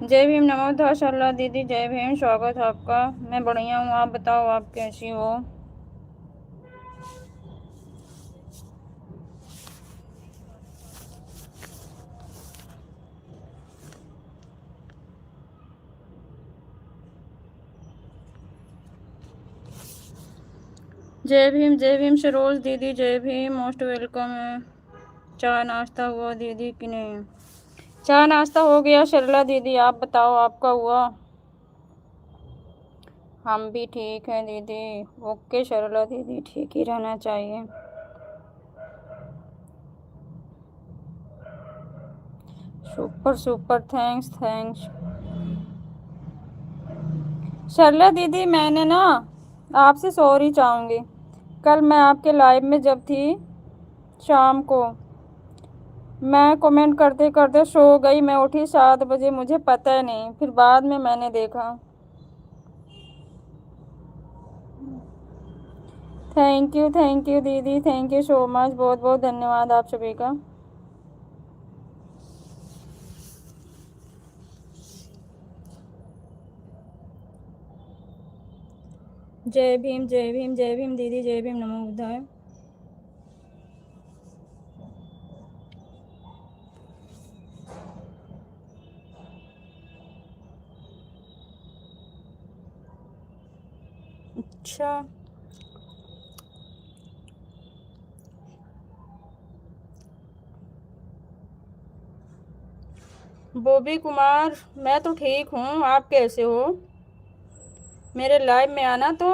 जय भीम। नमो शर्ला दीदी। जय भीम। स्वागत है आपका। मैं बढ़िया हूँ, आप बताओ आप कैसी हो। जय भीम सरोज दीदी। जय भीम। मोस्ट वेलकम है। चाय नाश्ता हुआ दीदी कि नहीं? चाय नाश्ता हो गया शर्ला दीदी, आप बताओ आपका हुआ? हम भी ठीक हैं दीदी। ओके शर्ला दीदी, ठीक ही रहना चाहिए। Super super, thanks thanks. Sharla दीदी मैंने ना आपसे सॉरी चाहूँगी। कल मैं आपके लाइव में जब थी शाम को, मैं कमेंट करते करते सो गई। मैं उठी 7 बजे, मुझे पता ही नहीं, फिर बाद में मैंने देखा। थैंक यू दीदी, थैंक यू सो मच। बहुत बहुत धन्यवाद आप सभी का। जय भीम जय भीम जय भीम दीदी। जय भीम। नमो बुद्धाय। अच्छा, बॉबी कुमार, मैं तो ठीक हूँ, आप कैसे हो? मेरे लाइव में आना तो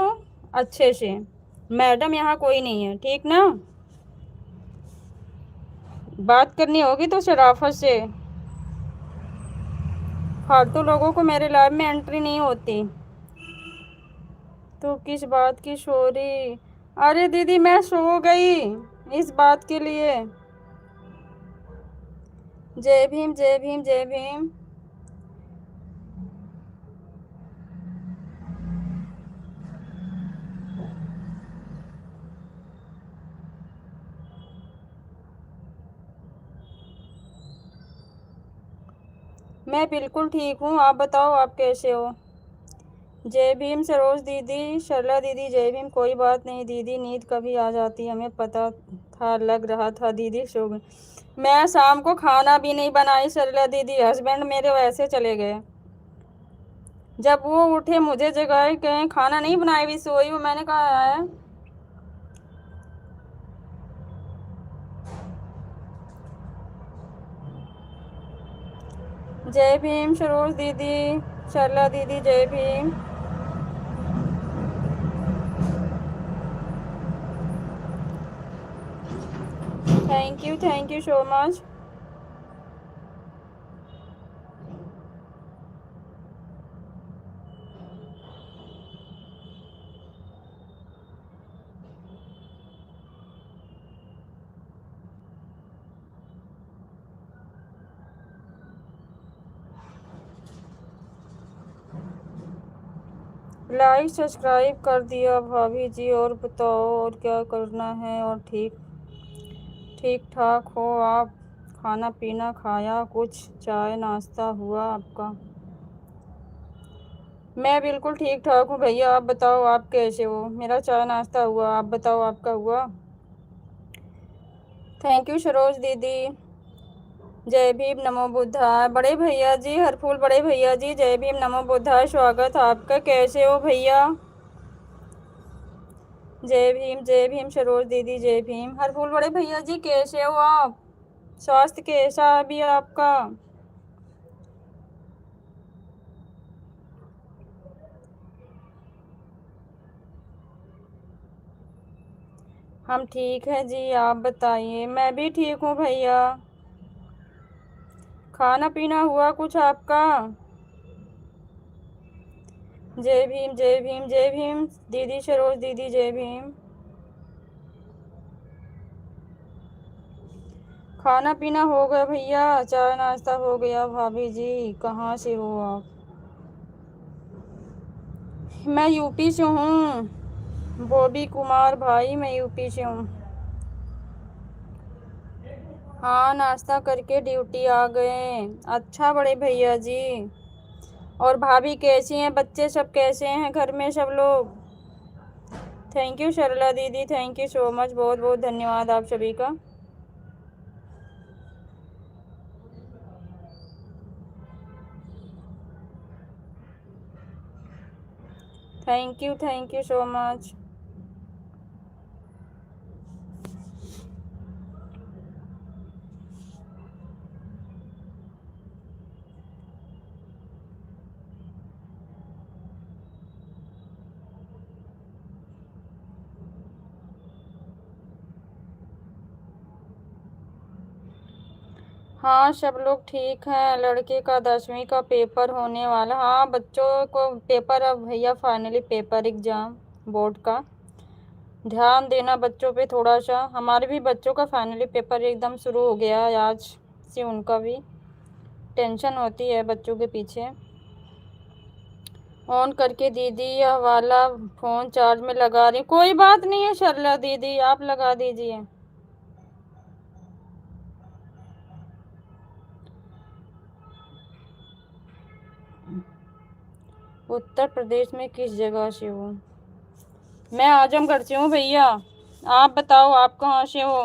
अच्छे से। मैडम यहाँ कोई नहीं है, ठीक ना? बात करनी होगी तो शराफत से। फालतू लोगों को मेरे लाइव में एंट्री नहीं होती। तो किस बात की सॉरी? अरे दीदी मैं सो गई इस बात के लिए। जय भीम जय भीम जय भीम। मैं बिल्कुल ठीक हूँ, आप बताओ आप कैसे हो? जय भीम सरोज दीदी, शर्ला दीदी। जय भीम। कोई बात नहीं दीदी, नींद कभी आ जाती, हमें पता था, लग रहा था दीदी सो गई। मैं शाम को खाना भी नहीं बनाई शर्ला दीदी, हस्बैंड मेरे वैसे चले गए। जब वो उठे मुझे जगाए, कहें खाना नहीं बनाई, भी सोई हूँ। मैंने कहा है। जय भीम सरोज दीदी, शर्ला दीदी। जय Bhim. Thank you so much. Like subscribe कर दिया भाभी जी, और बताओ और क्या करना है? और ठीक ठीक ठाक हो आप? खाना पीना खाया, कुछ चाय नाश्ता हुआ आपका? मैं बिल्कुल ठीक ठाक हूँ भैया, आप बताओ आप कैसे हो? मेरा चाय नाश्ता हुआ, आप बताओ आपका हुआ? थैंक यू सरोज दीदी। जय भीम नमो बुद्धाय बड़े भैया जी, हरफूल बड़े भैया जी। जय भीम नमो बुद्धाय, स्वागत है आपका। कैसे हो भैया? जय भीम सरोज दीदी। जय भीम। हरफूल बड़े भैया जी कैसे हो आप? स्वास्थ्य कैसा है अभी आपका? हम ठीक हैं जी, आप बताइए। मैं भी ठीक हूँ भैया। खाना पीना हुआ कुछ आपका? जय भीम जय भीम जय भीम दीदी सरोज दीदी। जय भीम। खाना पीना हो गया भैया, चाय नाश्ता हो गया। भाभी जी कहाँ से हो आप? मैं यूपी से हूँ। बॉबी कुमार भाई, मैं यूपी से हूँ। हाँ नाश्ता करके ड्यूटी आ गए। अच्छा बड़े भैया जी। और भाभी कैसी हैं, बच्चे सब कैसे हैं, घर में सब लोग? थैंक यू सरला दीदी, थैंक यू सो मच, बहुत बहुत धन्यवाद आप सभी का। Thank you so much. हाँ सब लोग ठीक हैं। लड़के का 10वीं का पेपर होने वाला। हाँ बच्चों को पेपर, अब भैया फाइनली पेपर एग्ज़ाम बोर्ड का, ध्यान देना बच्चों पे थोड़ा सा। हमारे भी बच्चों का फाइनली पेपर एकदम शुरू हो गया है, आज से उनका भी टेंशन होती है बच्चों के पीछे। ऑन करके दीदी यह वाला फ़ोन चार्ज में लगा रही। कोई बात नहीं है सरला दीदी, आप लगा दीजिए। उत्तर प्रदेश में किस जगह से हो? मैं आजमगढ़ से हूँ भैया। आप बताओ आप कहाँ से हो?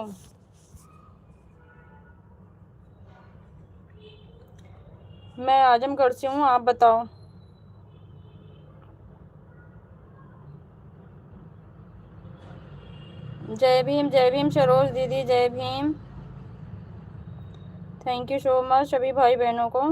मैं आजमगढ़ से हूँ, आप बताओ। जय भीम सरोज दीदी, जय Bhim. Thank you so much सभी भाई बहनों को।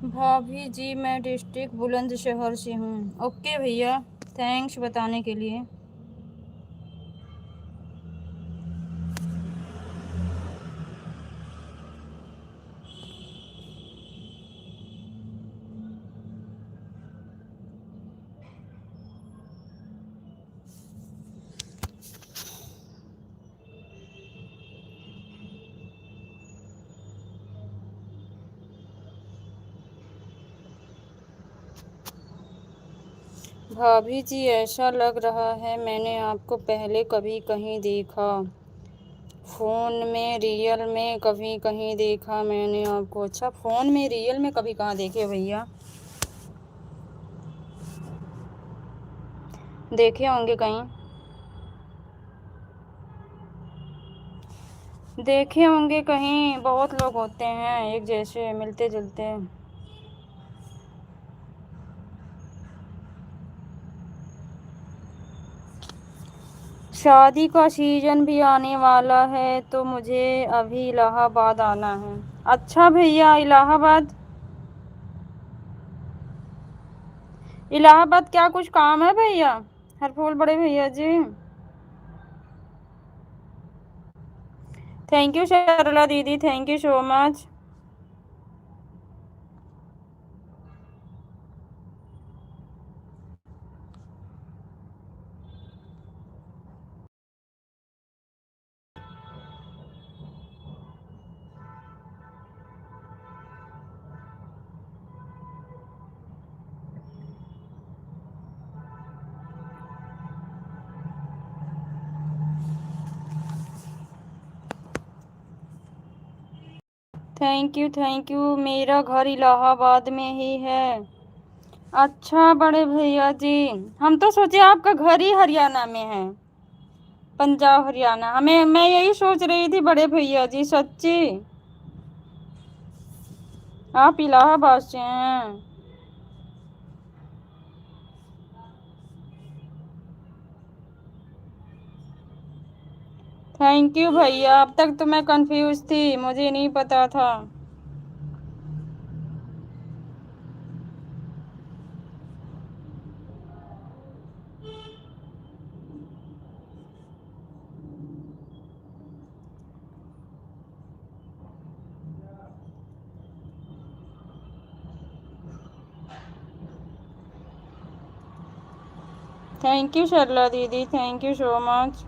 भाभी जी मैं डिस्ट्रिक्ट बुलंदशहर से हूँ। ओके भैया, थैंक्स बताने के लिए। भाभी जी ऐसा लग रहा है मैंने आपको पहले कभी कहीं देखा, फ़ोन में रियल में कभी कहीं देखा मैंने आपको। अच्छा, फ़ोन में रियल में कभी कहाँ देखे भैया? देखे होंगे कहीं, देखे होंगे कहीं। बहुत लोग होते हैं एक जैसे, मिलते जुलते। शादी का सीज़न भी आने वाला है तो मुझे अभी इलाहाबाद आना है। अच्छा भैया, इलाहाबाद, इलाहाबाद क्या कुछ काम है भैया? हर फूल बड़े भैया जी। थैंक यू सरला दीदी, thank you so much. Thank you. मेरा घर इलाहाबाद में ही है। अच्छा बड़े भैया जी, हम तो सोचे आपका घर ही हरियाणा में है, पंजाब हरियाणा। हमें, मैं यही सोच रही थी बड़े भैया जी, सच्ची आप इलाहाबाद से हैं। थैंक यू भैया। अब तक तो मैं कंफ्यूज थी, मुझे नहीं पता था। थैंक यू सरला दीदी, thank you so much.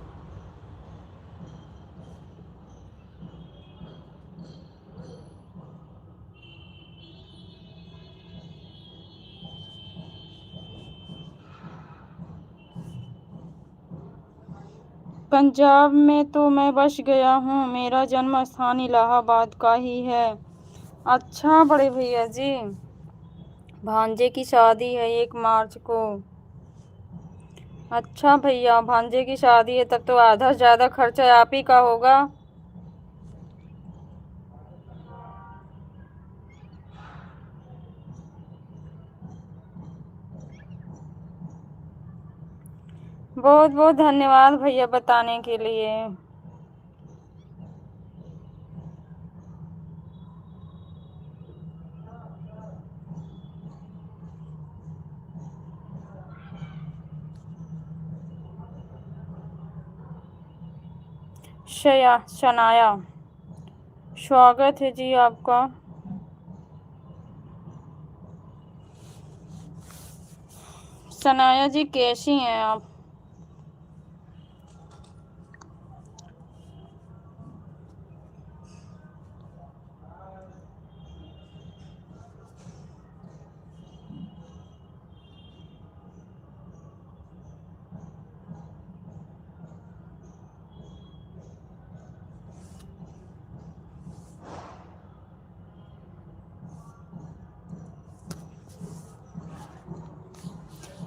Punjab में तो मैं बस गया हूँ, मेरा जन्म स्थान इलाहाबाद का ही है। अच्छा बड़े भैया जी, भांजे की शादी है 1 मार्च को। अच्छा भैया, भांजे की शादी है, तब तो आधा से ज़्यादा खर्चा आप ही का होगा। बहुत बहुत धन्यवाद भैया बताने के लिए। शनाया, स्वागत है जी आपका। सनाया जी कैसी हैं आप?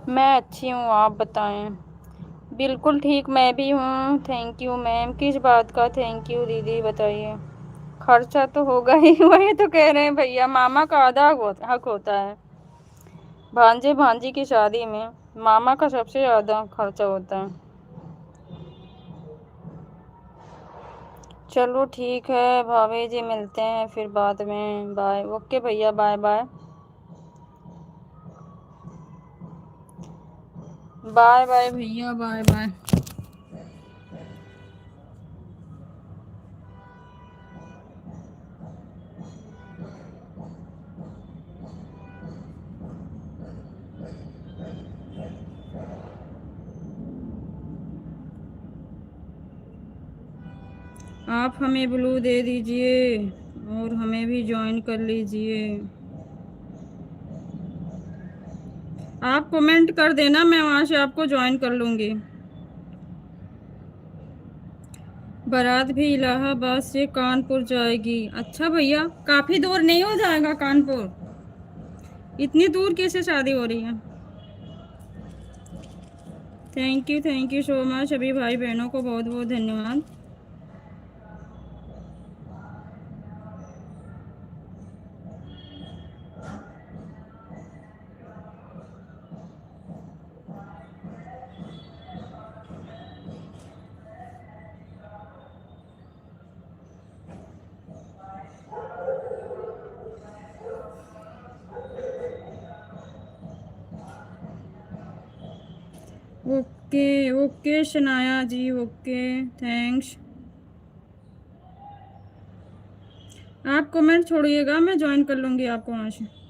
मैं अच्छी हूँ, आप बताएं। बिल्कुल ठीक, मैं भी हूँ। Thank you ma'am. किस बात का थैंक यू दीदी बताइए। खर्चा तो होगा ही वही तो कह रहे हैं भैया, मामा का आधा हक होता है। भांजे भांजी की शादी में मामा का सबसे ज़्यादा खर्चा होता है। चलो ठीक है भाभी जी, मिलते हैं फिर बाद में। बाय। ओके भैया, बाय बाय। बाय बाय भैया, बाय बाय। आप हमें ब्लू दे दीजिए और हमें भी ज्वाइन कर लीजिए। आप कमेंट कर देना, मैं वहाँ से आपको ज्वाइन कर लूँगी। बारात भी इलाहाबाद से कानपुर जाएगी। अच्छा भैया, काफ़ी दूर नहीं हो जाएगा कानपुर? इतनी दूर कैसे शादी हो रही है? Thank you so much. सभी भाई बहनों को बहुत बहुत धन्यवाद। ओके ओके शनाया जी, ओके थैंक्स। आप कमेंट छोड़िएगा, मैं ज्वाइन कर लूँगी आपको वहाँ से।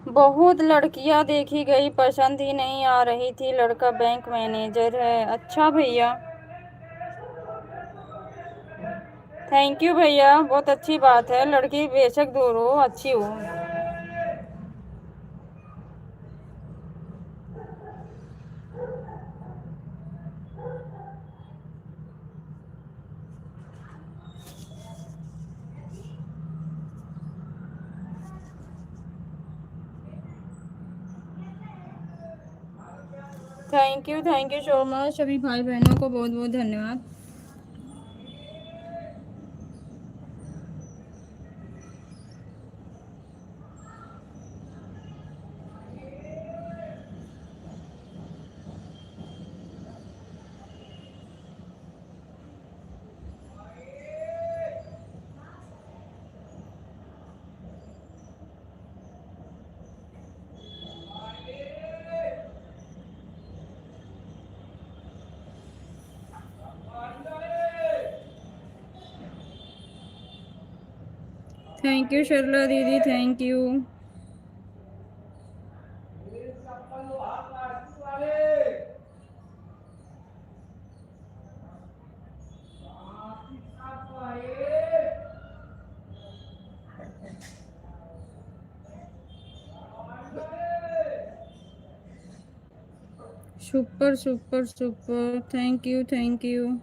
बहुत लड़कियां देखी गई, पसंद ही नहीं आ रही थी। लड़का बैंक मैनेजर है। अच्छा भैया, थैंक यू भैया, बहुत अच्छी बात है। लड़की बेशक दूर हो, अच्छी हो। थैंक यू सो मच सभी भाई बहनों को बहुत बहुत धन्यवाद। थैंक यू शर्ला दीदी, thank you. Super super super, thank you thank you.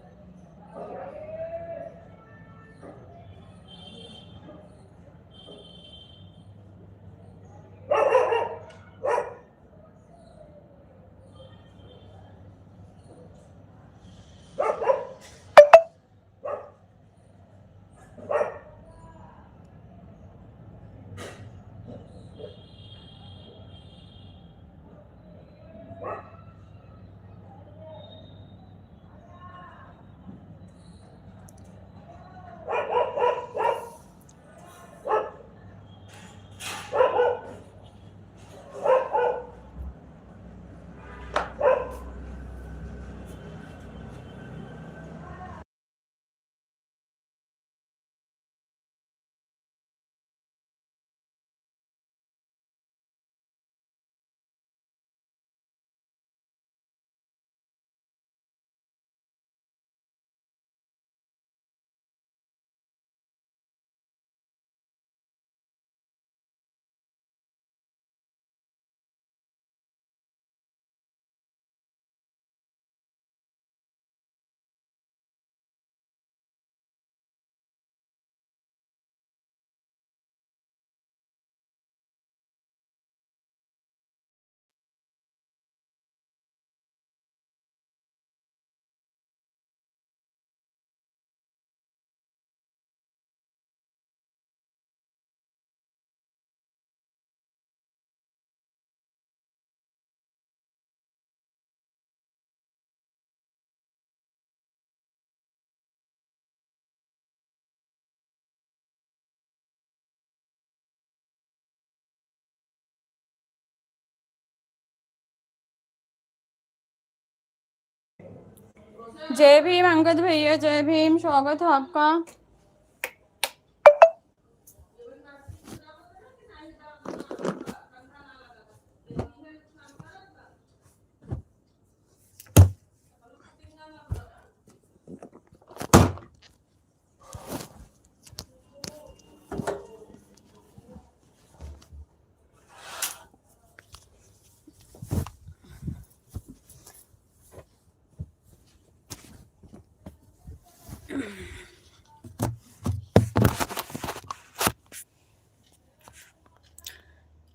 जय भीम अंगद भैया, जय भीम, स्वागत है आपका।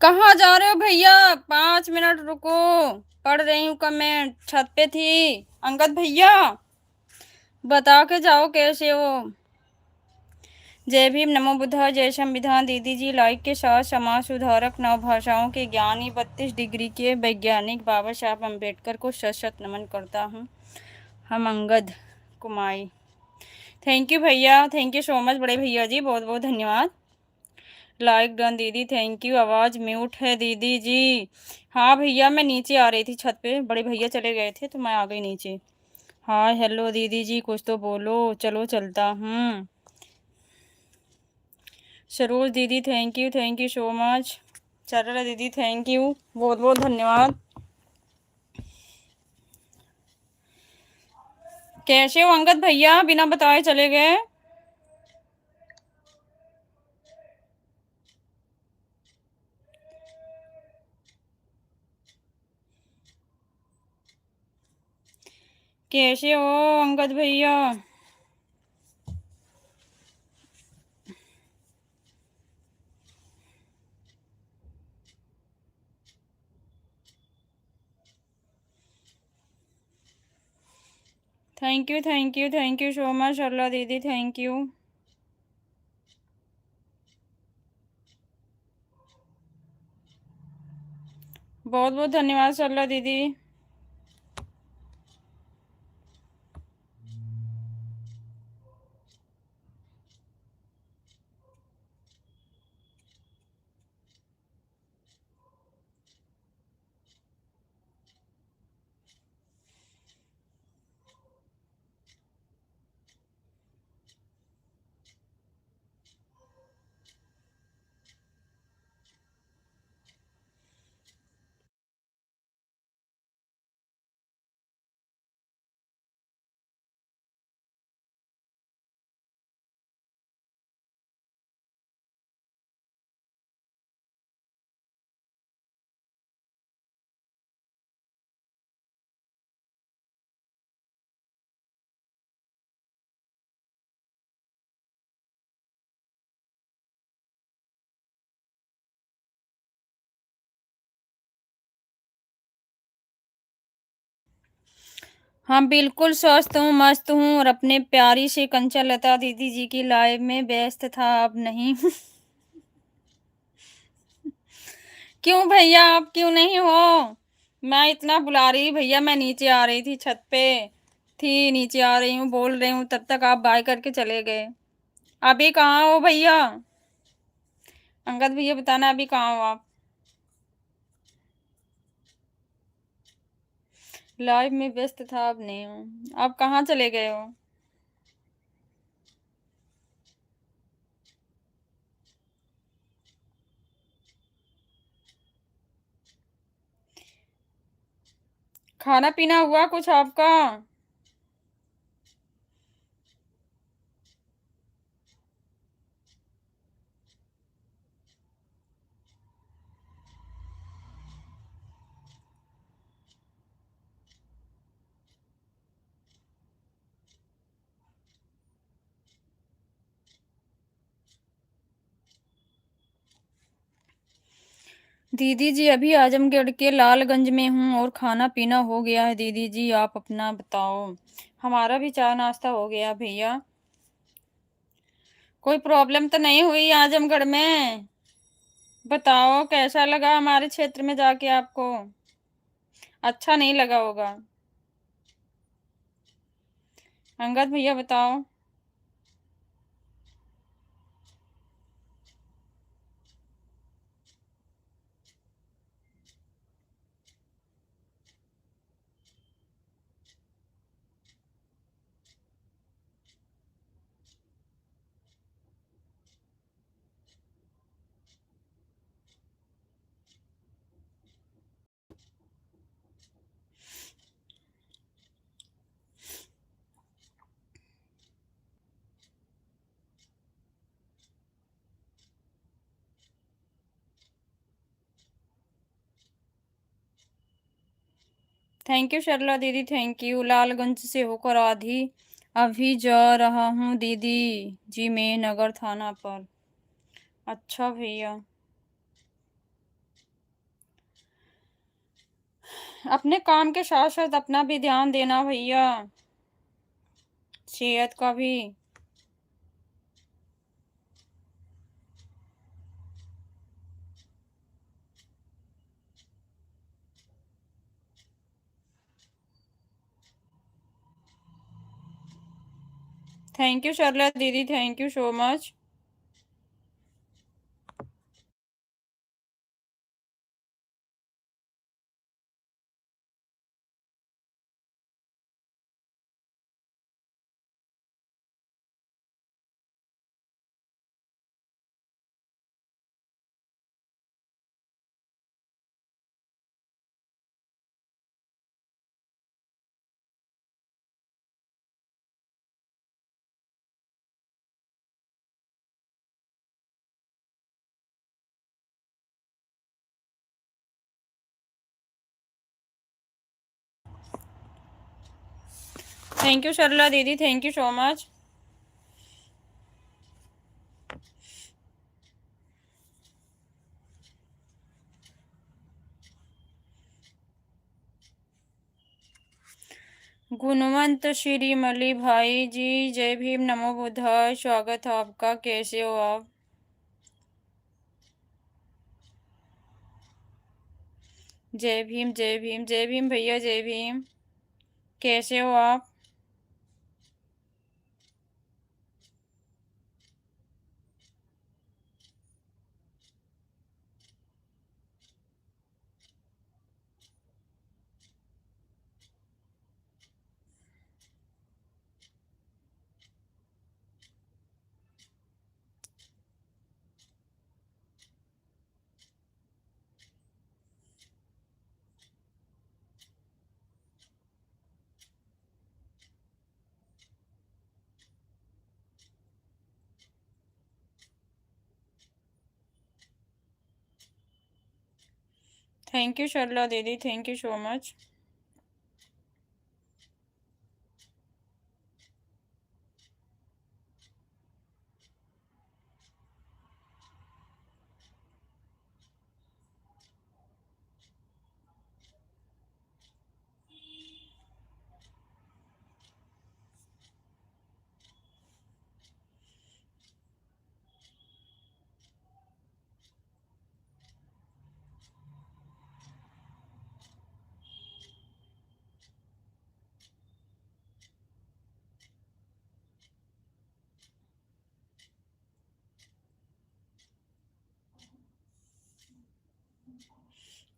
कहाँ जा रहे हो भैया? 5 मिनट रुको, पढ़ रही हूँ कमेंट, छत पे थी। अंगद भैया बता के जाओ कैसे हो। जय भीम, नमो बुद्धाय, जय संविधान। दीदी जी लाइक के साथ समाज सुधारक, नव भाषाओं के ज्ञानी, 32 डिग्री के वैज्ञानिक बाबा साहब अम्बेडकर को शत शत नमन करता हूँ। हम अंगद कुमाई। थैंक यू भैया, थैंक यू सो मच बड़े भैया जी, बहुत बहुत धन्यवाद। लाइक डन दीदी, थैंक यू। आवाज़ म्यूट है दीदी जी। हाँ भैया, मैं नीचे आ रही थी छत पे, बड़े भैया चले गए थे तो मैं आ गई नीचे। हाँ हेलो दीदी जी, कुछ तो बोलो। चलो चलता हूँ। सरोज दीदी थैंक यू सो मच। चरला दीदी थैंक यू, बहुत बहुत धन्यवाद। कैसे हो अंगद भैया, बिना बताए चले गए। कैसे हो अंगद भैया? Thank you, thank you, thank you so much Sarla दीदी, थैंक यू। बहुत बहुत धन्यवाद सरला दीदी। हाँ बिल्कुल स्वस्थ हूँ, मस्त हूँ और अपने प्यारी सी कंचन लता दीदी जी की लाइव में व्यस्त था, अब नहीं। क्यों भैया, आप क्यों नहीं हो? मैं इतना बुला रही भैया, मैं नीचे आ रही थी, छत पे थी, नीचे आ रही हूँ, बोल रही हूँ, तब तक आप बाय करके चले गए। अभी कहाँ हो भैया? अंगद भैया बताना अभी कहाँ हो आप? लाइव में व्यस्त था, अब नहीं हूँ। आप कहाँ चले गए हो? खाना पीना हुआ कुछ आपका? दीदी जी अभी आजमगढ़ के लालगंज में हूँ और खाना पीना हो गया है। दीदी जी आप अपना बताओ। हमारा भी चाय नाश्ता हो गया भैया। कोई प्रॉब्लम तो नहीं हुई आजमगढ़ में? बताओ कैसा लगा हमारे क्षेत्र में जाके आपको? अच्छा नहीं लगा होगा। अंगद भैया बताओ। थैंक यू शर्ला दीदी, थैंक यू। लालगंज से होकर आधी अभी जा रहा हूँ दीदी जी, मैं नगर थाना पर। अच्छा भैया, अपने काम के साथ साथ अपना भी ध्यान देना भैया, सेहत का भी। थैंक यू शर्ला दीदी, thank you so much. Thank you Sharla दीदी, thank you so much. Gunwant Shri Mali भाई जी, जय भीम, नमो बुद्धाय, स्वागत है आपका। कैसे हो आप? जय भीम, जय भीम, जय भीम भैया, जय भीम। कैसे हो आप? थैंक यू शर्ला दीदी, थैंक यू सो मच।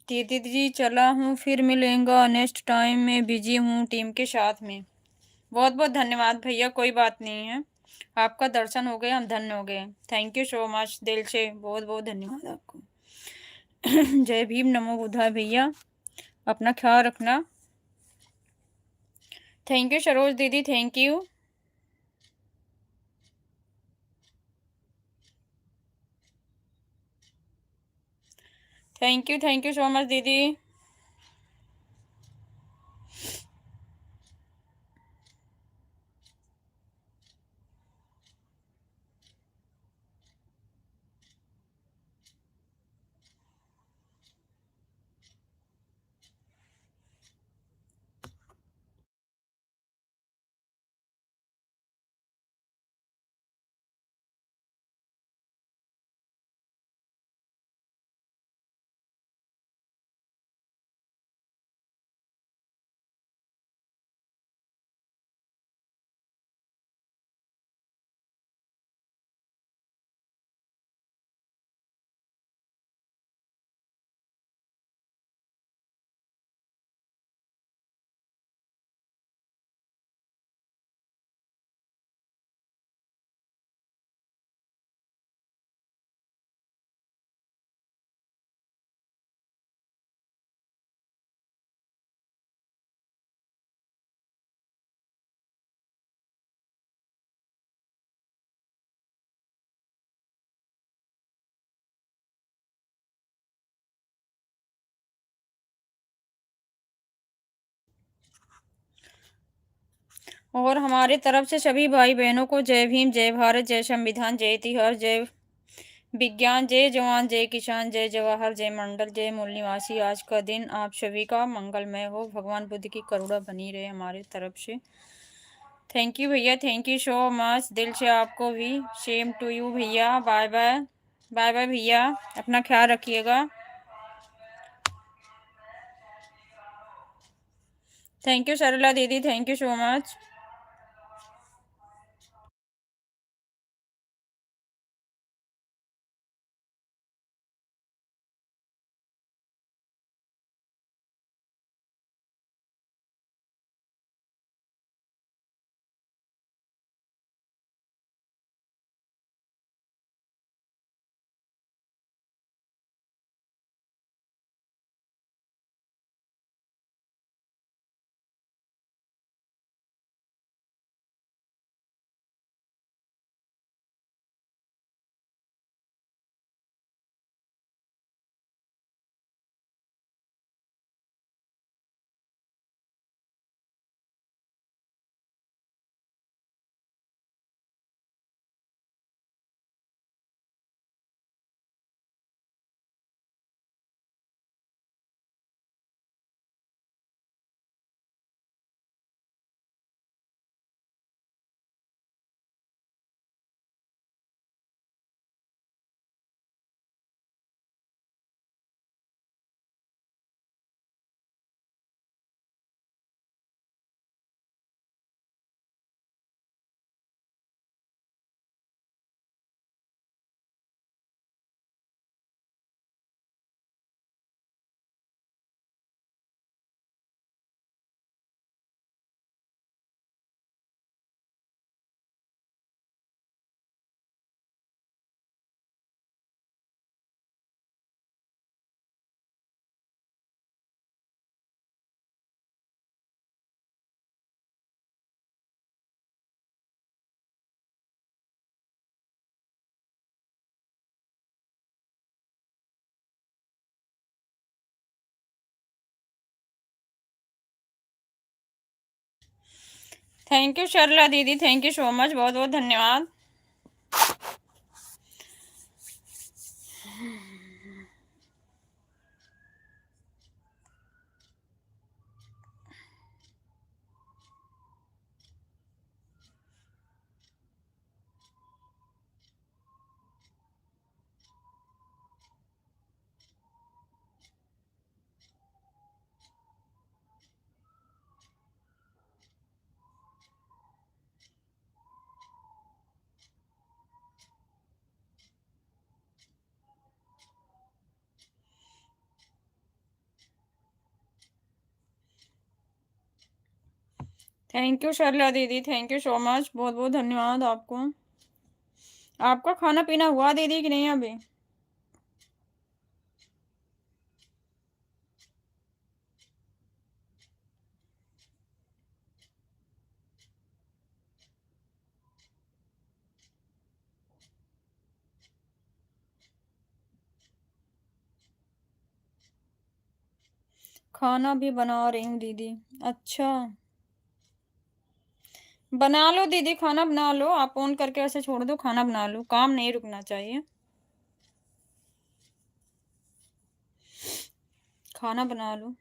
दीदी जी चला हूँ, फिर मिलेंगे नेक्स्ट टाइम। में बिजी हूँ टीम के साथ में। बहुत बहुत धन्यवाद भैया, कोई बात नहीं है। आपका दर्शन हो गए, हम धन्य हो गए। थैंक यू सो मच, दिल से बहुत बहुत धन्यवाद आपको। जय भीम, नमो बुद्धाय भैया, अपना ख्याल रखना। थैंक यू सरोज दीदी, thank you. Thank you so much दीदी। और हमारे तरफ से सभी भाई बहनों को जय भीम, जय भारत, जय संविधान, जय इतिहास, जय विज्ञान, जय जवान, जय किसान, जय जवाहर, जय मंडल, जय मूल निवासी। आज का दिन आप सभी का मंगलमय हो। भगवान बुद्ध की करुणा बनी रहे हमारे तरफ से। थैंक यू भैया, थैंक यू सो मच, दिल से आपको भी। सेम टू यू भैया, बाय बाय। बाय बाय भैया, अपना ख्याल रखिएगा। थैंक यू सरला दीदी, thank you so much. Thank you Sarla दीदी, थैंक यू सो मच, बहुत बहुत धन्यवाद। थैंक यू सरला दीदी, थैंक यू सो मच, बहुत बहुत धन्यवाद आपको। आपका खाना पीना हुआ दीदी कि नहीं अभी? खाना भी बना रही हूँ दीदी। अच्छा, बना लो दीदी, खाना बना लो, आप ऑन करके ऐसे छोड़ दो, खाना बना लो, काम नहीं रुकना चाहिए। खाना बना लो।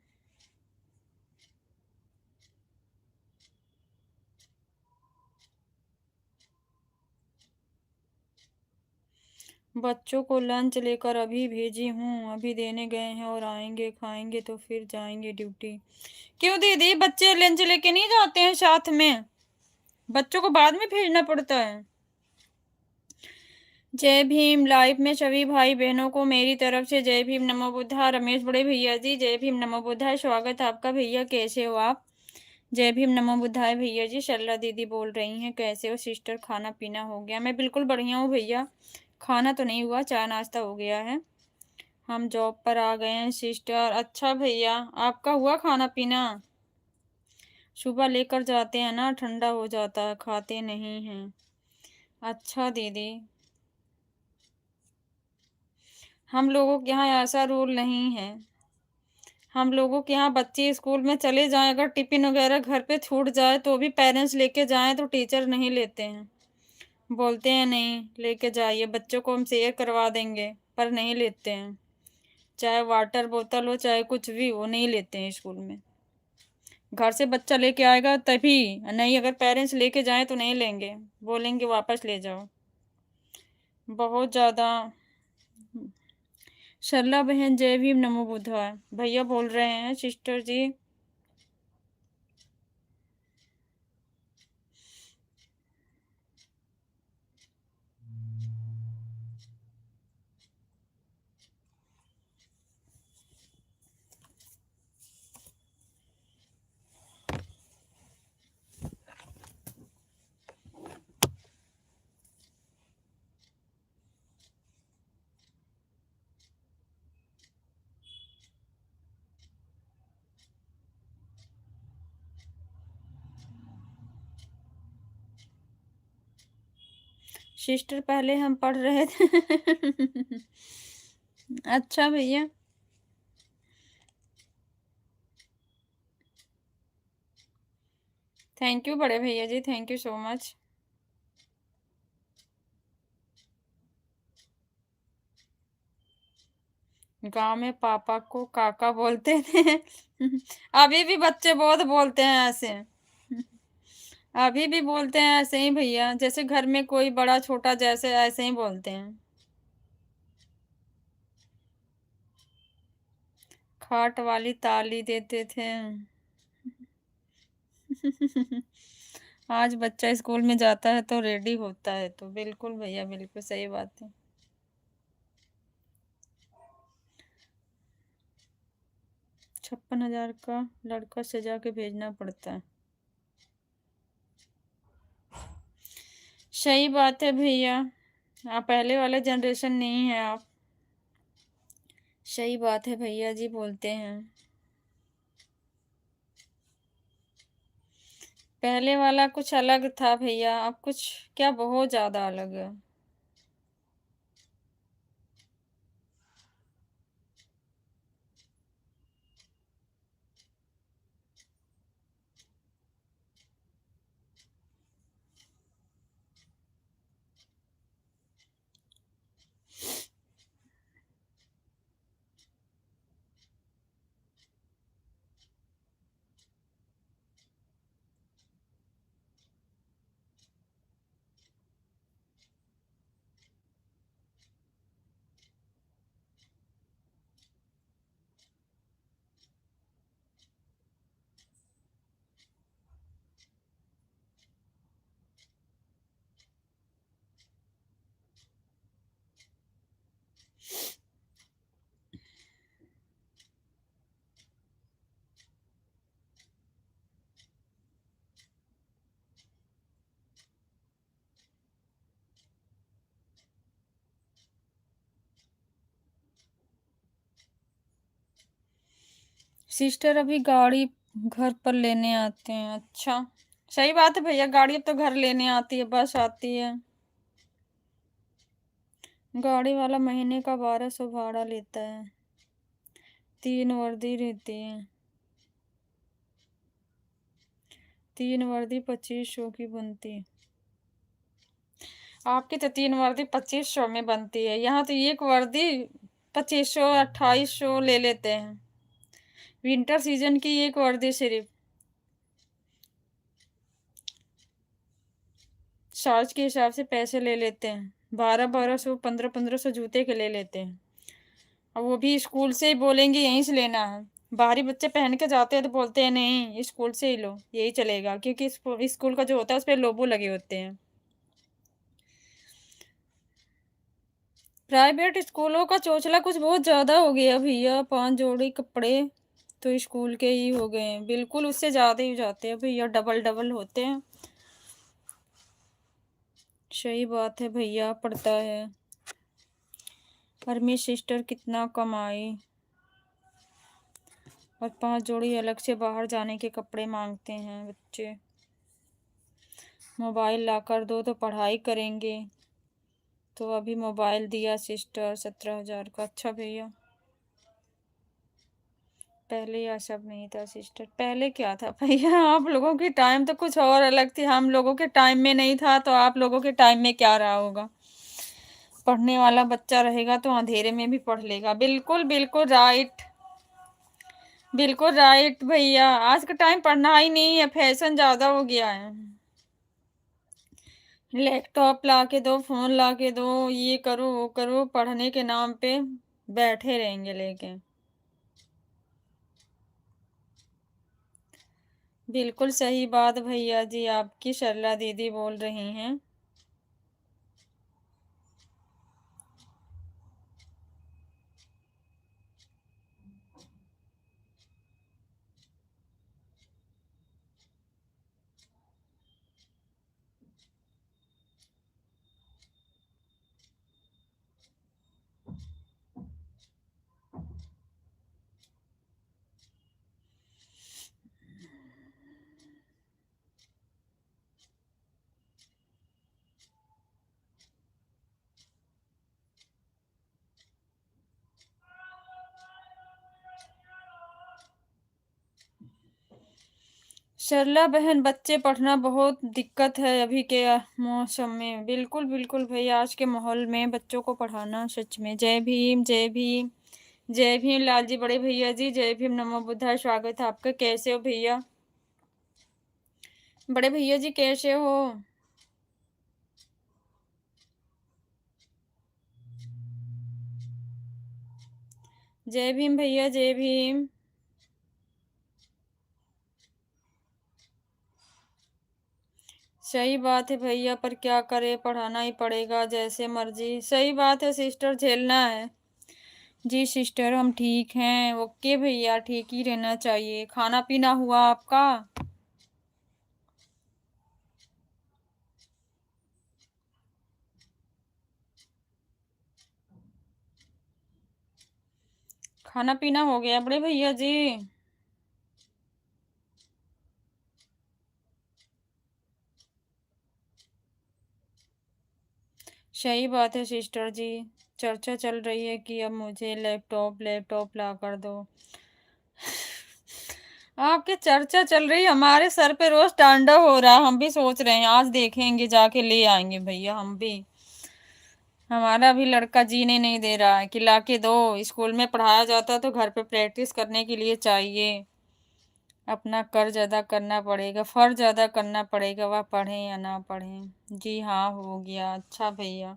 बच्चों को लंच लेकर अभी भेजी हूँ, अभी देने गए हैं और आएंगे, खाएंगे तो फिर जाएंगे ड्यूटी। क्यों दीदी, बच्चे लंच लेके नहीं जाते हैं साथ में? बच्चों को बाद में भेजना पड़ता है। जय भीम। लाइव में सभी भाई बहनों को मेरी तरफ से जय भीम, नमो बुद्धाय। रमेश बड़े भैया जी, जय भीम नमो बुद्धाय, स्वागत है आपका भैया, कैसे हो आप? जय भीम नमो बुद्धाय भैया जी। शर्ला दीदी बोल रही हैं, कैसे हो सिस्टर, खाना पीना हो गया? मैं बिल्कुल बढ़िया हूँ भैया, खाना तो नहीं हुआ, चाय नाश्ता हो गया है। हम जॉब पर आ गए हैं सिस्टर। अच्छा भैया, आपका हुआ खाना पीना? सुबह लेकर जाते हैं ना, ठंडा हो जाता है, खाते नहीं हैं। अच्छा दीदी, हम लोगों के यहाँ ऐसा रूल नहीं है। हम लोगों के यहाँ बच्चे स्कूल में चले जाएं, अगर टिफिन वगैरह घर पे छूट जाए तो भी पेरेंट्स लेके जाएं तो टीचर नहीं लेते हैं, बोलते हैं नहीं लेके जाइए, बच्चों को हम शेयर करवा देंगे, पर नहीं लेते हैं। चाहे वाटर बोतल हो चाहे कुछ भी हो, नहीं लेते हैं स्कूल में। घर से बच्चा लेके आएगा तभी, नहीं अगर पेरेंट्स लेके जाएं तो नहीं लेंगे, बोलेंगे वापस ले जाओ। बहुत ज़्यादा। सरला बहन जय भीम नमो बुद्धाय भैया बोल रहे हैं सिस्टर जी। सिस्टर पहले हम पढ़ रहे थे। अच्छा भैया, थैंक यू बड़े भैया जी, थैंक यू सो मच। गांव में पापा को काका बोलते थे। अभी भी बच्चे बहुत बोलते हैं ऐसे। अभी भी बोलते हैं ऐसे ही भैया, जैसे घर में कोई बड़ा छोटा जैसे ऐसे ही बोलते हैं। खाट वाली ताली देते थे। आज बच्चा स्कूल में जाता है तो रेडी होता है, तो बिल्कुल भैया, बिल्कुल सही बात है। 56,000 का लड़का सजा के भेजना पड़ता है। सही बात है भैया, आप पहले वाले जनरेशन नहीं है आप। सही बात है भैया जी, बोलते हैं। पहले वाला कुछ अलग था भैया, अब कुछ क्या बहुत ज्यादा अलग है। सिस्टर अभी गाड़ी घर पर लेने आते हैं। अच्छा, सही बात है भैया, गाड़ी अब तो घर लेने आती है, बस आती है। गाड़ी वाला महीने का 1200 भाड़ा लेता है। 3 वर्दी रहती है। 3 वर्दी 2500 की बनती है। आपकी तो 3 वर्दी 2500 में बनती है, यहाँ तो एक वर्दी 2500 2800 ले लेते हैं। विंटर सीजन की एक वर्दी सिर्फ साइज के हिसाब से पैसे ले लेते हैं। 1200 1500 जूते के ले लेते हैं। अब वो भी स्कूल से ही बोलेंगे यहीं से लेना है। बाहरी बच्चे पहन के जाते हैं तो बोलते हैं नहीं स्कूल से ही लो, यही चलेगा, क्योंकि स्कूल का जो होता है उस पर लोगो लगे होते हैं। प्राइवेट स्कूलों का चोचला कुछ बहुत ज्यादा हो गया भैया। 5 जोड़ी कपड़े तो स्कूल के ही हो गए हैं, बिल्कुल उससे ज्यादा ही जाते हैं भैया, डबल डबल होते हैं। सही बात है भैया, पड़ता है। और मेरी सिस्टर कितना कमाई और 5 जोड़ी अलग से बाहर जाने के कपड़े मांगते हैं बच्चे। मोबाइल लाकर दो तो पढ़ाई करेंगे, तो अभी मोबाइल दिया सिस्टर 17,000 का। अच्छा भैया, पहले यह सब नहीं था सिस्टर। पहले क्या था भैया, आप लोगों के टाइम तो कुछ और अलग थी, हम लोगों के टाइम में नहीं था, तो आप लोगों के टाइम में क्या रहा होगा। पढ़ने वाला बच्चा रहेगा तो अंधेरे में भी पढ़ लेगा। बिल्कुल बिल्कुल राइट, बिल्कुल राइट भैया। आज का टाइम पढ़ना ही नहीं है, फैशन ज्यादा हो गया है। लैपटॉप ला के दो, फोन ला के दो, ये करो वो करो, पढ़ने के नाम पे बैठे रहेंगे लेके। बिल्कुल सही बात भैया जी, आपकी सरला दीदी बोल रही हैं। सरला बहन, बच्चे पढ़ना बहुत दिक्कत है अभी के मौसम में। बिल्कुल बिल्कुल भैया, आज के माहौल में बच्चों को पढ़ाना सच में। जय भीम जय भीम। जय भीम लाल जी, बड़े भैया जी, जय भीम, नमो बुद्धाय, स्वागत है आपका। कैसे हो भैया? बड़े भैया जी कैसे हो? जय भीम भैया, जय भीम। सही बात है भैया, पर क्या करे, पढ़ाना ही पड़ेगा जैसे मर्जी। सही बात है सिस्टर, झेलना है। जी सिस्टर, हम ठीक हैं। ओके भैया, ठीक ही रहना चाहिए। खाना पीना हुआ आपका? खाना पीना हो गया बड़े भैया जी? सही बात है सिस्टर जी। चर्चा चल रही है कि अब मुझे लैपटॉप लैपटॉप ला कर दो। आपकी चर्चा चल रही, हमारे सर पे रोज तांडव हो रहा। हम भी सोच रहे हैं आज देखेंगे, जाके ले आएंगे भैया हम भी। हमारा भी लड़का जीने नहीं दे रहा है कि लाके दो। स्कूल में पढ़ाया जाता तो घर पे प्रैक्टिस करने के लिए चाहिए। अपना कर्ज अदा करना पड़ेगा, फर्ज अदा करना पड़ेगा, वह पढ़े या ना पढ़े। जी हाँ, हो गया। अच्छा भैया।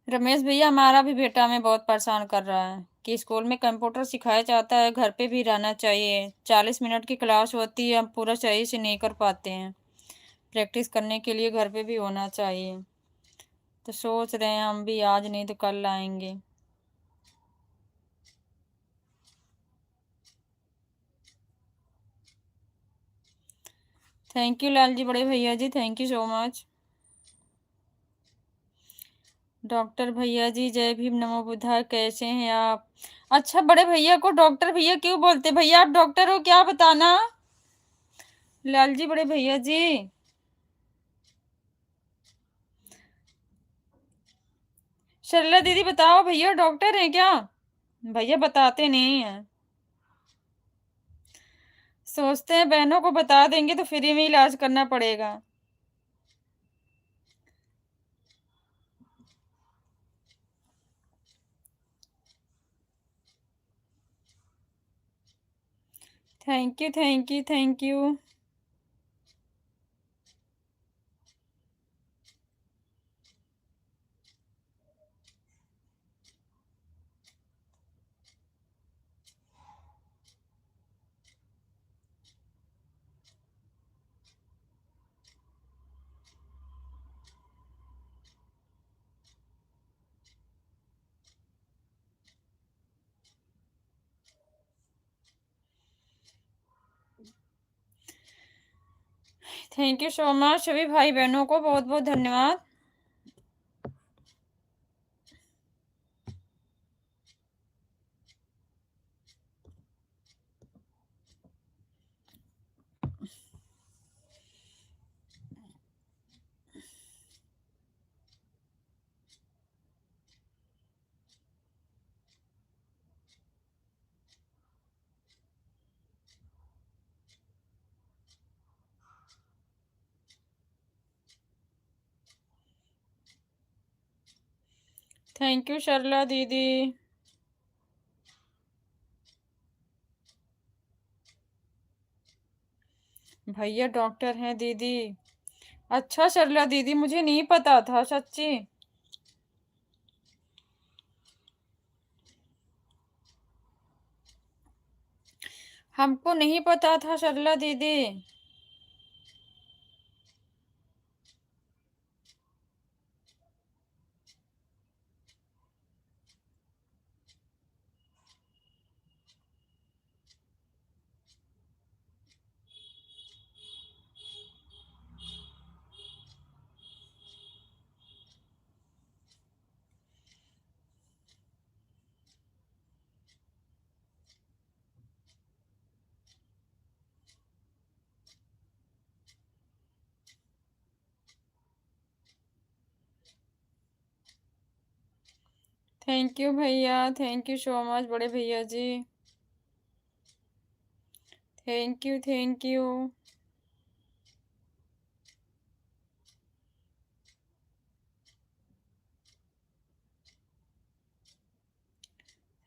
रमेश भैया, हमारा भी बेटा हमें बहुत परेशान कर रहा है कि स्कूल में कंप्यूटर सिखाया जाता है, घर पे भी रहना चाहिए। 40 मिनट की क्लास होती है, हम पूरा सही से नहीं कर पाते हैं। प्रैक्टिस करने के लिए घर पे भी होना चाहिए। तो सोच रहे हैं हम भी आज नहीं तो कल आएंगे। थैंक यू लाल जी, बड़े भैया जी, thank you so much. Doctor भैया जी जय भीम नमो बुद्धाय, कैसे हैं आप? अच्छा, बड़े भैया को डॉक्टर भैया क्यों बोलते? भैया आप डॉक्टर हो क्या, बताना। लाल जी, बड़े भैया जी। सरला दीदी बताओ, भैया डॉक्टर हैं क्या? भैया बताते नहीं हैं। सोचते हैं बहनों को बता देंगे तो फ्री में इलाज करना पड़ेगा। Thank you, thank you, thank you. Thank you so much सभी भाई बहनों को बहुत बहुत धन्यवाद। थैंक यू सरला दीदी। भैया डॉक्टर हैं दीदी। अच्छा सरला दीदी, मुझे नहीं पता था सच्ची। हमको नहीं पता था सरला दीदी। थैंक यू भैया, थैंक यू सो मच बड़े भैया जी। Thank you, thank you.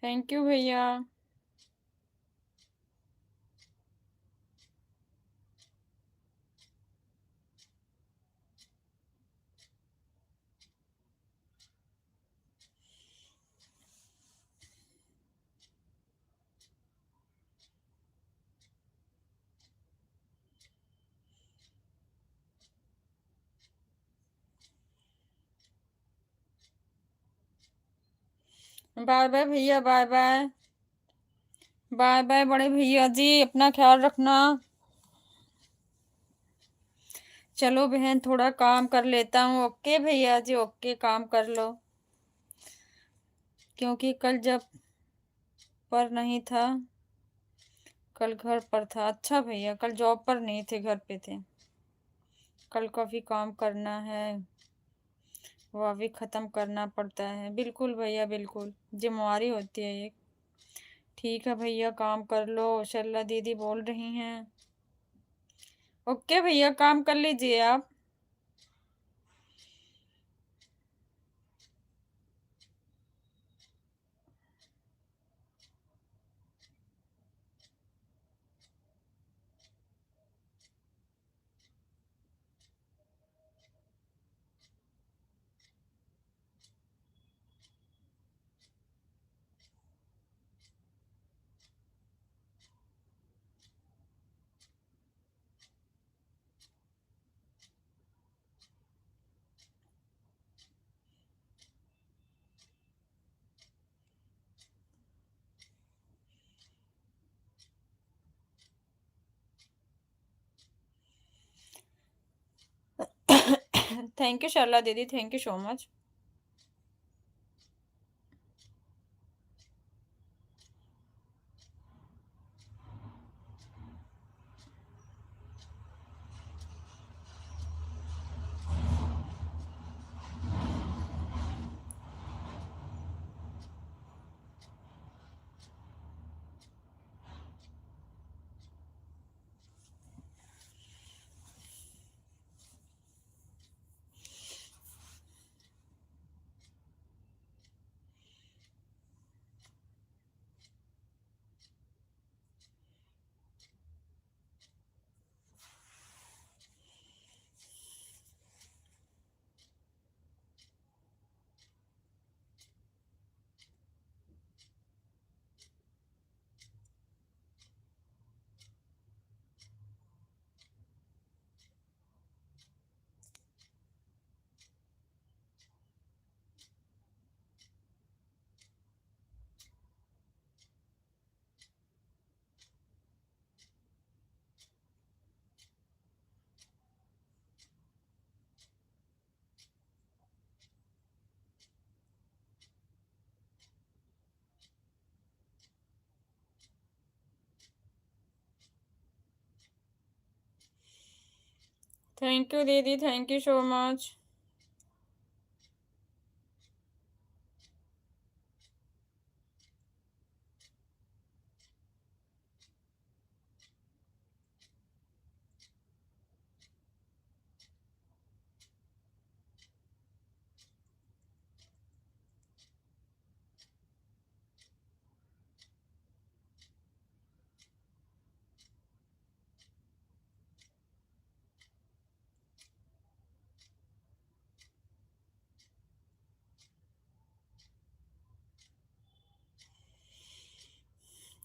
Thank you भैया। बाय बाय भैया, बाय बाय। बाय बाय बड़े भैया जी, अपना ख्याल रखना। चलो बहन, थोड़ा काम कर लेता हूँ। ओके भैया जी, ओके, काम कर लो। क्योंकि कल जब पर नहीं था, कल घर पर था। अच्छा भैया, कल जॉब पर नहीं थे, घर पे थे। कल काफी काम करना है, वह भी खत्म करना पड़ता है। बिल्कुल भैया, बिल्कुल जिम्मेवारी होती है एक। ठीक है भैया, काम कर लो, शर्ला दीदी बोल रही हैं। ओके भैया, काम कर लीजिए आप। थैंक यू शर्ला दीदी, thank you so much. Thank you दीदी, thank you so much.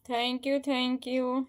Thank you, thank you.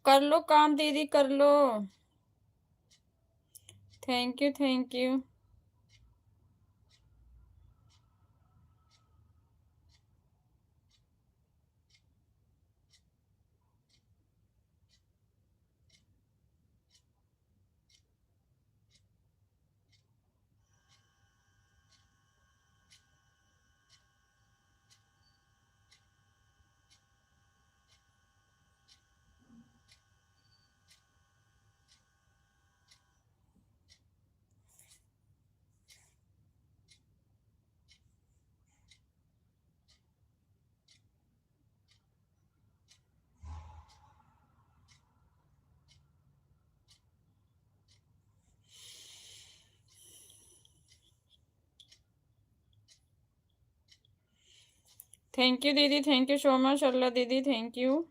कर लो काम दीदी, कर लो। Thank you, thank you. Thank you दीदी, थैंक यू सो मच अल्लाह दीदी, thank you.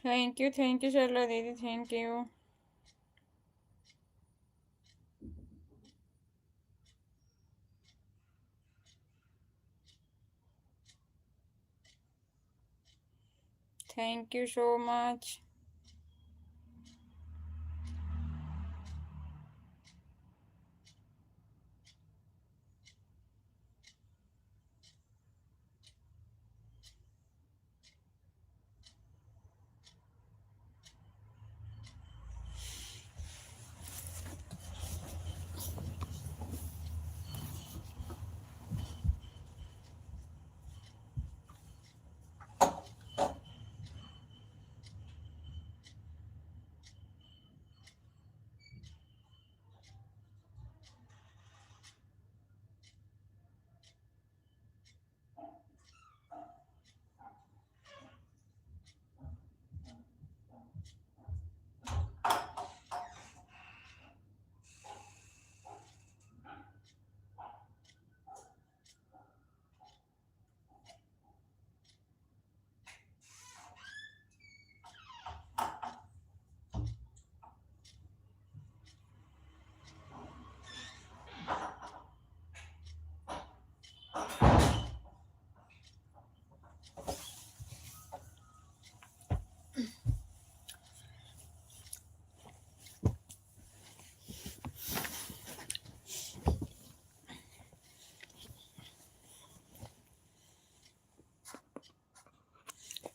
Thank you Sharla दीदी, thank you. Thank you so much.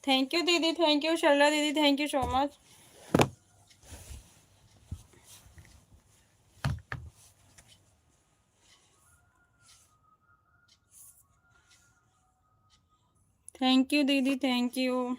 Thank you दीदी, थैंक यू शर्ला दीदी, thank you so much. Thank you दीदी, थैंक यू।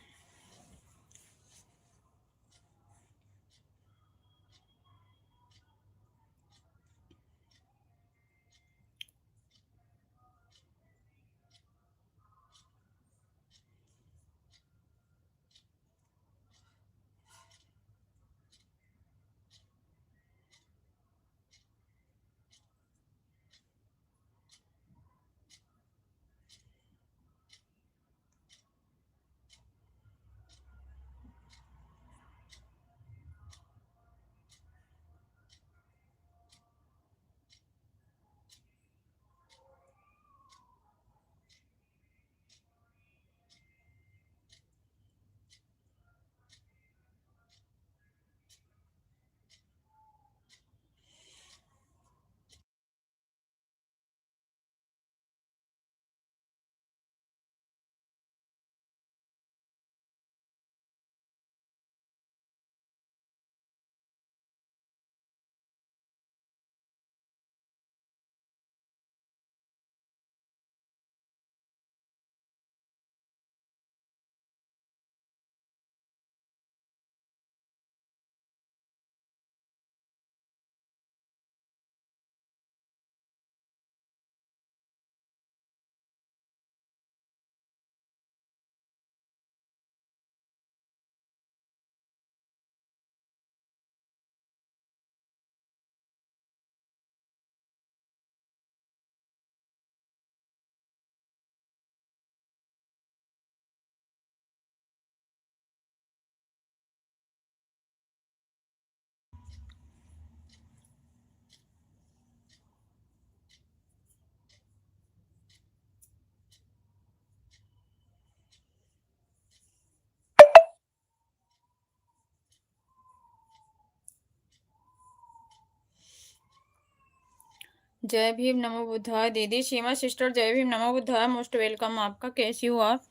जय भीम, नमो बुद्धाय दीदी। Seema sister, जय भीम, नमो बुद्धाय, मोस्ट वेलकम आपका। कैसी हो आप?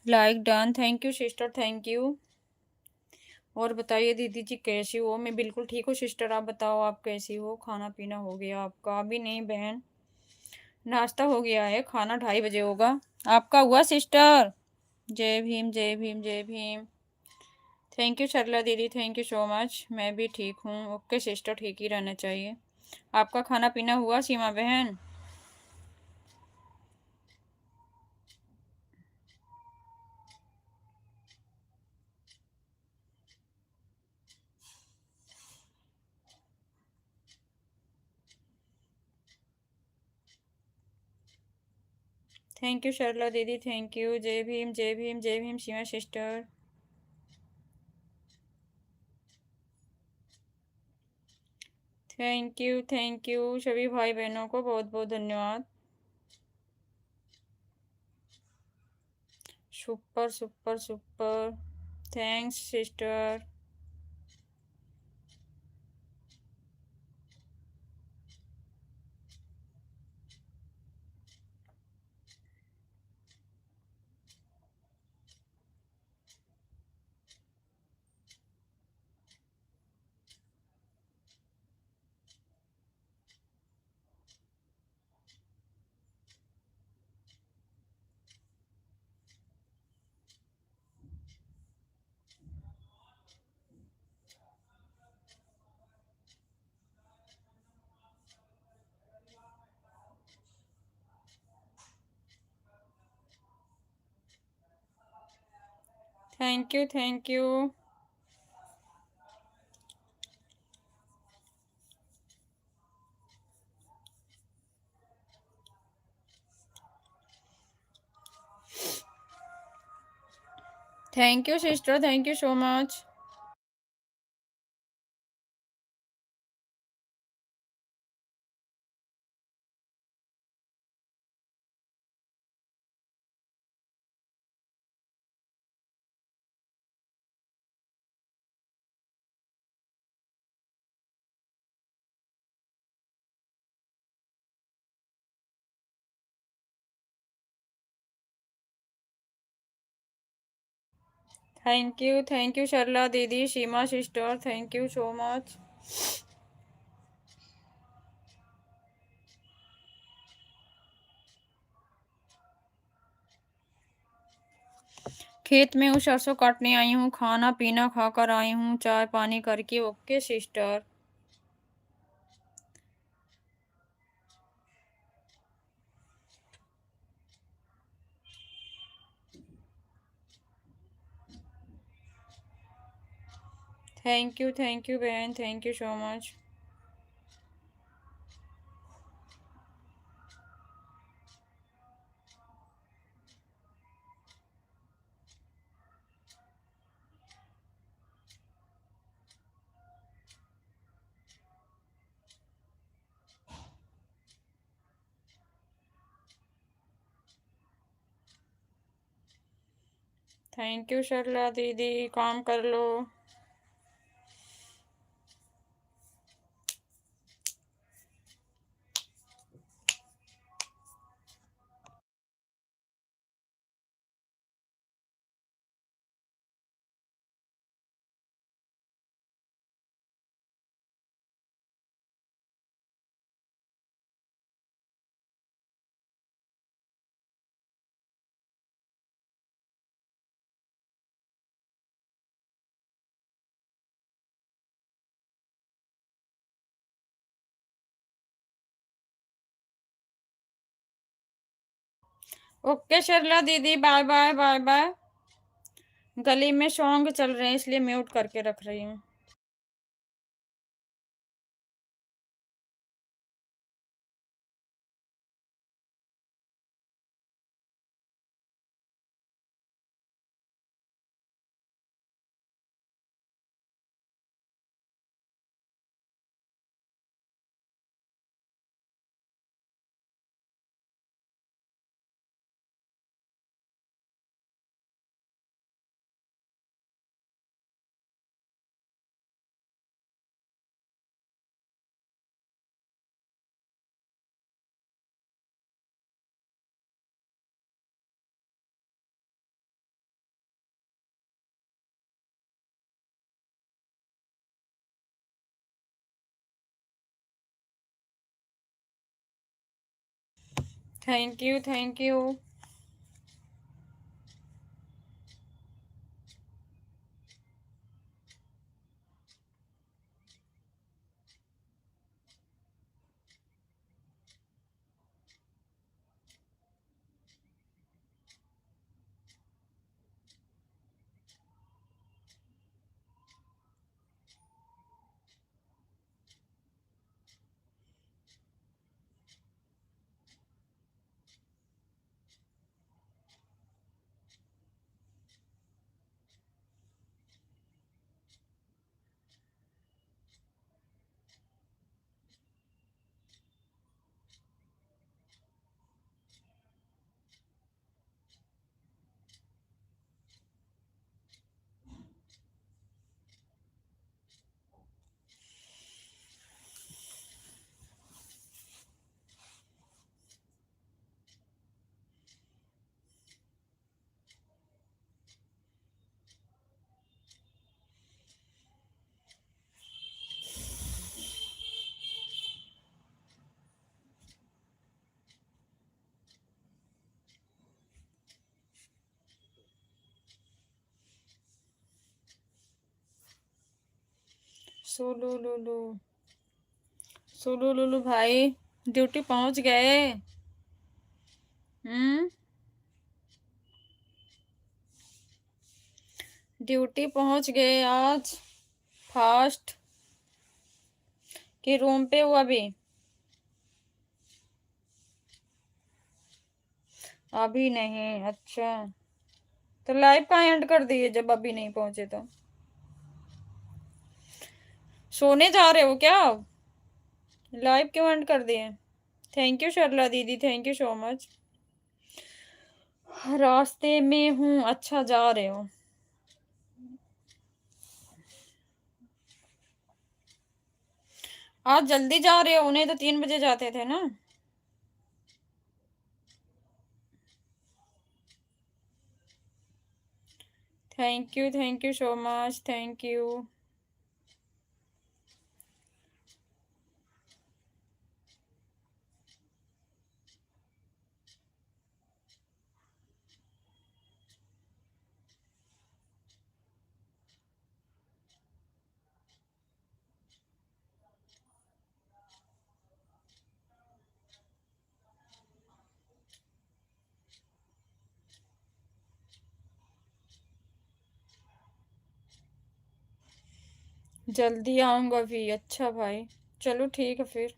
Like done, thank you sister, thank you. और बताइए दीदी जी कैसी हो? मैं बिल्कुल ठीक हूँ सिस्टर, आप बताओ आप कैसी हो? खाना पीना हो गया आपका? अभी नहीं बहन, नाश्ता हो गया है, खाना 2:30 बजे होगा। आपका हुआ सिस्टर? जय भीम, जय भीम, जय भीम। थैंक यू सरला दीदी, थैंक यू सो मच। मैं भी ठीक हूँ। ओके सिस्टर, ठीक ही रहना चाहिए। आपका खाना पीना हुआ सीमा बहन? थैंक यू सरला दीदी, थैंक यू। जय भीम, जय भीम, जय Bhim Seema sister. Thank you सभी भाई बहनों को बहुत बहुत धन्यवाद। Super super super, thanks sister. Thank you, thank you. Thank you sister, thank you so much. Thank you Sharla दीदी, Seema sister, thank you so much. खेत में हूँ, सरसों काटने आई हूँ, खाना पीना खाकर आई हूँ, चाय पानी करके। Okay sister. थैंक यू बहन, thank you so much. Thank you Sharla दीदी, काम कर लो। ओके शर्ला दीदी, बाय बाय बाय बाय। गली में सॉन्ग चल रहे हैं इसलिए म्यूट करके रख रही हूँ। Thank you thank you. सोलू लुलू, सोलू लुलू भाई ड्यूटी पहुंच गए। ड्यूटी पहुंच गए आज। फास्ट कि रूम पे हो अभी? अभी नहीं, अच्छा। तो लाइव का एंड कर दिए जब अभी नहीं पहुंचे तो। सोने जा रहे हो क्या आप? लाइव क्यों एंड कर दिए? थैंक यू शर्ला दीदी, थैंक यू सो मच। रास्ते में हूँ, अच्छा जा रहे हो। आज जल्दी जा रहे हो, उन्हें तो 3 बजे जाते थे ना। Thank you so much, thank you. जल्दी आऊँगा भी, अच्छा भाई, चलो ठीक है फिर।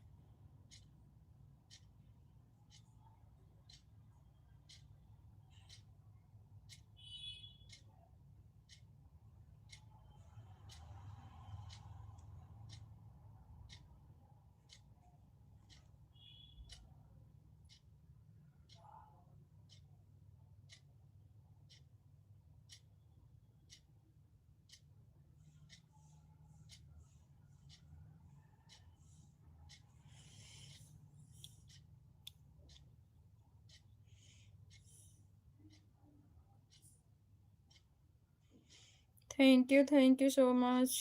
Thank you so much.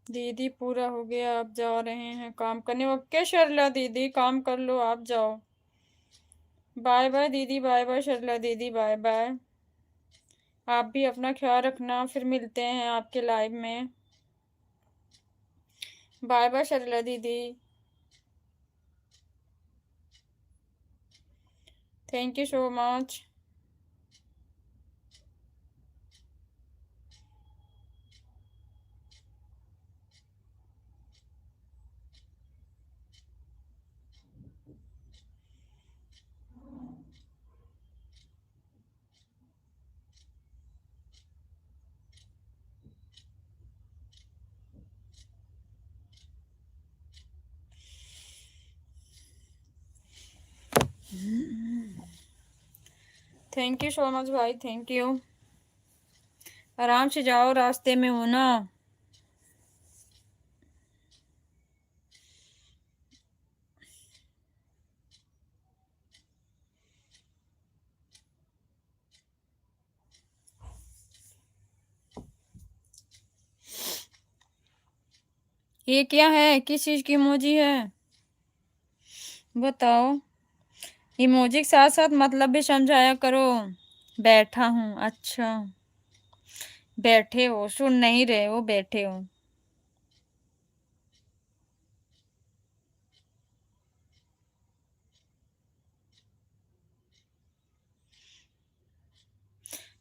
दीदी पूरा हो गया, आप जा रहे हैं काम करने। ओके शर्ला दीदी, काम कर लो, आप जाओ। बाय बाय दीदी, बाय बाय शर्ला दीदी, बाय बाय। आप भी अपना ख्याल रखना, फिर मिलते हैं आपके लाइव में। बाय बाय शर्ला दीदी, thank you so much. Thank you so much भाई, थैंक यू। आराम से जाओ, रास्ते में हो ना। ये क्या है, किस चीज की इमोजी है, बताओ। इमोजी के साथ साथ मतलब भी समझाया करो। बैठा हूँ, अच्छा। बैठे हो, सुन नहीं रहे हो, बैठे हो।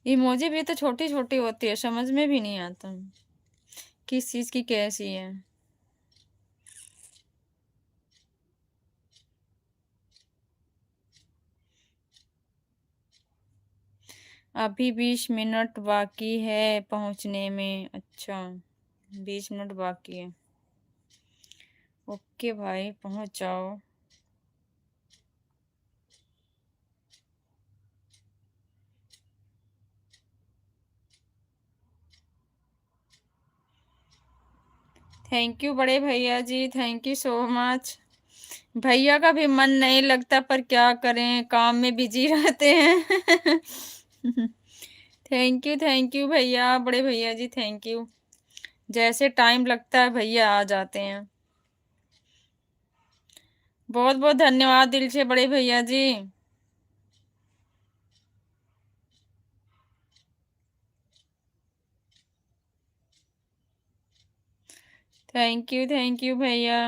इमोजी भी तो छोटी छोटी होती है, समझ में भी नहीं आता किस चीज की कैसी है। अभी 20 मिनट बाकी है पहुंचने में, अच्छा। 20 मिनट बाकी है, ओके भाई, पहुंच जाओ। थैंक यू बड़े भैया जी, थैंक यू सो मच। भैया का भी मन नहीं लगता, पर क्या करें, काम में बिजी रहते हैं। थैंक यू भैया, बड़े भैया जी, थैंक यू। जैसे टाइम लगता है भैया आ जाते हैं। बहुत बहुत धन्यवाद दिल से बड़े भैया जी। थैंक यू भैया।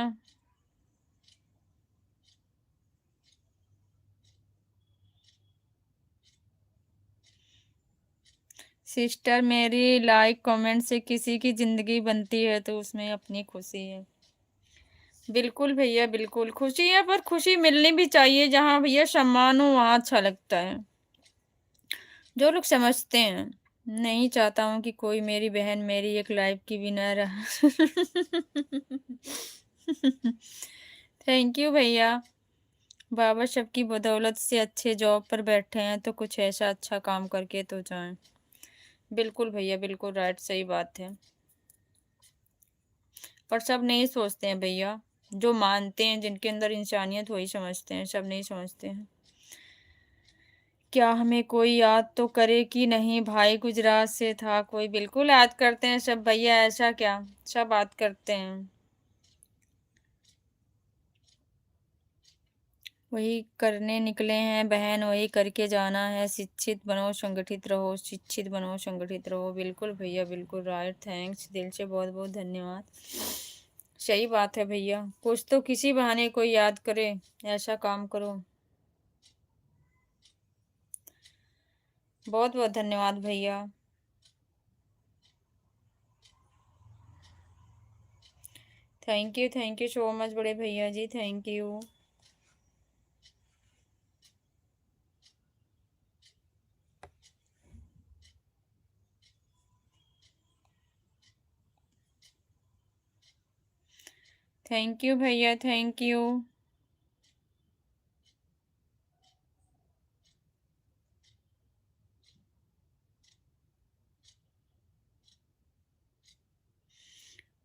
सिस्टर मेरी, लाइक कमेंट से किसी की जिंदगी बनती है, तो उसमें अपनी खुशी है। बिल्कुल भैया, बिल्कुल खुशी है, पर खुशी मिलनी भी चाहिए, जहाँ भैया सम्मान हो वहाँ अच्छा लगता है। जो लोग समझते हैं। नहीं चाहता हूँ कि कोई मेरी बहन मेरी एक लाइफ की भी ना रहा। थैंक यू भैया। बाबा सबकी बदौलत से अच्छे जॉब पर बैठे हैं, तो कुछ ऐसा अच्छा काम करके तो जाएं। बिल्कुल भैया, बिल्कुल राइट, सही बात है। पर सब नहीं सोचते हैं भैया। जो मानते हैं, जिनके अंदर इंसानियत, वही समझते हैं, सब नहीं समझते हैं। क्या हमें कोई याद तो करे कि नहीं, भाई गुजरात से था कोई। बिल्कुल याद करते हैं सब भैया, ऐसा क्या, सब याद करते हैं। वही करने निकले हैं बहन, वही करके जाना है। शिक्षित बनो, संगठित रहो, शिक्षित बनो, संगठित रहो। बिल्कुल भैया, बिल्कुल राइट, थैंक्स, दिल से बहुत बहुत धन्यवाद। सही बात है भैया, कुछ तो किसी बहाने कोई याद करे, ऐसा काम करो। बहुत बहुत धन्यवाद भैया। थैंक यू सो मच बड़े भैया जी, थैंक यू। थैंक यू भैया, थैंक यू।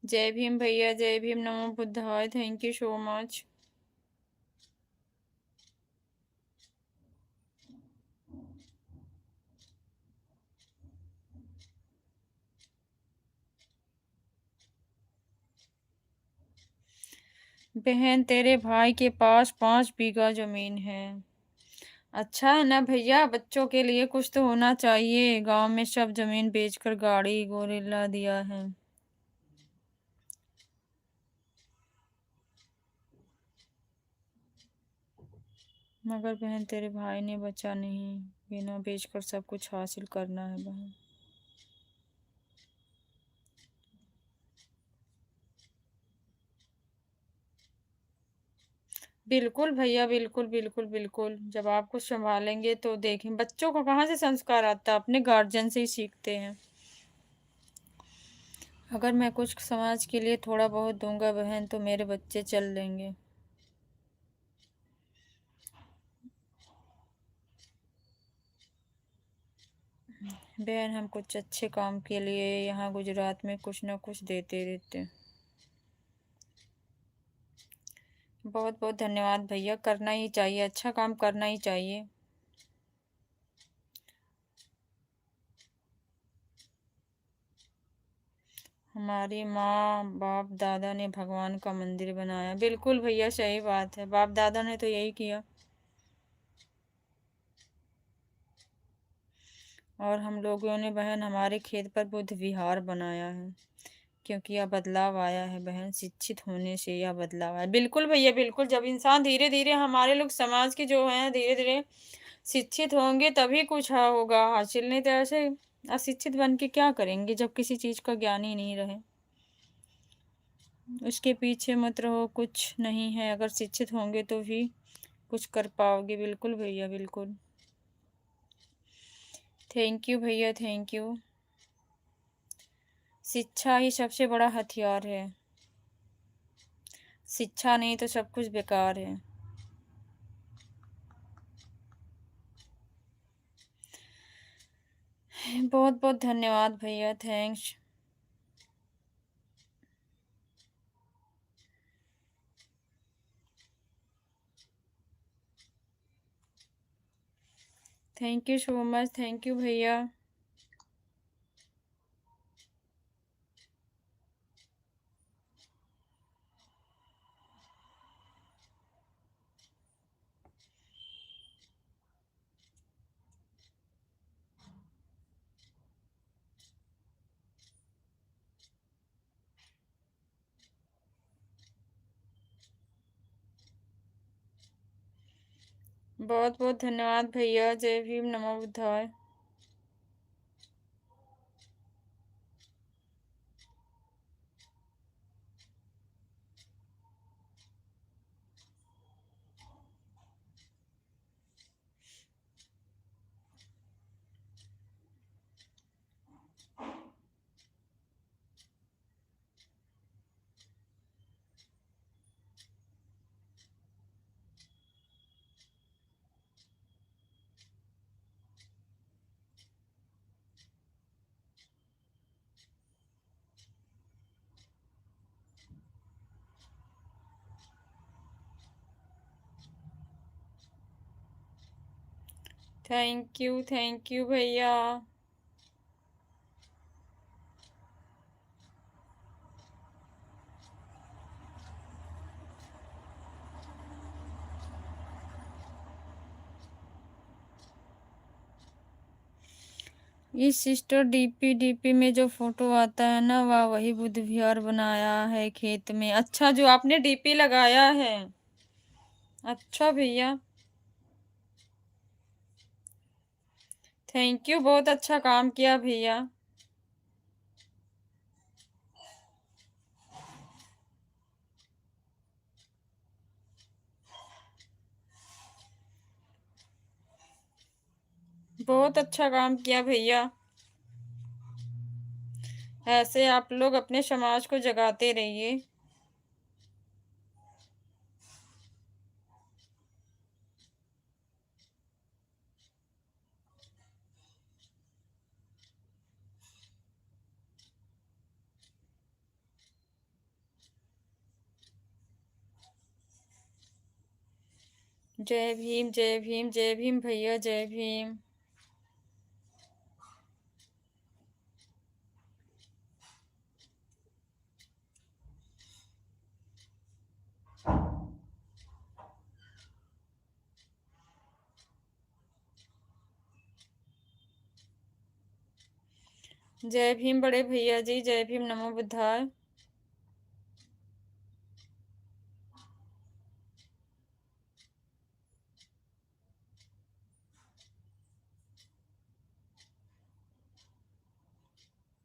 जय भीम भैया, जय भीम, नमो बुद्धाय, थैंक यू सो मच। बहन, तेरे भाई के पास 5 बीघा जमीन है। अच्छा है ना भैया, बच्चों के लिए कुछ तो होना चाहिए। गांव में सब जमीन बेचकर गाड़ी गोरिल्ला दिया है। मगर बहन, तेरे भाई ने बचा नहीं, बिना बेचकर सब कुछ हासिल करना है बहन। बिल्कुल भैया, बिल्कुल बिल्कुल बिल्कुल, जब आप कुछ संभालेंगे तो देखें। बच्चों को कहाँ से संस्कार आता है, अपने गार्जियन से ही सीखते हैं। अगर मैं कुछ समाज के लिए थोड़ा बहुत दूंगा बहन, तो मेरे बच्चे चल लेंगे। बहन, हम कुछ अच्छे काम के लिए यहाँ गुजरात में कुछ ना कुछ देते रहते हैं। बहुत बहुत धन्यवाद भैया, करना ही चाहिए, अच्छा काम करना ही चाहिए। हमारी माँ बाप दादा ने भगवान का मंदिर बनाया। बिल्कुल भैया, सही बात है, बाप दादा ने तो यही किया। और हम लोगों ने बहन हमारे खेत पर बुद्ध विहार बनाया है। क्योंकि यह बदलाव आया है बहन, शिक्षित होने से यह बदलाव आया। बिल्कुल भैया, बिल्कुल, जब इंसान धीरे धीरे, हमारे लोग समाज के जो हैं, धीरे धीरे शिक्षित होंगे तभी कुछ होगा हासिल। नहीं तो ऐसे अशिक्षित बन के क्या करेंगे, जब किसी चीज का ज्ञान ही नहीं रहे। उसके पीछे मत रहो, कुछ नहीं है। अगर शिक्षित होंगे तो भी कुछ कर पाओगे। बिल्कुल भैया, बिल्कुल। थैंक यू भैया, थैंक यू। शिक्षा ही सबसे बड़ा हथियार है। शिक्षा नहीं तो सब कुछ बेकार है। बहुत बहुत धन्यवाद भैया, thanks. Thank you so much, thank you भैया। बहुत बहुत धन्यवाद भैया, जय भीम, नमो बुद्धाय। थैंक यू भैया। ये सिस्टर डीपी में जो फोटो आता है ना, वाह, वही बुद्ध विहार बनाया है खेत में। अच्छा, जो आपने डीपी लगाया है। अच्छा भैया, थैंक यू, बहुत अच्छा काम किया भैया। बहुत अच्छा काम किया भैया। ऐसे आप लोग अपने समाज को जगाते रहिए। जय भीम, जय भीम, जय भीम भैया, जय भीम। जय भीम बड़े भैया जी, जय भीम, नमो बुद्धाय।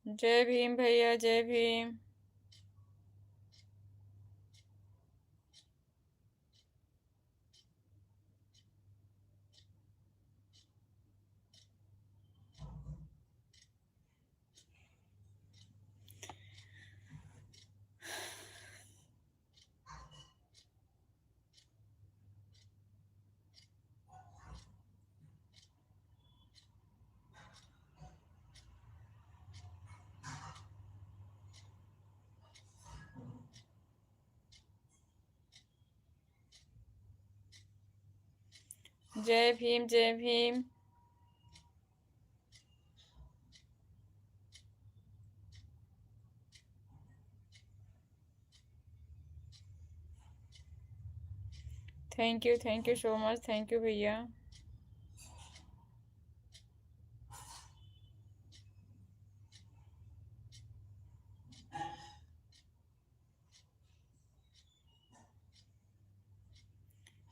जय भीम भैया, जय भीम। जय भीम, जय Bhim. Thank you so much, thank you भैया।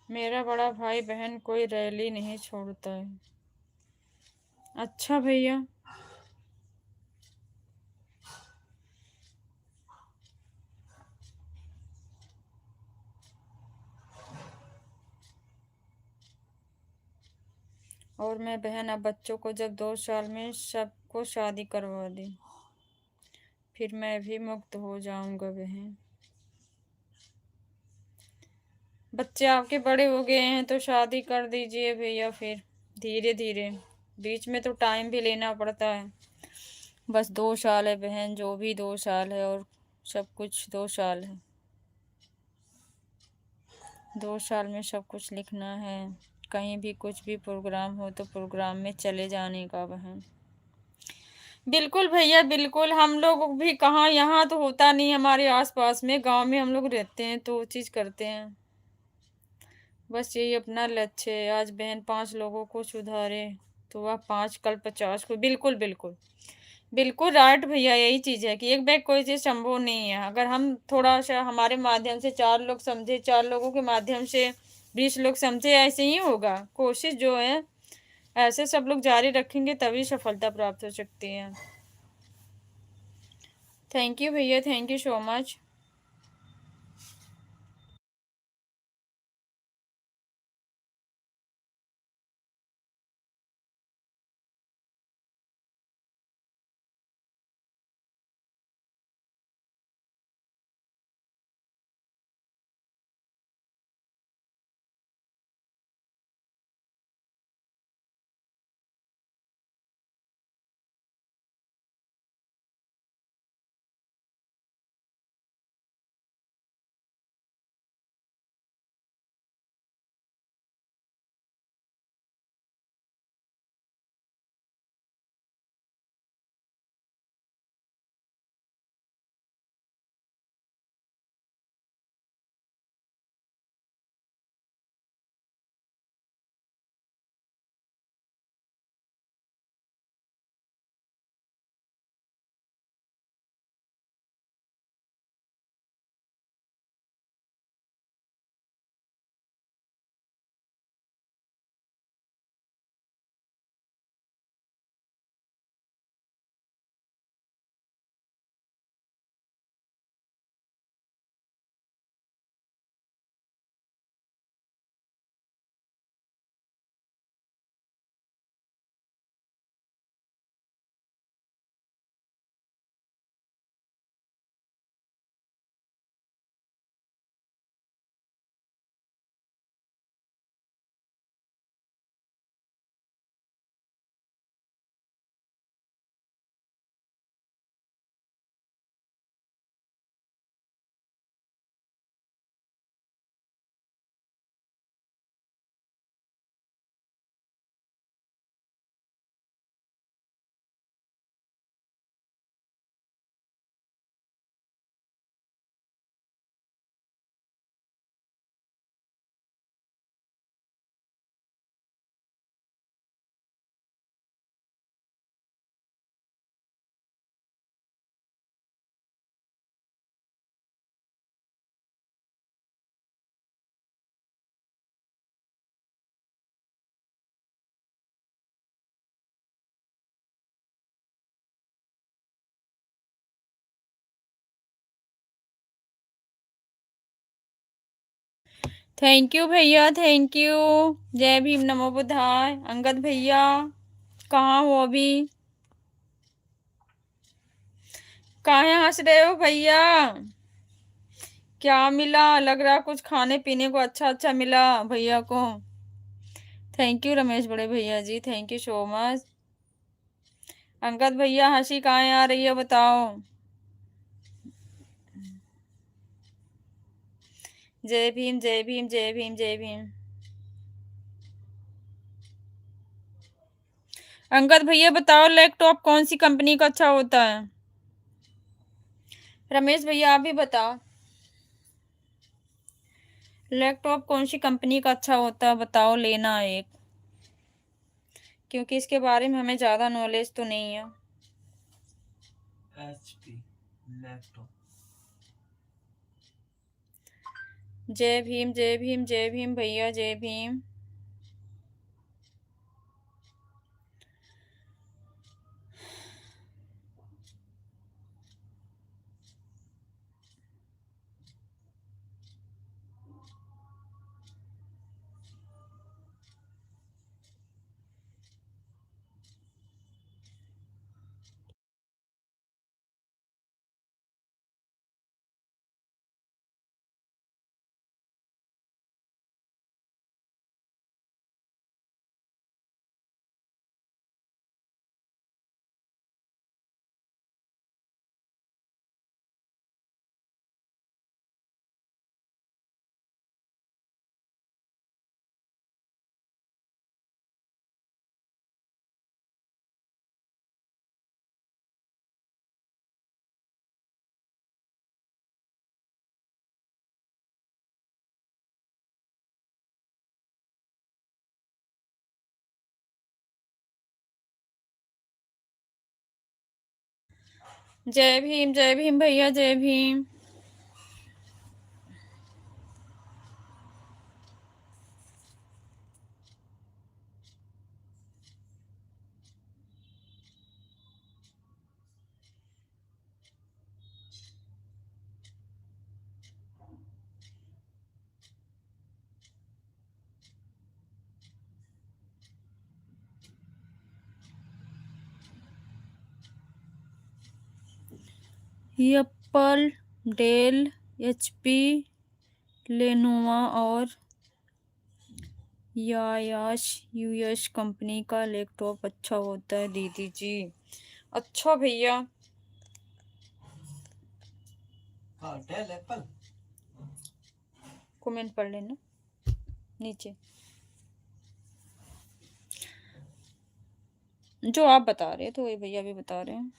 मेरा बड़ा भाई बहन कोई रैली नहीं छोड़ता है। अच्छा भैया। और मैं बहन अब बच्चों को जब 2 साल में सबको शादी करवा दी, फिर मैं भी मुक्त हो जाऊंगा बहन। बच्चे आपके बड़े हो गए हैं तो शादी कर दीजिए भैया, फिर धीरे धीरे। बीच में तो टाइम भी लेना पड़ता है। बस 2 साल है बहन, जो भी 2 साल है, और सब कुछ 2 साल है। 2 साल में सब कुछ लिखना है। कहीं भी कुछ भी प्रोग्राम हो तो प्रोग्राम में चले जाने का बहन। बिल्कुल भैया, बिल्कुल। हम लोग भी कहाँ, यहाँ तो होता नहीं, हमारे आसपास में गांव में हम लोग रहते हैं तो वो चीज़ करते हैं। बस यही अपना लक्ष्य है। आज बहन 5 लोगों को सुधारे तो वह 5 कल 50 को। बिल्कुल बिल्कुल बिल्कुल राइट भैया, यही चीज़ है कि एक बैग कोई चीज़ संभव नहीं है। अगर हम थोड़ा सा हमारे माध्यम से 4 लोग समझे, 4 लोगों के माध्यम से 20 लोग समझे, ऐसे ही होगा। कोशिश जो है ऐसे सब लोग जारी रखेंगे तभी सफलता प्राप्त हो सकती है। थैंक यू भैया, thank you so much. Thank you भैया, थैंक यू। जय भीम, नमो बुद्धाय। अंगद भैया कहाँ हो अभी? काहे हंस रहे हो भैया? क्या मिला? लग रहा कुछ खाने पीने को अच्छा अच्छा मिला भैया को। थैंक यू रमेश बड़े भैया जी, thank you so much. Angad भैया हंसी कहाँ आ रही है बताओ? जय भीम, जय भीम, जय भीम, जय भीम। अंगद भैया बताओ, लैपटॉप कौन सी कंपनी का अच्छा होता है? रमेश भैया आप भी बताओ, लैपटॉप कौन सी कंपनी का अच्छा होता है? बताओ, लेना है एक, क्योंकि इसके बारे में हमें ज़्यादा नॉलेज तो नहीं है। HP laptop. जय भीम, जय भीम, जय भीम भैया, जय भीम। जय भीम भैया, जय Bhim. Apple, Dell, HP, Lenovo और यायाश यूएस कंपनी का लैपटॉप अच्छा होता है दीदी जी। अच्छा भैया। हाँ, डेल एप्पल। कमेंट पढ़ लेना नीचे, जो आप बता रहे थे वही भैया भी बता रहे हैं।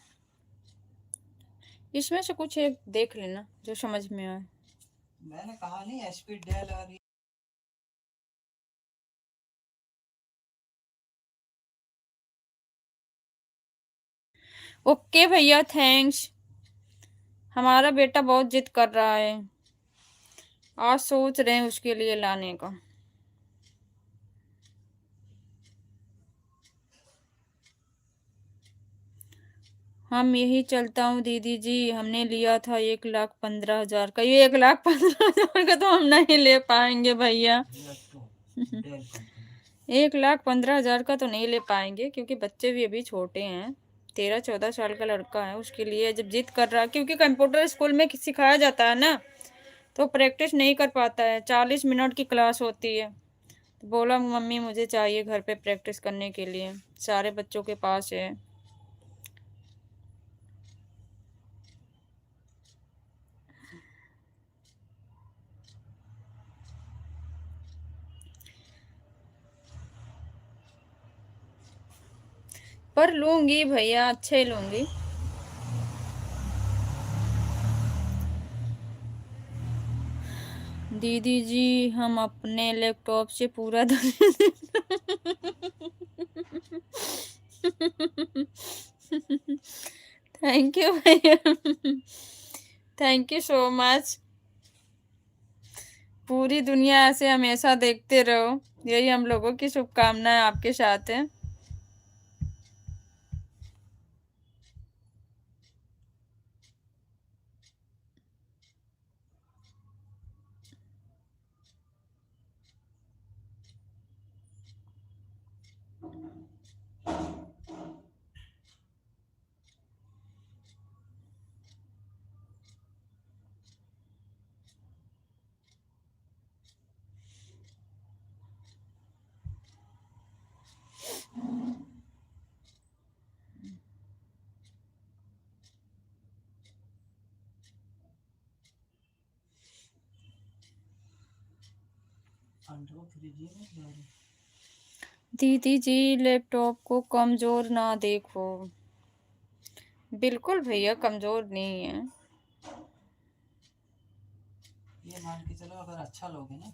इसमें से कुछ एक देख लेना जो समझ में आए। मैंने कहा नहीं HP डेल और ओके भैया, थैंक्स। हमारा बेटा बहुत जिद कर रहा है, आज सोच रहे हैं उसके लिए लाने का। हम यही चलता हूँ दीदी जी, हमने लिया था 1,15,000 का। ये 1,15,000 का तो हम नहीं ले पाएंगे भैया। 1,15,000 का तो नहीं ले पाएंगे, क्योंकि बच्चे भी अभी छोटे हैं। 13-14 साल का लड़का है, उसके लिए जब जिद कर रहा है, क्योंकि कंप्यूटर स्कूल में सिखाया जाता है ना, तो प्रैक्टिस नहीं कर पाता है। 40 मिनट की क्लास होती है, तो बोला मम्मी मुझे चाहिए घर पे प्रैक्टिस करने के लिए, सारे बच्चों के पास है। पर लूंगी भैया, अच्छे लूंगी। दीदी जी हम अपने लैपटॉप से पूरा थैंक यू भैया, थैंक यू सो मच। पूरी दुनिया ऐसे हमेशा देखते रहो, यही हम लोगों की शुभकामनाएं आपके साथ है। दीदी जी लैपटॉप को कमजोर ना देखो। बिल्कुल भैया कमजोर नहीं है। ये मान के चलो अगर अच्छा लोगे ना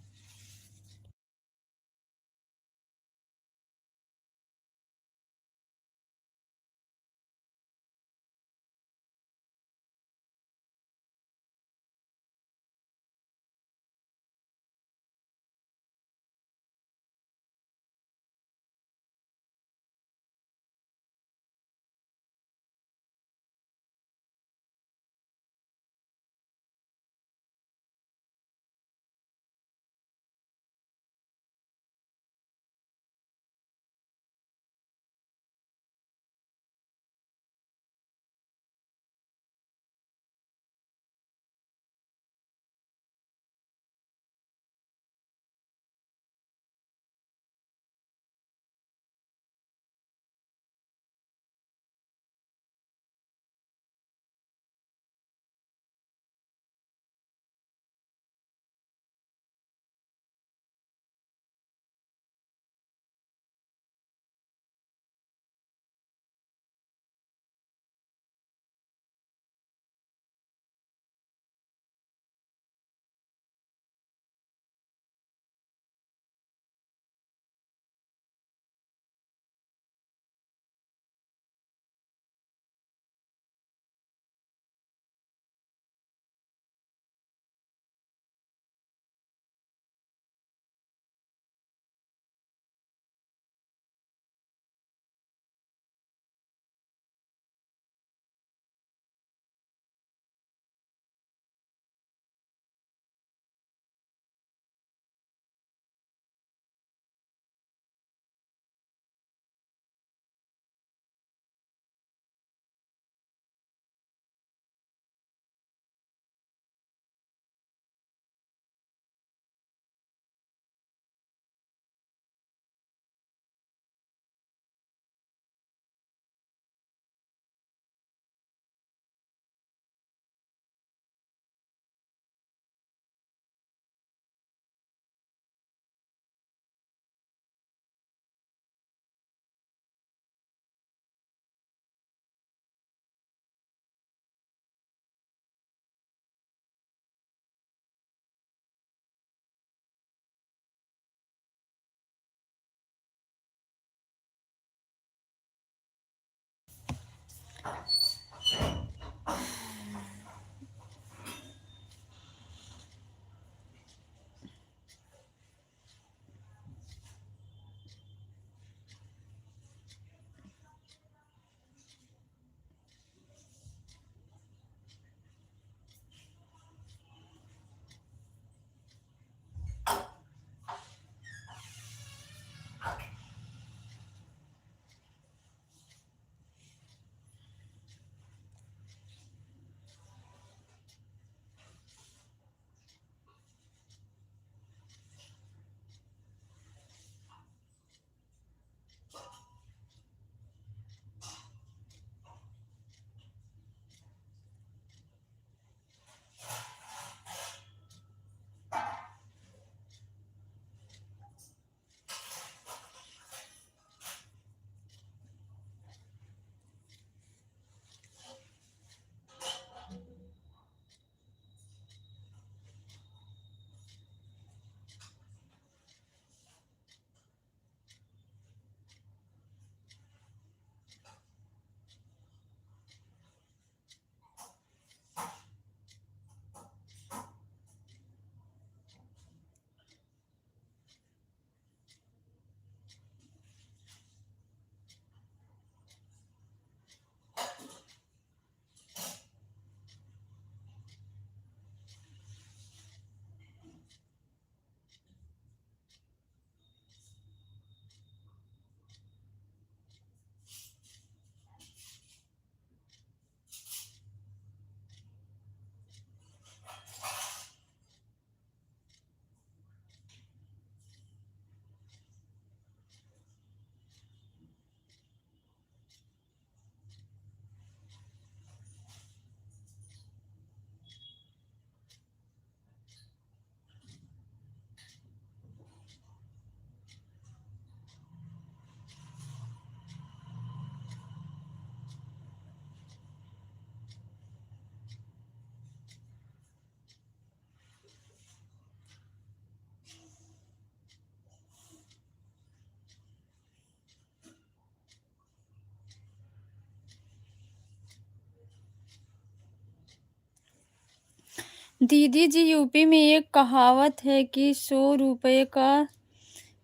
दीदी जी, यूपी में एक कहावत है कि 100 रुपए का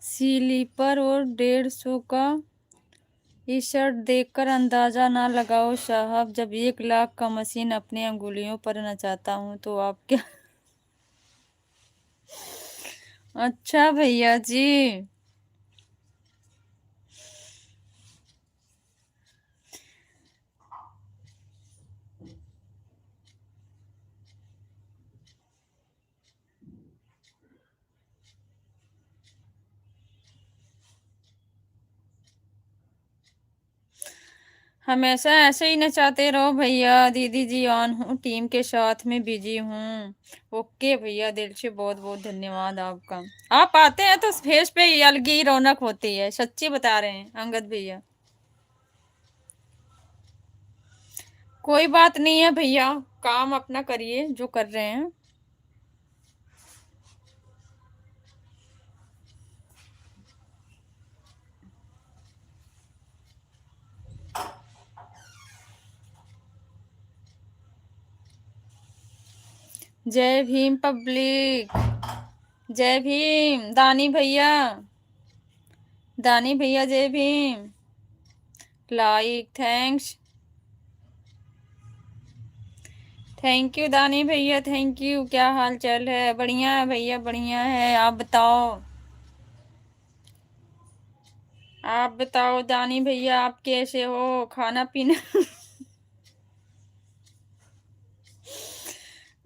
स्लीपर और 150 का टी शर्ट देखकर अंदाजा ना लगाओ साहब। जब 1 लाख का मशीन अपनी अंगुलियों पर नचाता हूँ तो आप क्या। अच्छा भैया जी। हमेशा ऐसे ही नचाते रहो भैया। दीदी जी ऑन हूँ, टीम के साथ में बिजी हूँ। ओके भैया, दिल से बहुत बहुत धन्यवाद आपका। आप आते हैं तो फेस पे ही अलग ही रौनक होती है, सच्ची बता रहे हैं अंगद भैया। कोई बात नहीं है भैया, काम अपना करिए जो कर रहे हैं। जय भीम पब्लिक, जय भीम दानी भैया। दानी भैया जय Bhim. Like thanks, thank you दानी भैया, थैंक यू। क्या हाल चाल है? बढ़िया है भैया, बढ़िया है। आप बताओ, आप बताओ दानी भैया, आप कैसे हो? खाना पीना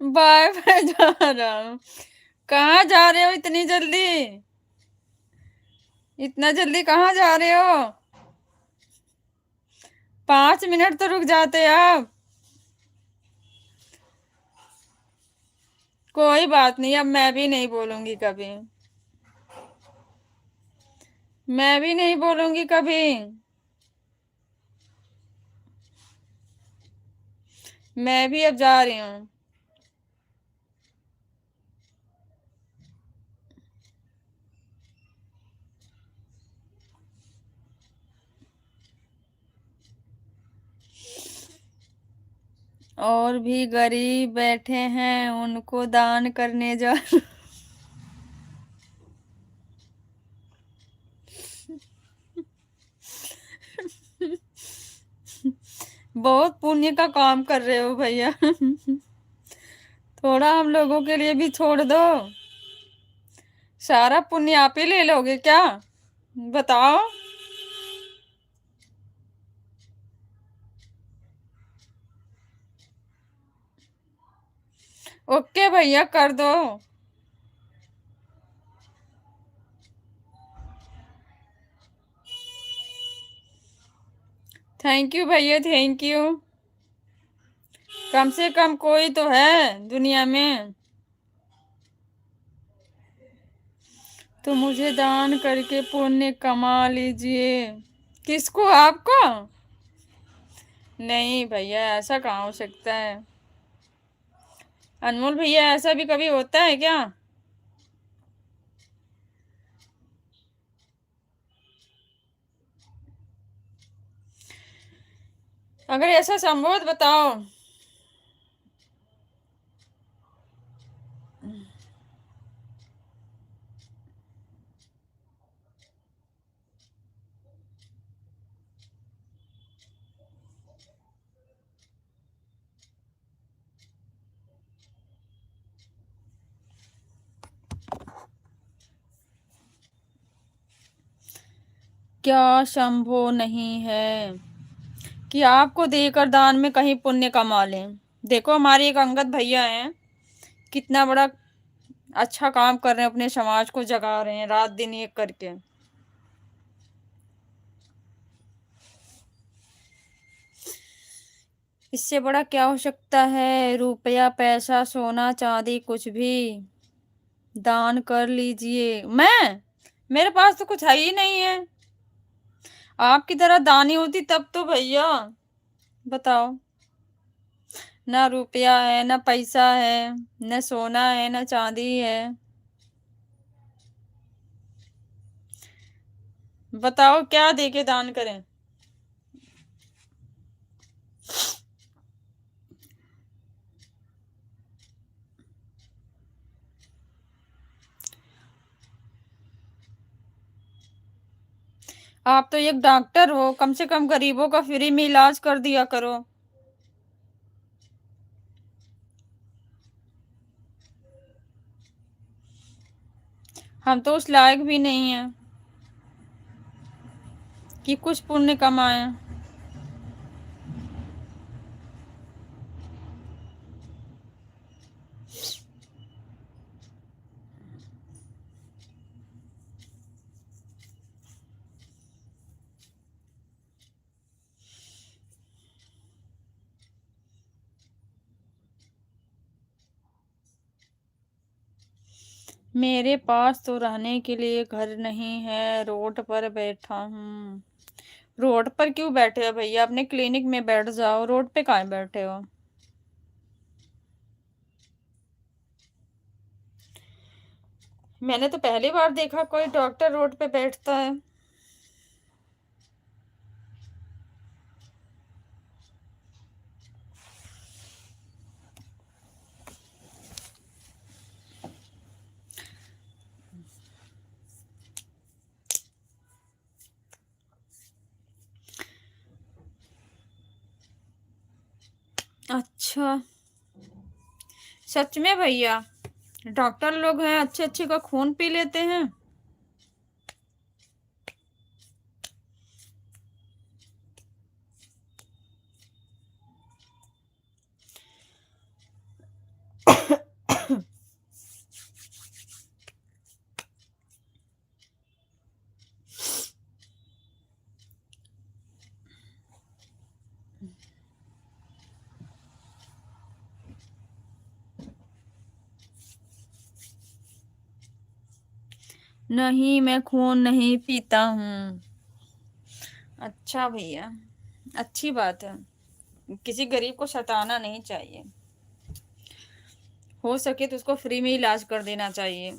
बाय बाय जा रहा हूँ। कहाँ जा रहे हो इतनी जल्दी? इतना जल्दी कहाँ जा रहे हो? 5 मिनट तो रुक जाते आप। कोई बात नहीं, अब मैं भी नहीं बोलूंगी कभी। मैं भी नहीं बोलूंगी कभी। मैं भी अब जा रही हूँ। और भी गरीब बैठे हैं, उनको दान करने जा बहुत पुण्य का काम कर रहे हो भैया। थोड़ा हम लोगों के लिए भी छोड़ दो। सारा पुण्य आप ही ले लोगे क्या? बताओ। ओके भैया, कर दो। थैंक यू भैया, थैंक यू। कम से कम कोई तो है दुनिया में। तो मुझे दान करके पुण्य कमा लीजिए। किसको? आपको? नहीं भैया, ऐसा कहाँ हो सकता है? अनमोल भैया, ऐसा भी कभी होता है क्या? अगर ऐसा संभव है तो बताओ। क्या संभव नहीं है कि आपको देकर दान में कहीं पुण्य कमा लें? देखो, हमारे एक अंगद भैया हैं, कितना बड़ा अच्छा काम कर रहे हैं, अपने समाज को जगा रहे हैं रात दिन एक करके। इससे बड़ा क्या हो सकता है? रुपया, पैसा, सोना चांदी, कुछ भी दान कर लीजिए। मेरे पास तो कुछ है ही नहीं है। आपकी तरह दानी होती तब तो भैया। बताओ। ना रुपया है, ना पैसा है, न सोना है, ना चांदी है। बताओ क्या देके दान करें? आप तो एक डॉक्टर हो, कम से कम गरीबों का फ्री में इलाज कर दिया करो। हम तो उस लायक भी नहीं हैं कि कुछ पुण्य कमाएं। मेरे पास तो रहने के लिए घर नहीं है, रोड पर बैठा हूँ। रोड पर क्यों बैठे हो भैया? अपने क्लिनिक में बैठ जाओ, रोड पे काहे बैठे हो? मैंने तो पहली बार देखा कोई डॉक्टर रोड पे बैठता है। अच्छा, सच में भैया? डॉक्टर लोग हैं अच्छे अच्छे का खून पी लेते हैं? नहीं, मैं खून नहीं पीता हूँ। अच्छा भैया, अच्छी बात है। किसी गरीब को सताना नहीं चाहिए। हो सके तो उसको फ्री में इलाज कर देना चाहिए।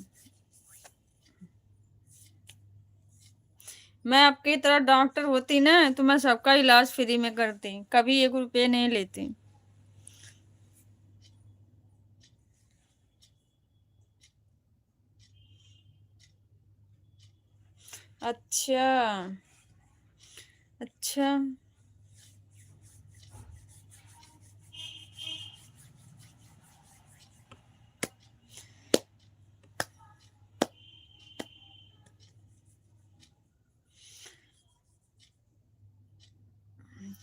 मैं आपकी तरह डॉक्टर होती ना तो मैं सबका इलाज फ्री में करती, कभी 1 रुपये नहीं लेती। अच्छा। अच्छा।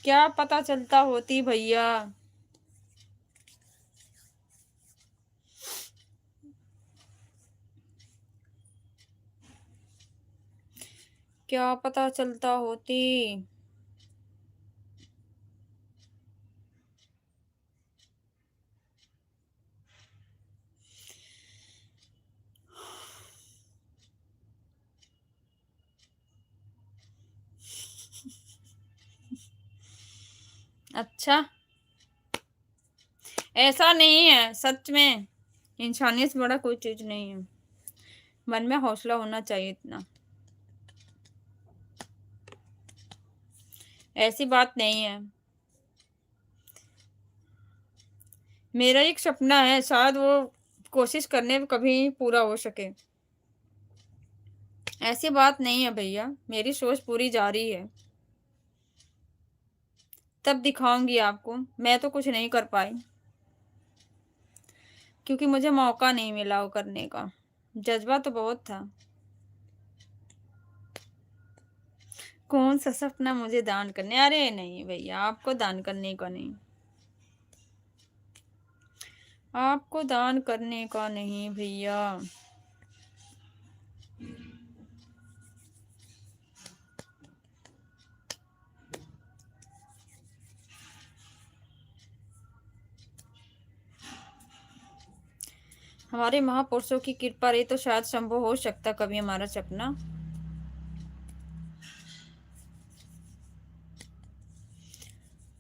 क्या पता चलता होती भैया? क्या पता चलता होती? अच्छा, ऐसा नहीं है सच में। इंसानियत से बड़ा कोई चीज नहीं है। मन में हौसला होना चाहिए इतना। ऐसी बात नहीं है। मेरा एक सपना है, शायद वो कोशिश करने पे कभी पूरा हो सके। ऐसी बात नहीं है भैया, मेरी सोच पूरी जारी है। तब दिखाऊंगी आपको। मैं तो कुछ नहीं कर पाई क्योंकि मुझे मौका नहीं मिला वो करने का। जज्बा तो बहुत था। कौन सा सपना मुझे दान करने? अरे नहीं भैया, आपको दान करने का नहीं। आपको दान करने का नहीं भैया। हमारे महापुरुषों की कृपा रही तो शायद संभव हो सकता कभी हमारा सपना।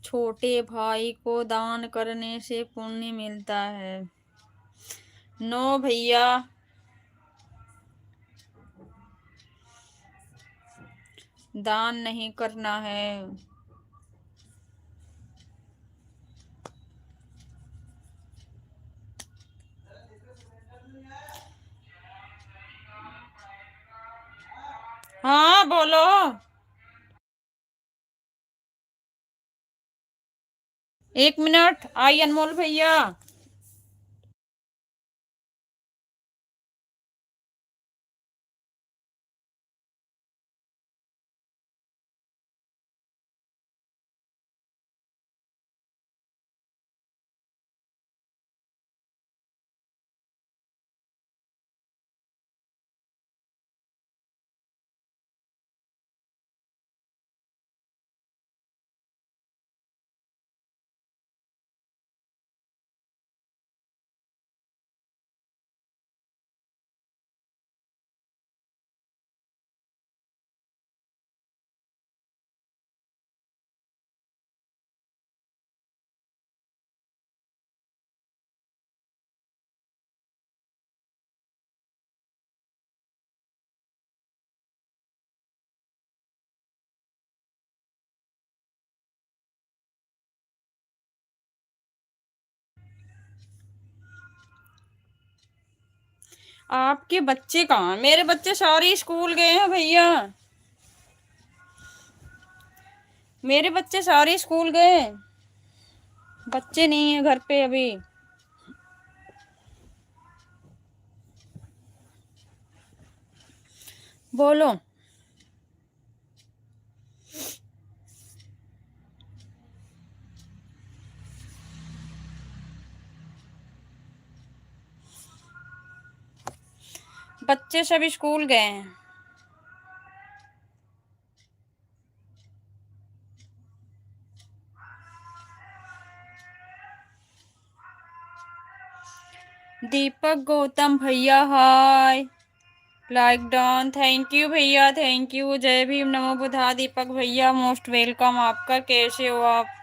छोटे भाई को दान करने से पुण्य मिलता है। नो भैया। दान नहीं करना है। हाँ बोलो। एक मिनट, आई अनमोल भैया। आपके बच्चे कहाँ? मेरे बच्चे सारे स्कूल गए हैं भैया। मेरे बच्चे सारे स्कूल गए, बच्चे नहीं है घर पे अभी। बोलो। बच्चे सब स्कूल गए हैं। दीपक गौतम भैया हाय, लाइक डन, थैंक यू भैया, थैंक यू। जय भीम, नमो बुद्धा। दीपक भैया मोस्ट वेलकम आपका। कैसे हो आप?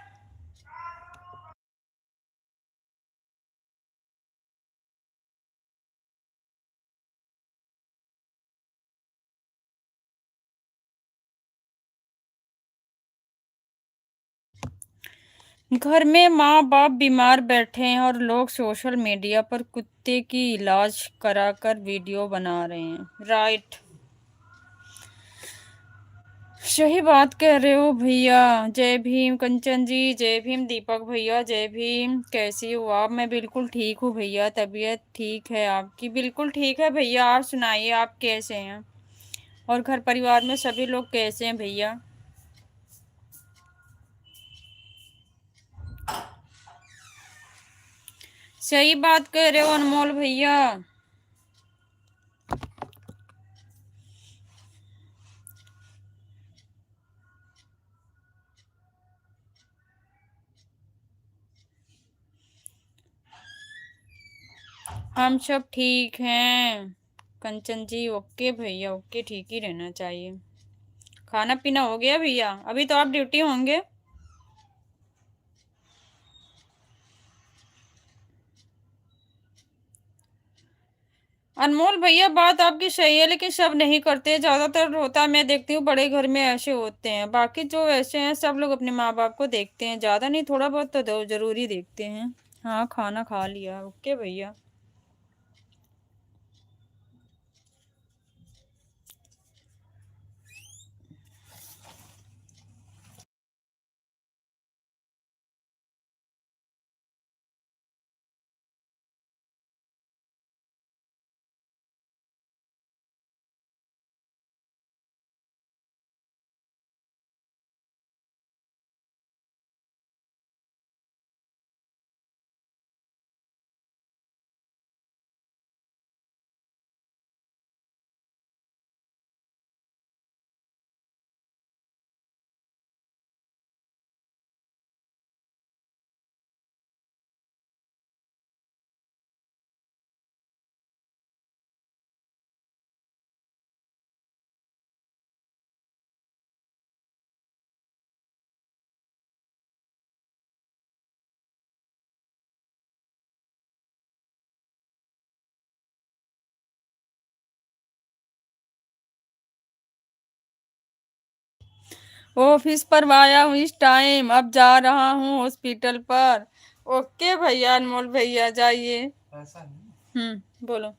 घर में माँ बाप बीमार बैठे हैं और लोग सोशल मीडिया पर कुत्ते की इलाज कराकर वीडियो बना रहे हैं। राइट, सही बात कह रहे हो भैया। जय भीम कंचन जी, जय भीम दीपक भैया, जय भीम। कैसी हो आप? मैं बिल्कुल ठीक हूँ भैया, तबीयत ठीक है आपकी? बिल्कुल ठीक है भैया। आप सुनाइए, आप कैसे हैं? और घर परिवार में सभी लोग कैसे हैं भैया? सही बात कह रहे हो अनमोल भैया। हम सब ठीक हैं कंचन जी। ओके भैया, ओके, ठीक ही रहना चाहिए। खाना पीना हो गया भैया? अभी तो आप ड्यूटी होंगे। अनमोल भैया बात आपकी सही है, लेकिन सब नहीं करते। ज्यादातर होता है, मैं देखती हूँ बड़े घर में ऐसे होते हैं। बाकी जो ऐसे हैं सब लोग अपने माँ बाप को देखते हैं, ज्यादा नहीं, थोड़ा बहुत तो जरूरी देखते हैं। हाँ, खाना खा लिया। ओके भैया। ऑफिस पर आया हूँ इस टाइम, अब जा रहा हूँ हॉस्पिटल पर। ओके भैया, अनमोल भैया जाइए। ऐसा नहीं। बोलो।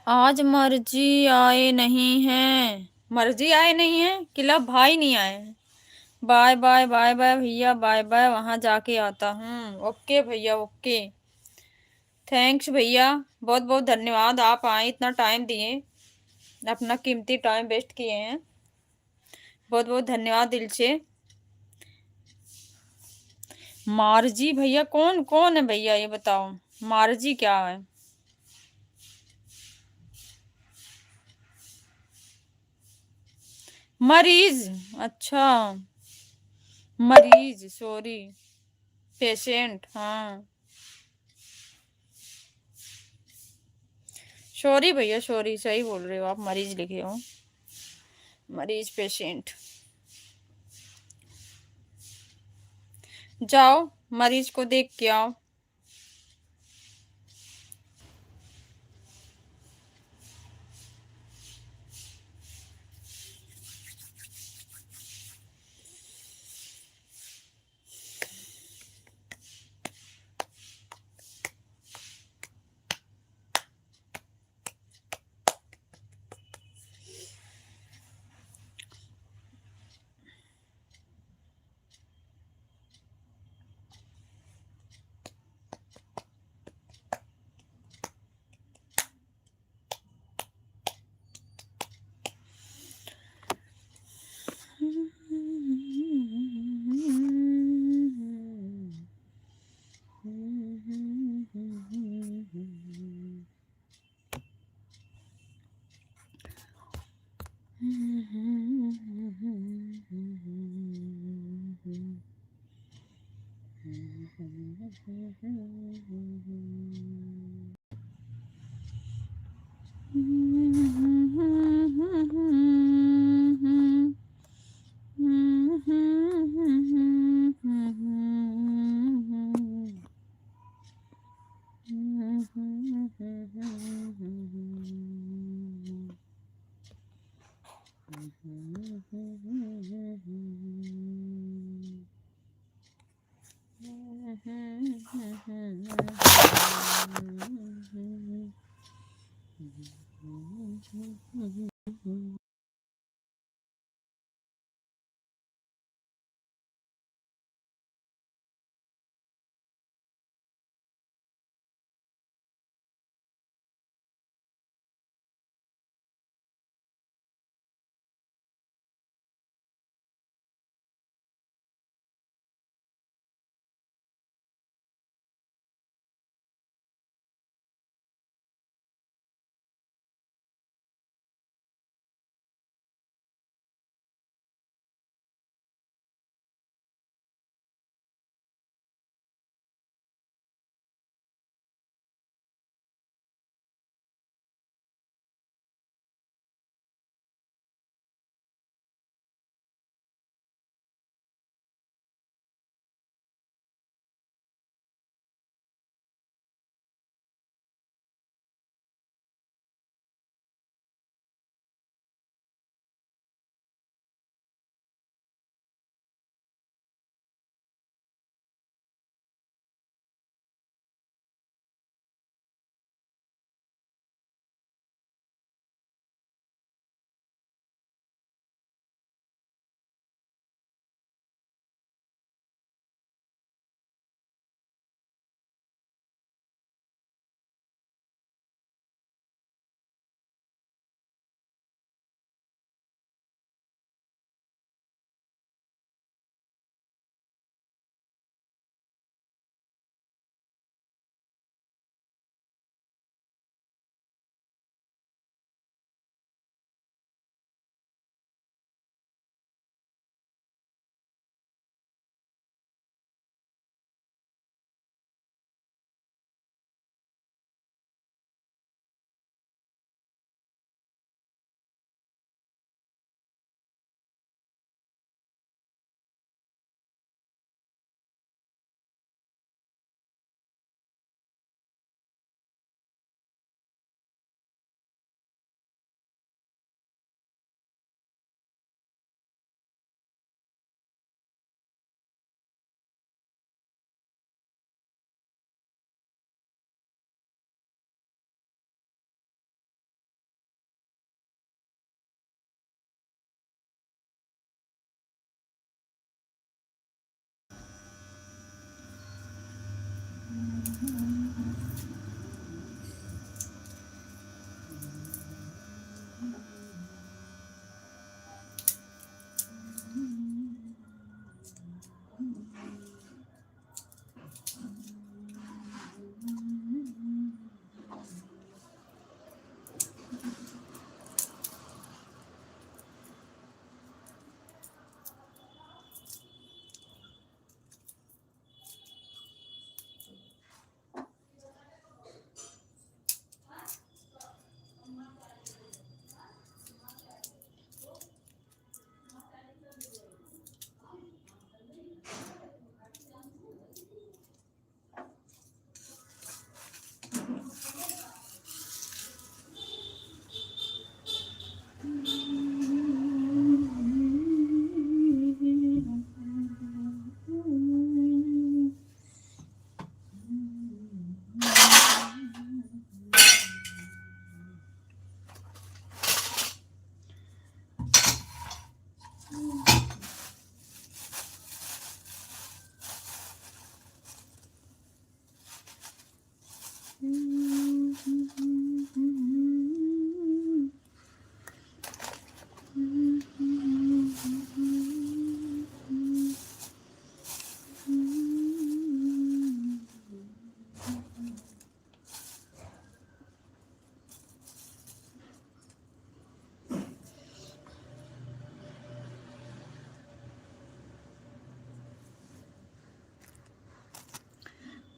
आज मर्जी आए नहीं हैं। मर्जी आए नहीं हैं, क्लब भाई नहीं आए हैं। बाय बाय बाय बाय भैया, बाय बाय, वहां जाके आता हूँ। ओके भैया, ओके। थैंक्स भैया, बहुत बहुत धन्यवाद, आप आए, इतना टाइम दिए, अपना कीमती टाइम वेस्ट किए हैं। बहुत बहुत धन्यवाद दिल से। मारजी भैया कौन कौन है भैया, ये बताओ, मारजी क्या है? मरीज, अच्छा, मरीज, सॉरी, पेशेंट, हाँ। सॉरी भैया, सॉरी, सही बोल रहे हो आप, मरीज लिखे हो, मरीज, पेशेंट। जाओ, मरीज को देख के आओ।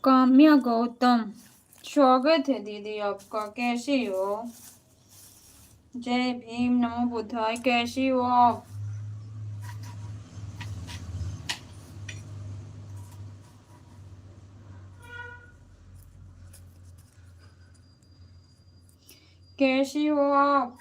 काम्या गौतम, स्वागत है दीदी आपका। कैसी हो? जय भीम, नमो बुद्धाय। कैसी हो आप? कैसी हो आप?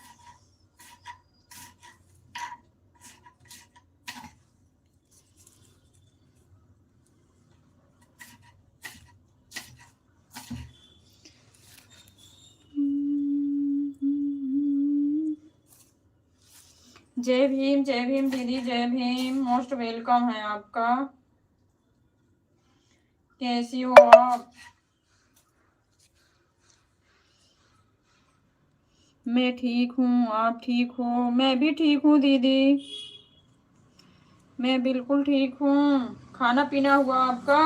जय भीम दीदी, जय भीम। मोस्ट वेलकम है आपका। कैसी हो आप? मैं ठीक हूँ, आप ठीक हो? मैं भी ठीक हूँ दीदी, मैं बिल्कुल ठीक हूँ। खाना पीना हुआ आपका?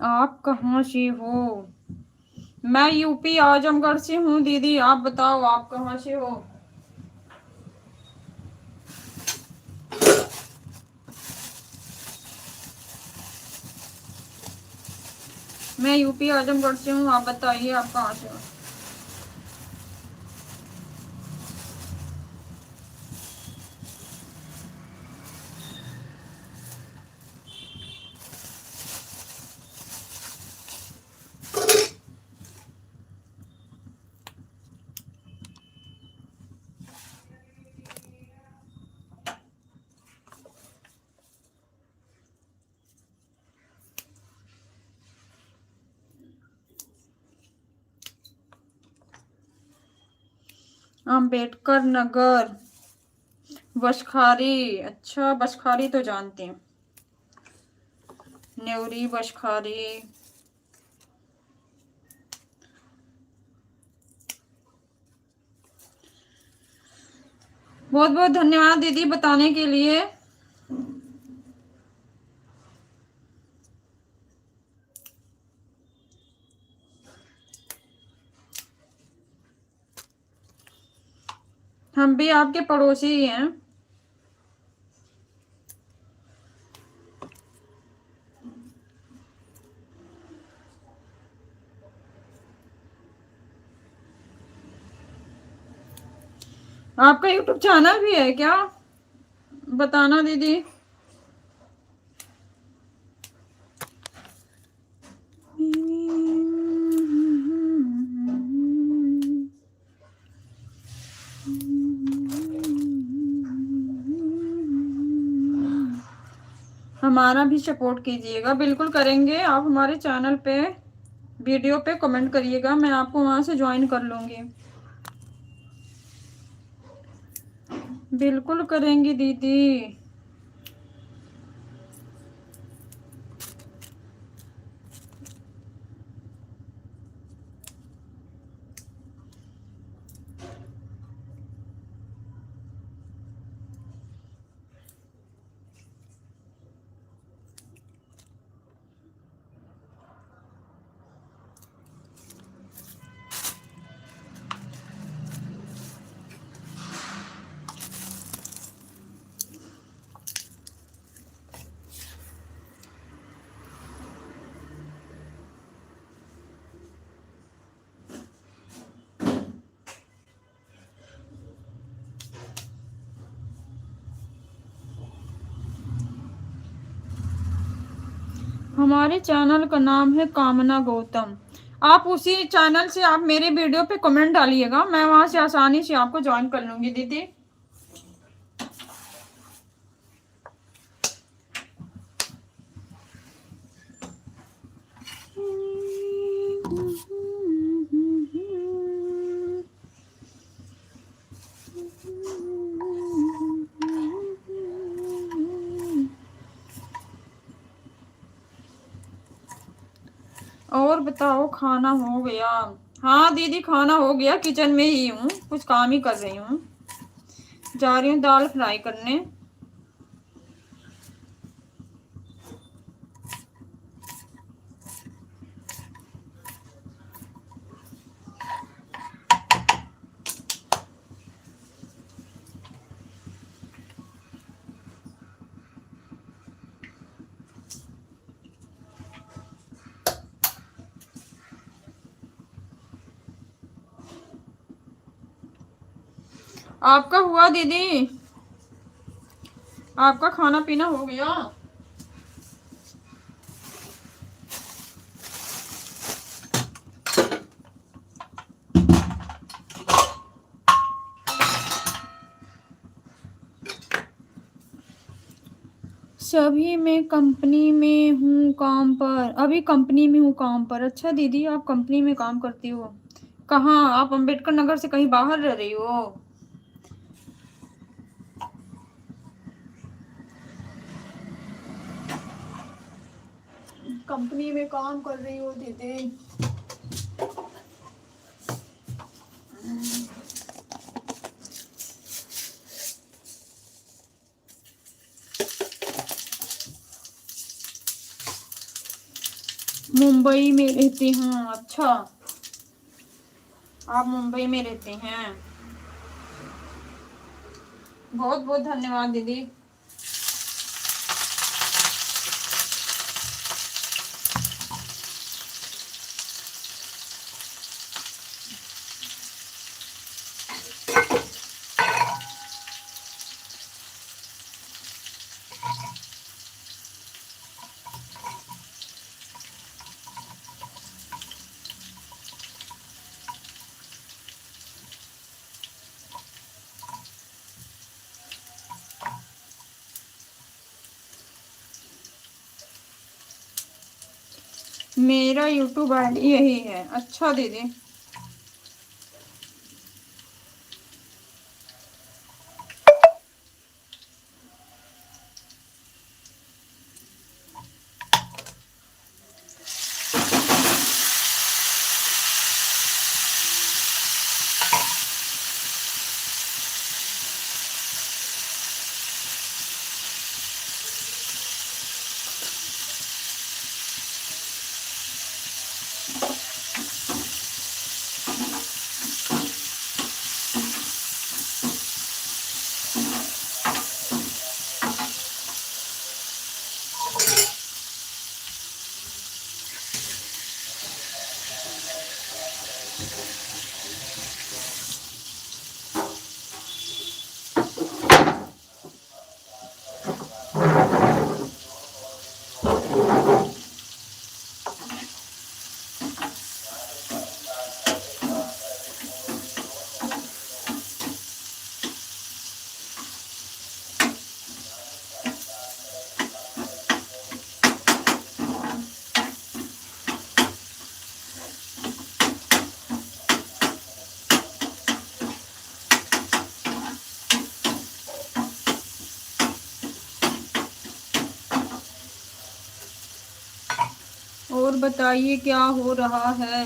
आप कहाँ से हो? मैं यूपी आजमगढ़ से हूँ दीदी। आप बताओ, आप कहाँ से हो? मैं यूपी आजमगढ़ से हूँ। आप बताइए, आप कहाँ से हो? अम्बेडकर नगर, बशखारी। अच्छा, बशखारी तो जानते हैं। नेवरी, बशखारी। बहुत बहुत धन्यवाद दीदी बताने के लिए। हम भी आपके पड़ोसी ही हैं। आपका यूट्यूब चैनल भी है क्या? बताना दीदी। हमारा भी सपोर्ट कीजिएगा। बिल्कुल करेंगे। आप हमारे चैनल पे वीडियो पे कमेंट करिएगा, मैं आपको वहां से ज्वाइन कर लूंगी। बिल्कुल करेंगी दीदी। हमारे चैनल का नाम है कामना गौतम। आप उसी चैनल से आप मेरे वीडियो पे कमेंट डालिएगा, मैं वहां से आसानी से आपको ज्वाइन कर लूंगी दीदी। और बताओ, खाना हो गया? हाँ दीदी, खाना हो गया, किचन में ही हूँ, कुछ काम ही कर रही हूँ। जा रही हूँ दाल फ्राई करने। आपका हुआ दीदी? आपका खाना पीना हो गया? सभी मैं कंपनी में हूँ काम पर, अभी कंपनी में हूँ काम पर। अच्छा दीदी, आप कंपनी में काम करती हो? कहाँ? आप अंबेडकर नगर से कहीं बाहर रह रही हो? कंपनी में काम कर रही हो दीदी? मुंबई में रहती हूँ। अच्छा, आप मुंबई में रहते हैं। बहुत बहुत धन्यवाद दीदी। मेरा यूट्यूब आईडी यही है। अच्छा दीदी। और बताइए क्या हो रहा है?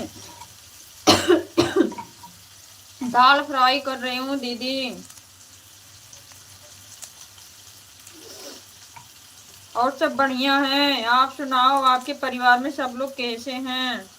दाल फ्राई कर रही हूँ दीदी। और सब बढ़िया है। आप सुनाओ, आपके परिवार में सब लोग कैसे हैं?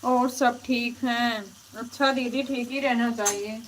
और सब ठीक हैं। अच्छा दीदी, ठीक ही रहना चाहिए।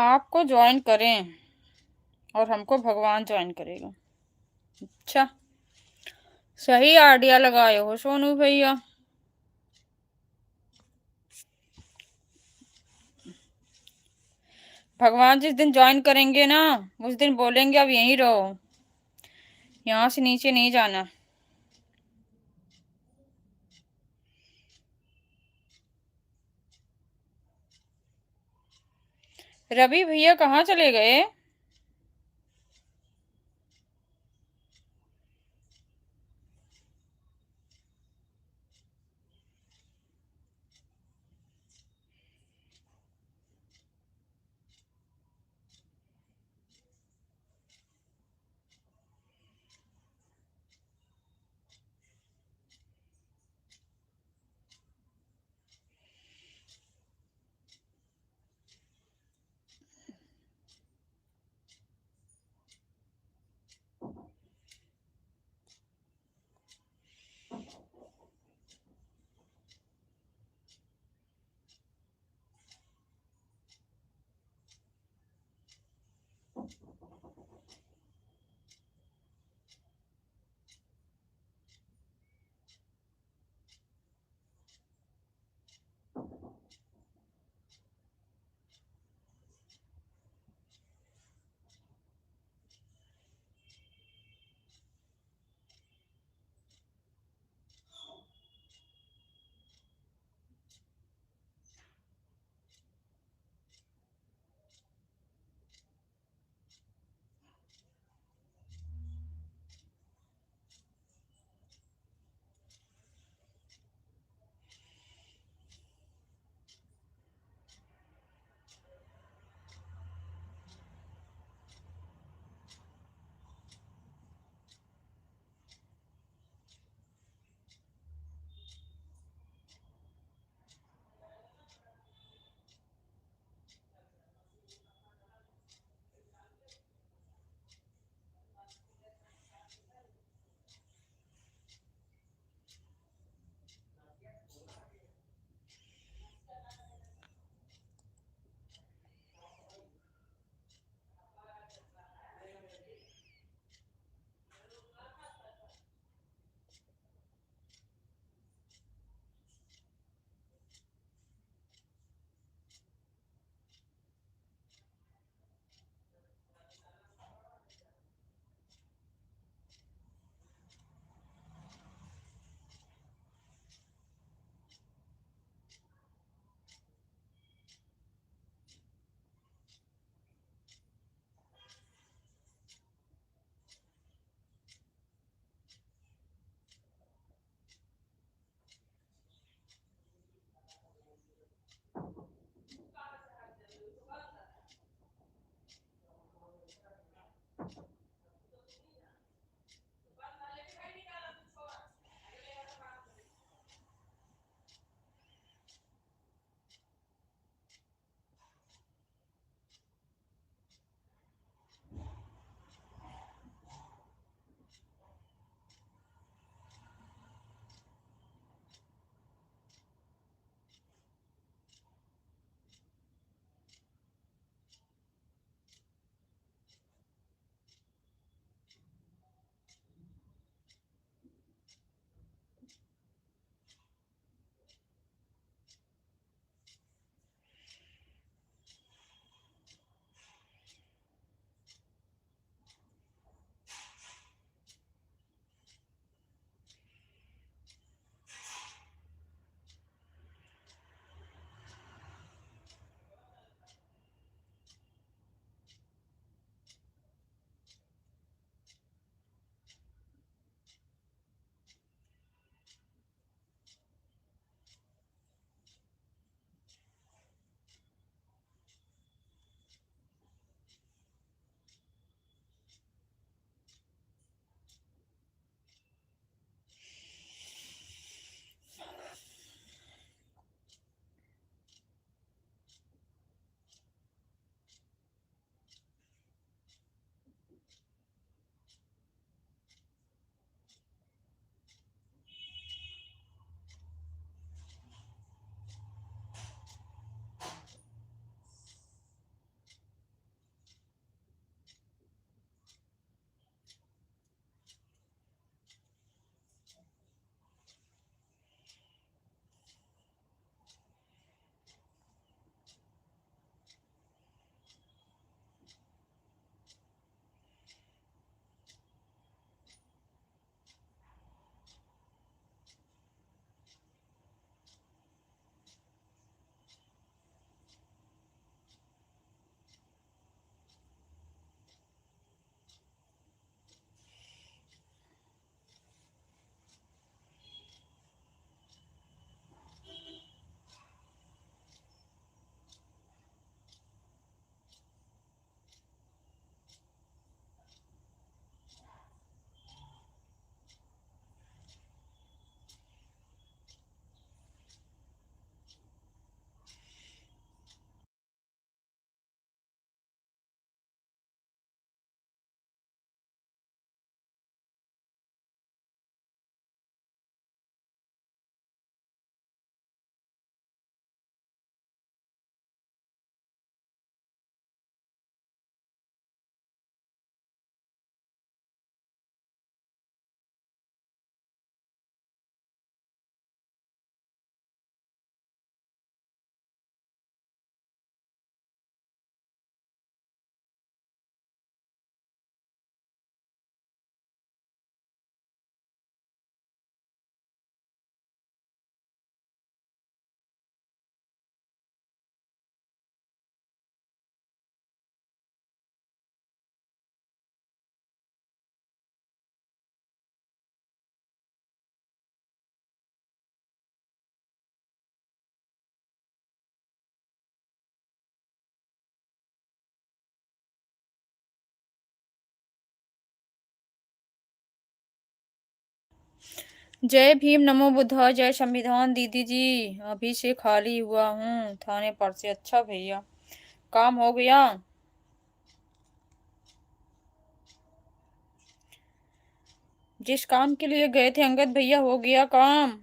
आपको ज्वाइन करें और हमको भगवान ज्वाइन करेगा। अच्छा, सही आइडिया लगाए हो सोनू भैया। भगवान जिस दिन ज्वाइन करेंगे ना, उस दिन बोलेंगे अब यहीं रहो, यहाँ से नीचे नहीं जाना। रवि भैया कहाँ चले गए? जय भीम, नमो बुद्धाय, जय संविधान। दीदी जी अभी से खाली हुआ हूँ थाने पर से। अच्छा भैया, काम हो गया? जिस काम के लिए गए थे अंगद भैया, हो गया काम?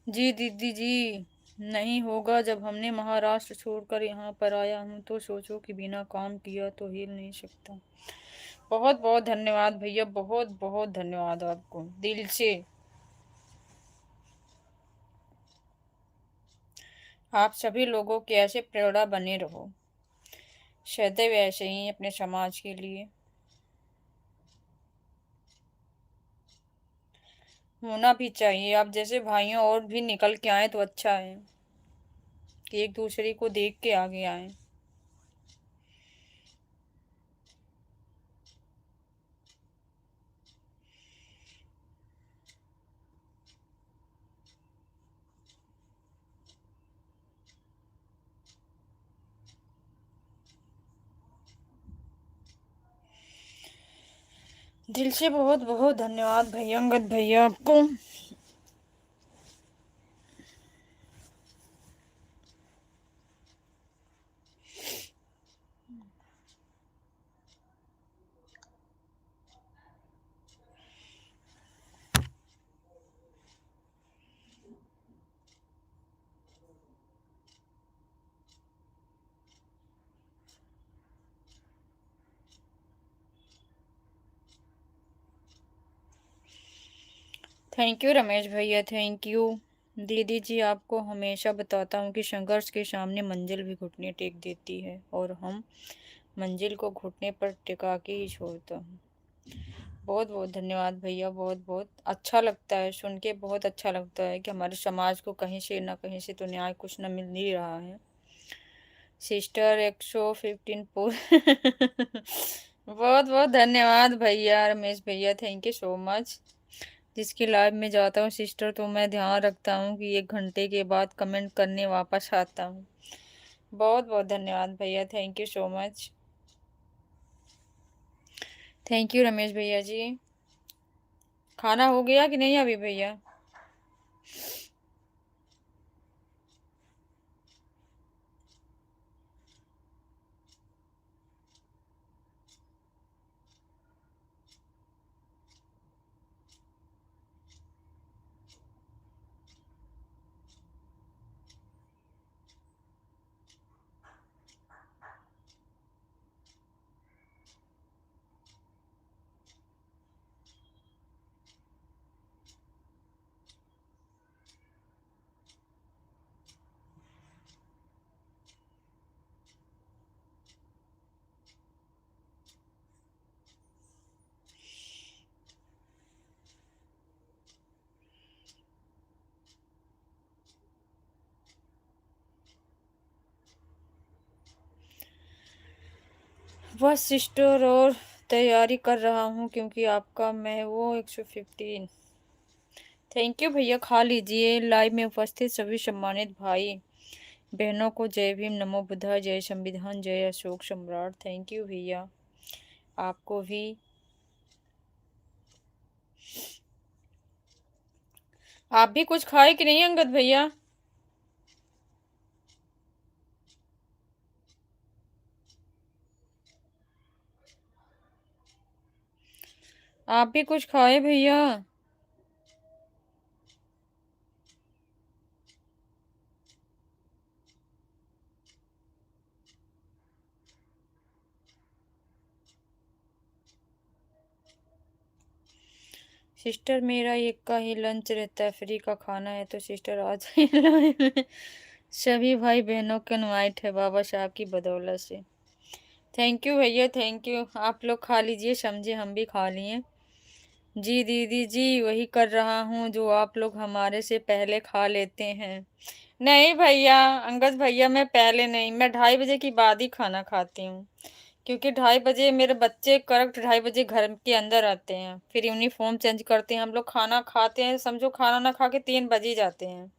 जी दीदी जी, नहीं होगा। जब हमने महाराष्ट्र छोड़कर यहाँ पर आया हूँ तो सोचो कि बिना काम किया तो हिल नहीं सकता। बहुत बहुत धन्यवाद भैया, बहुत बहुत धन्यवाद आपको दिल से। आप सभी लोगों के ऐसे प्रेरणा बने रहो, सदैव ऐसे ही अपने समाज के लिए होना भी चाहिए। आप जैसे भाइयों और भी निकल के आए तो अच्छा है कि एक दूसरे को देख के आगे आए। दिल से बहुत बहुत धन्यवाद भैया, अंगद भैया आपको। थैंक यू रमेश भैया, थैंक यू। दीदी जी आपको हमेशा बताता हूँ कि संघर्ष के सामने मंजिल भी घुटने टेक देती है, और हम मंजिल को घुटने पर टिका के ही छोड़ता हूँ। बहुत बहुत धन्यवाद भैया, बहुत बहुत अच्छा लगता है सुन के। बहुत अच्छा लगता है कि हमारे समाज को कहीं से ना कहीं से तो न्याय कुछ ना मिल ही रहा है। सिस्टर 115 पूर बहुत बहुत धन्यवाद भैया, रमेश भैया, थैंक यू सो मच। जिसकी लाइव में जाता हूँ सिस्टर तो मैं ध्यान रखता हूँ कि 1 घंटे के बाद कमेंट करने वापस आता हूँ। बहुत बहुत धन्यवाद भैया, thank you so much. Thank you Ramesh भैया जी। खाना हो गया कि नहीं अभी भैया? बस सिस्टर, और तैयारी कर रहा हूँ क्योंकि आपका मैं वो 115। थैंक यू भैया, खा लीजिए। लाइव में उपस्थित सभी सम्मानित भाई बहनों को जय भीम, नमो बुद्धाय, जय संविधान, जय अशोक सम्राट। थैंक यू भैया, आपको भी। आप भी कुछ खाए कि नहीं अंगद भैया? आप भी कुछ खाए भैया? सिस्टर मेरा एक का ही लंच रहता है, फ्री का खाना है तो सिस्टर आज ही लाए। सभी भाई बहनों के इनवाइट है बाबा साहब की बदौलत से। थैंक यू भैया, थैंक यू। आप लोग खा लीजिए, समझे हम भी खा लिए। जी दीदी जी, वही कर रहा हूँ जो आप लोग हमारे से पहले खा लेते हैं। नहीं भैया, अंगद भैया, मैं पहले नहीं, मैं 2:30 बजे के बाद ही खाना खाती हूँ। क्योंकि 2:30 बजे मेरे बच्चे करेक्ट 2:30 बजे घर के अंदर आते हैं, फिर यूनिफॉर्म चेंज करते हैं, हम लोग खाना खाते हैं, समझो खाना ना खा के 3 बज ही जाते हैं।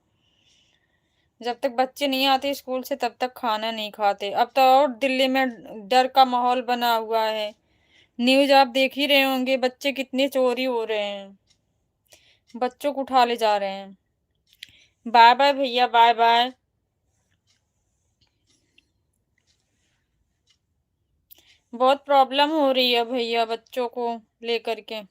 जब तक बच्चे नहीं आते स्कूल से तब तक खाना नहीं खाते। अब तो और दिल्ली में डर का माहौल बना हुआ है। न्यूज आप देख ही रहे होंगे, बच्चे कितने चोरी हो रहे हैं, बच्चों को उठा ले जा रहे हैं। बाय बाय भैया, बाय बाय। बहुत प्रॉब्लम हो रही है भैया बच्चों को लेकर के।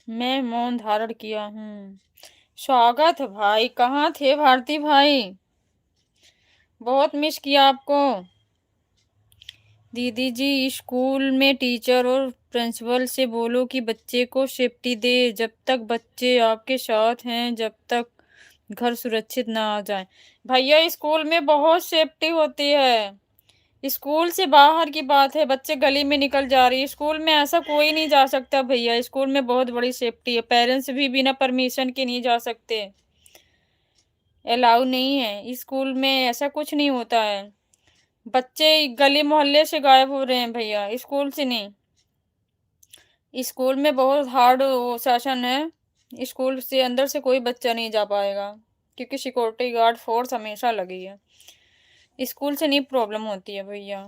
मैं मौन धारण किया हूँ। स्वागत भाई, कहाँ थे भारती भाई, बहुत मिस किया आपको। दीदी जी, स्कूल में टीचर और प्रिंसिपल से बोलो कि बच्चे को सेफ्टी दे, जब तक बच्चे आपके साथ हैं जब तक घर सुरक्षित ना आ जाए। भैया स्कूल में बहुत सेफ्टी होती है, स्कूल से बाहर की बात है, बच्चे गली में निकल जा रही है, स्कूल में ऐसा कोई नहीं जा सकता भैया, स्कूल में बहुत बड़ी सेफ्टी है, पेरेंट्स भी बिना परमिशन के नहीं जा सकते, अलाउ नहीं है, स्कूल में ऐसा कुछ नहीं होता है। बच्चे गली मोहल्ले से गायब हो रहे हैं भैया, स्कूल से नहीं। स्कूल में बहुत हार्ड सेशन है, स्कूल से अंदर से कोई बच्चा नहीं जा पाएगा क्योंकि सिक्योरिटी गार्ड फोर्स हमेशा लगी है। स्कूल से नहीं प्रॉब्लम होती है भैया।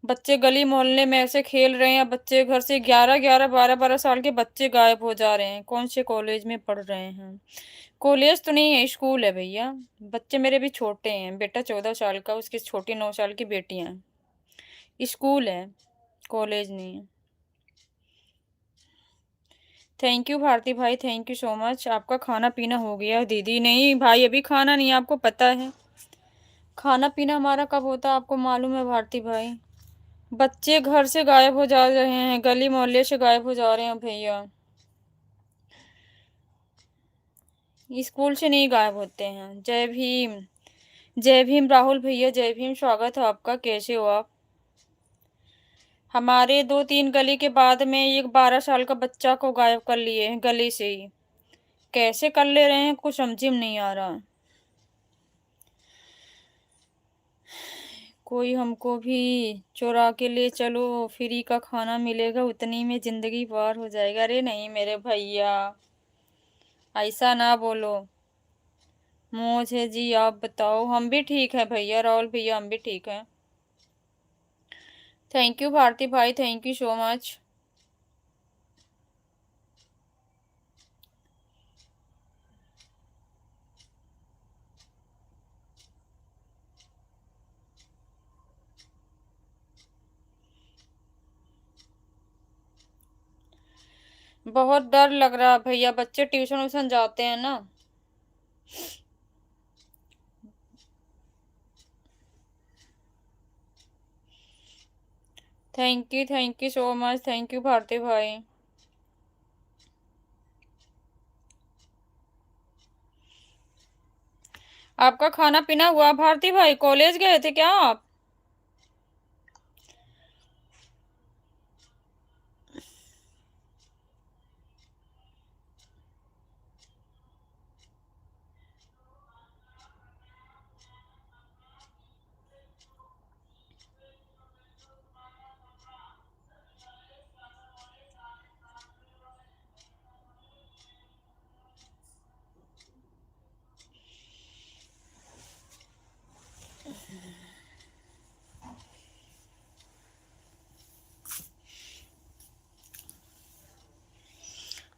बच्चे गली मोहल्ले में ऐसे खेल रहे हैं, बच्चे घर से 11-11 12-12 साल के बच्चे गायब हो जा रहे हैं, कौन से कॉलेज में पढ़ रहे हैं। कॉलेज तो नहीं है, स्कूल है भैया। बच्चे मेरे भी छोटे हैं, बेटा 14 साल का, उसकी छोटी 9 साल की बेटियां हैं। स्कूल है, कॉलेज नहीं है। थैंक यू भारती भाई, थैंक यू सो मच। आपका खाना पीना हो गया दीदी? नहीं भाई, अभी खाना नहीं, आपको पता है खाना पीना हमारा कब होता है, आपको मालूम है भारती भाई। बच्चे घर से गायब हो जा रहे हैं, गली मोहल्ले से गायब हो जा रहे हैं भैया, स्कूल से नहीं गायब होते हैं। जय भीम, जय भीम राहुल भैया, जय भीम, स्वागत है आपका, कैसे हो आप। हमारे 2-3 गली के बाद में एक 12 साल का बच्चा को गायब कर लिए हैं गली से ही, कैसे कर ले रहे हैं कुछ समझ में नहीं आ रहा। कोई हमको भी चुरा के ले चलो, फ्री का खाना मिलेगा, उतनी में जिंदगी पार हो जाएगा। अरे नहीं मेरे भैया, ऐसा ना बोलो। मुझे जी आप बताओ, हम भी ठीक है भैया, राहुल भैया हम भी ठीक है। थैंक यू भारती भाई, थैंक यू सो मच। बहुत डर लग रहा है भैया, बच्चे ट्यूशन व्यूशन जाते हैं ना। Thank you so much, thank you Bharti भाई। आपका खाना पीना हुआ भारती भाई? कॉलेज गए थे क्या आप?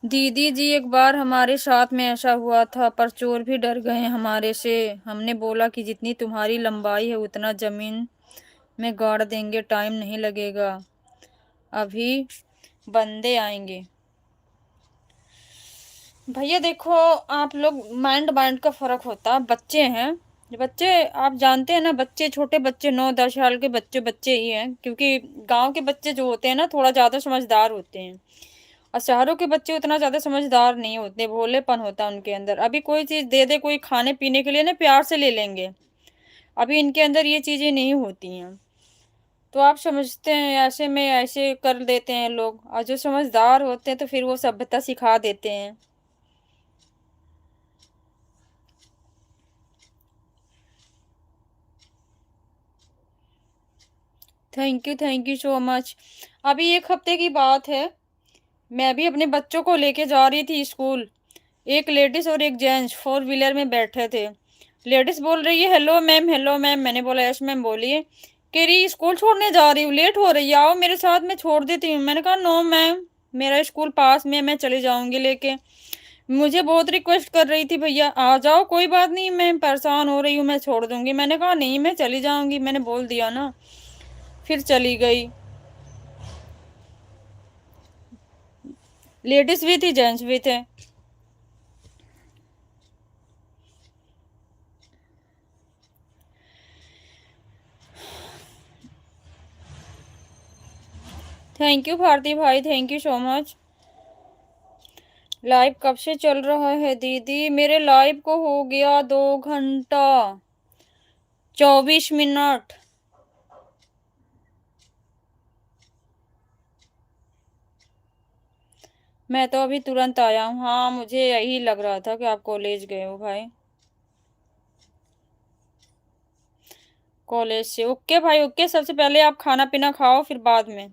दीदी जी, एक बार हमारे साथ में ऐसा हुआ था, पर चोर भी डर गए हमारे से। हमने बोला कि जितनी तुम्हारी लंबाई है उतना जमीन में गाड़ देंगे, टाइम नहीं लगेगा, अभी बंदे आएंगे। भैया देखो, आप लोग माइंड माइंड का फर्क होता है। बच्चे हैं, बच्चे आप जानते हैं ना, बच्चे छोटे बच्चे 9-10 साल के बच्चे बच्चे ही हैं, क्योंकि गांव के बच्चे जो होते हैं ना थोड़ा ज्यादा समझदार होते हैं, और शहरों के बच्चे उतना ज्यादा समझदार नहीं होते, भोलेपन होता है उनके अंदर। अभी कोई चीज दे दे कोई खाने पीने के लिए ना, प्यार से ले लेंगे, अभी इनके अंदर ये चीजें नहीं होती हैं। तो आप समझते हैं ऐसे में ऐसे कर देते हैं लोग, और जो समझदार होते हैं तो फिर वो सभ्यता सिखा देते हैं। Thank you so much. अभी एक हफ्ते की बात है, मैं भी अपने बच्चों को लेके जा रही थी स्कूल। एक लेडीज और एक जेंट्स 4 व्हीलर में बैठे थे। लेडीज बोल रही है हेलो मैम, हेलो मैम। मैंने बोला यस मैम बोलिए। कह रही स्कूल छोड़ने जा रही हूँ, लेट हो रही है, आओ मेरे साथ, मैं छोड़ देती हूँ। मैंने कहा नो मैम, मेरा स्कूल पास में, मैं चली जाऊंगी लेके। मुझे बहुत रिक्वेस्ट कर रही थी भैया आ जाओ, कोई बात नहीं, मैं परेशान हो रही हूँ, मैं छोड़ दूंगी। मैंने कहा नहीं, मैं चली जाऊंगी, मैंने बोल दिया ना। फिर चली गई। लेडीज भी थी, जेंट्स भी थे। थैंक यू भारती भाई, thank you so much. Live कब से चल रहा है दीदी? मेरे लाइव को हो गया 2 घंटा 24 मिनट। मैं तो अभी तुरंत आया हूँ। हाँ, मुझे यही लग रहा था कि आप कॉलेज गए हो भाई, कॉलेज से। ओके भाई, ओके। सबसे पहले आप खाना पीना खाओ, फिर बाद में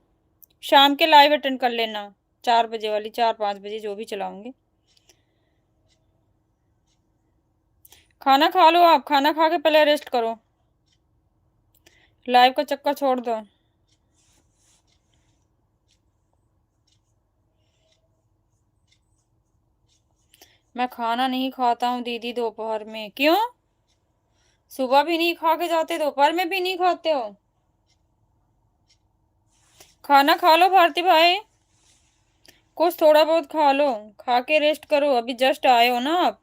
शाम के लाइव अटेंड कर लेना, 4 बजे वाली, 4-5 बजे जो भी चलाऊंगे। खाना खा लो, आप खाना खा के पहले रेस्ट करो, लाइव का चक्कर छोड़ दो। मैं खाना नहीं खाता हूँ दीदी दोपहर में। क्यों? सुबह भी नहीं खा के जाते, दोपहर में भी नहीं खाते हो? खाना खा लो भारती भाई, कुछ थोड़ा बहुत खा लो, खा के रेस्ट करो, अभी जस्ट आए हो ना आप।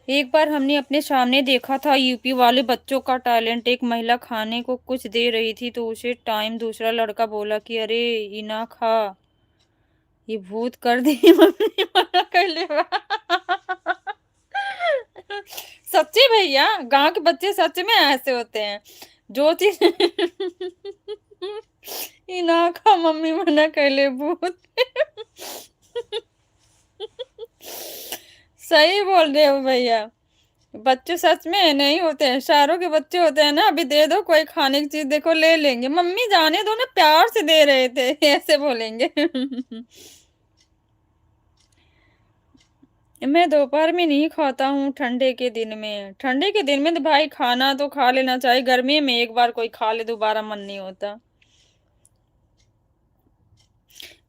एक बार हमने अपने सामने देखा था यूपी वाले बच्चों का टैलेंट। एक महिला खाने को कुछ दे रही थी तो उसे टाइम दूसरा लड़का बोला कि अरे ये ना खा, ये भूत कर दी मम्मी मना कर ले। सच्ची भैया, गांव के बच्चे सच में ऐसे होते हैं, जो चीज ये ना खा मम्मी मना कर ले, भूत। सही बोल रहे हो भैया, बच्चे सच में नहीं होते हैं, शहरों के बच्चे होते हैं ना, अभी दे दो कोई खाने की चीज, देखो ले लेंगे, मम्मी जाने दो ना, प्यार से दे रहे थे, ऐसे बोलेंगे। मैं दोपहर में नहीं खाता हूँ, ठंडे के दिन में। ठंडे के दिन में तो भाई खाना तो खा लेना चाहिए, गर्मी में एक बार कोई खा ले दोबारा मन नहीं होता।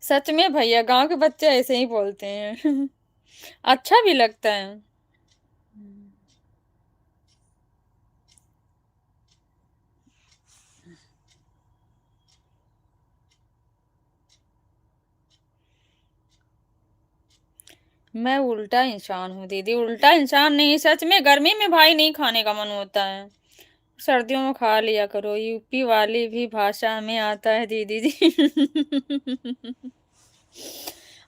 सच में भैया गांव के बच्चे ऐसे ही बोलते हैं। अच्छा भी लगता है। मैं उल्टा इंसान हूँ दीदी, उल्टा इंसान नहीं, सच में गर्मी में भाई नहीं खाने का मन होता है। सर्दियों में खा लिया करो, यूपी वाली भी भाषा में आता है दीदी जी।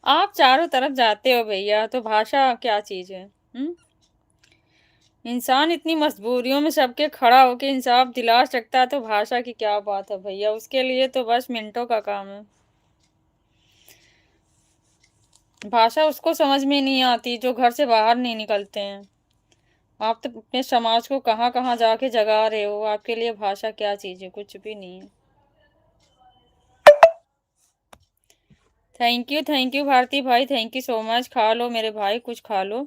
आप चारों तरफ जाते हो भैया, तो भाषा क्या चीज है? इंसान इतनी मजबूरियों में सबके खड़ा होके इंसाफ दिला सकता है, तो भाषा की क्या बात है भैया, उसके लिए तो बस मिनटों का काम है। भाषा उसको समझ में नहीं आती जो घर से बाहर नहीं निकलते हैं। आप तो अपने समाज को कहाँ कहाँ जाके जगा रहे हो, आपके लिए भाषा क्या चीज है? कुछ भी नहीं है। थैंक यू भारती भाई, थैंक यू सो मच। खा लो मेरे भाई, कुछ खा लो।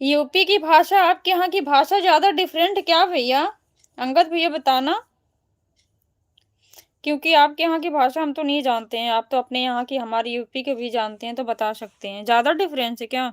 यूपी की भाषा आपके यहाँ की भाषा ज्यादा डिफरेंट क्या भैया? अंगद भैया बताना, क्योंकि आपके यहाँ की भाषा हम तो नहीं जानते हैं, आप तो अपने यहाँ की हमारी यूपी के भी जानते हैं, तो बता सकते हैं ज्यादा डिफरेंस है क्या?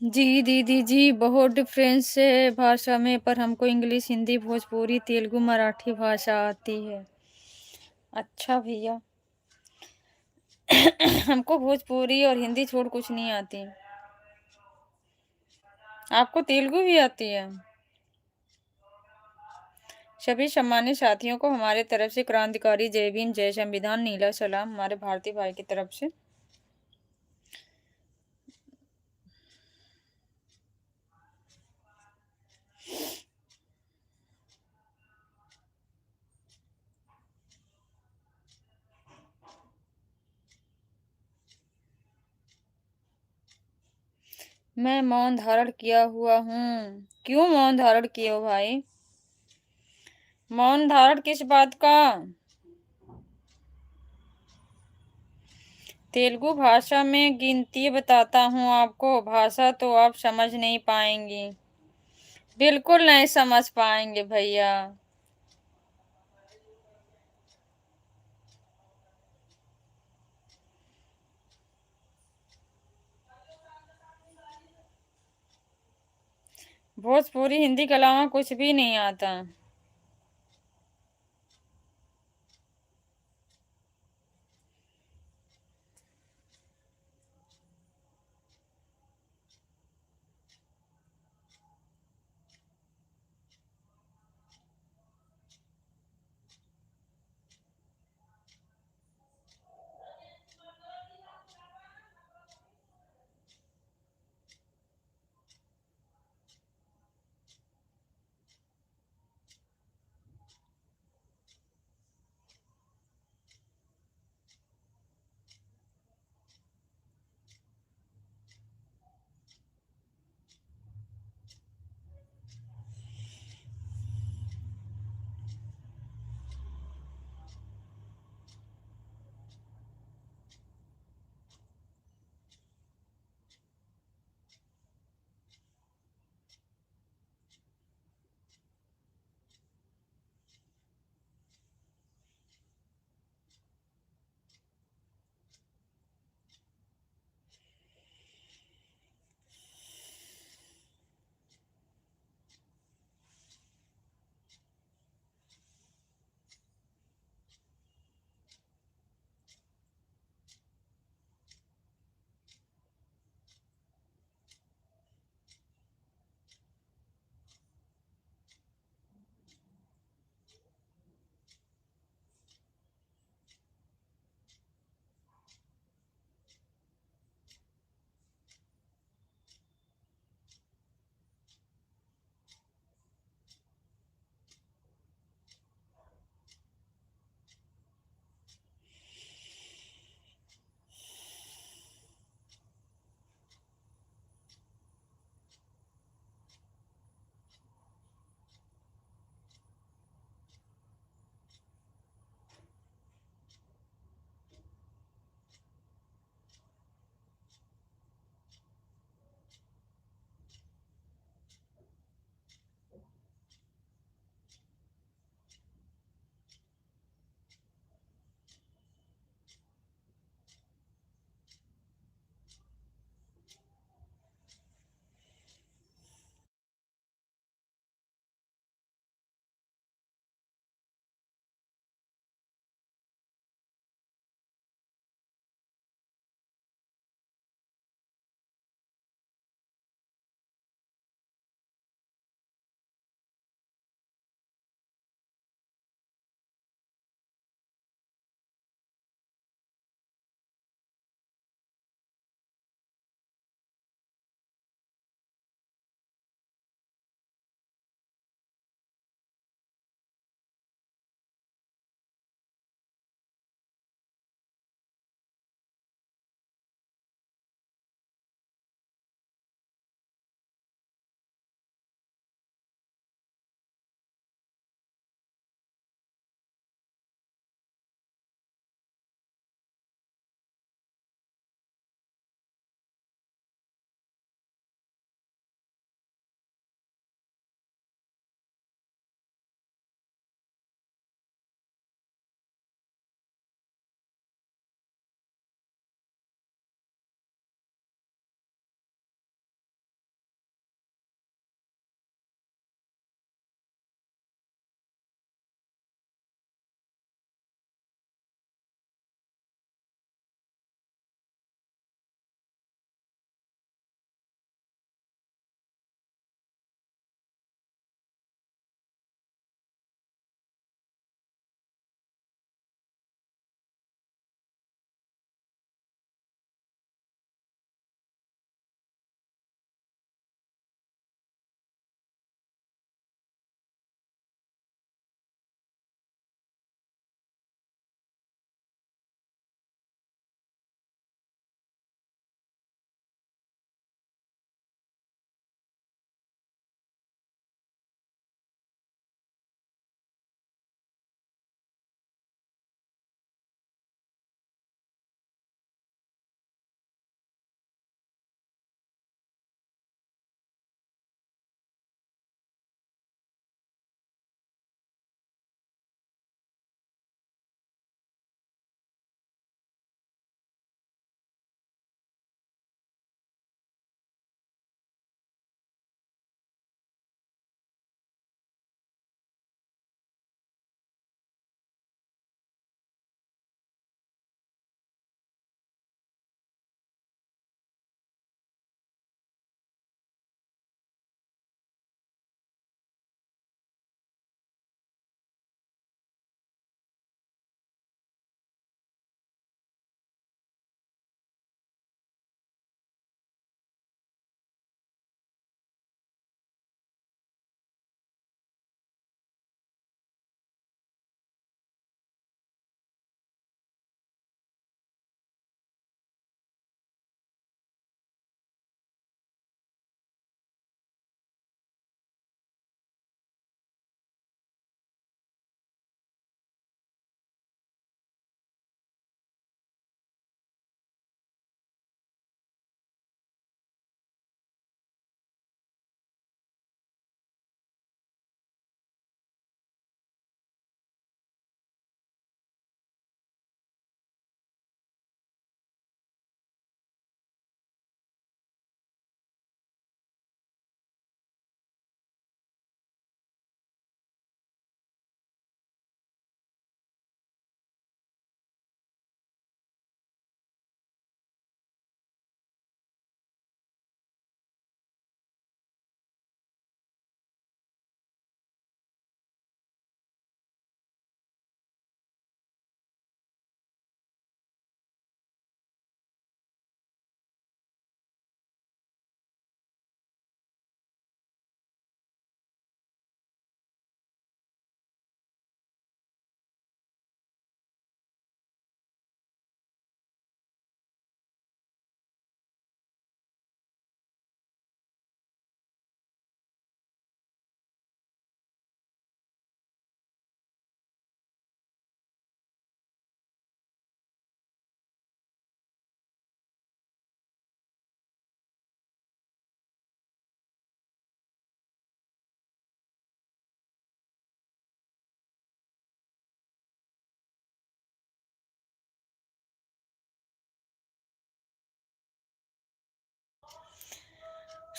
जी दीदी जी, बहुत डिफरेंस है भाषा में, पर हमको इंग्लिश, हिंदी, भोजपुरी, तेलुगु, मराठी भाषा आती है। अच्छा भैया। हमको भोजपुरी और हिंदी छोड़ कुछ नहीं आती। आपको तेलुगु भी आती है? सभी सम्मानित साथियों को हमारे तरफ से क्रांतिकारी जय भीम, जय संविधान, नीला सलाम हमारे भारतीय भाई की तरफ से। मैं मौन धारण किया हुआ हूँ। क्यों मौन धारण किए हो भाई? मौन धारण किस बात का? तेलुगु भाषा में गिनती बताता हूँ आपको, भाषा तो आप समझ नहीं पाएंगी। बिल्कुल नहीं समझ पाएंगे भैया। भोजपुरी हिंदी के अलावा कुछ भी नहीं आता।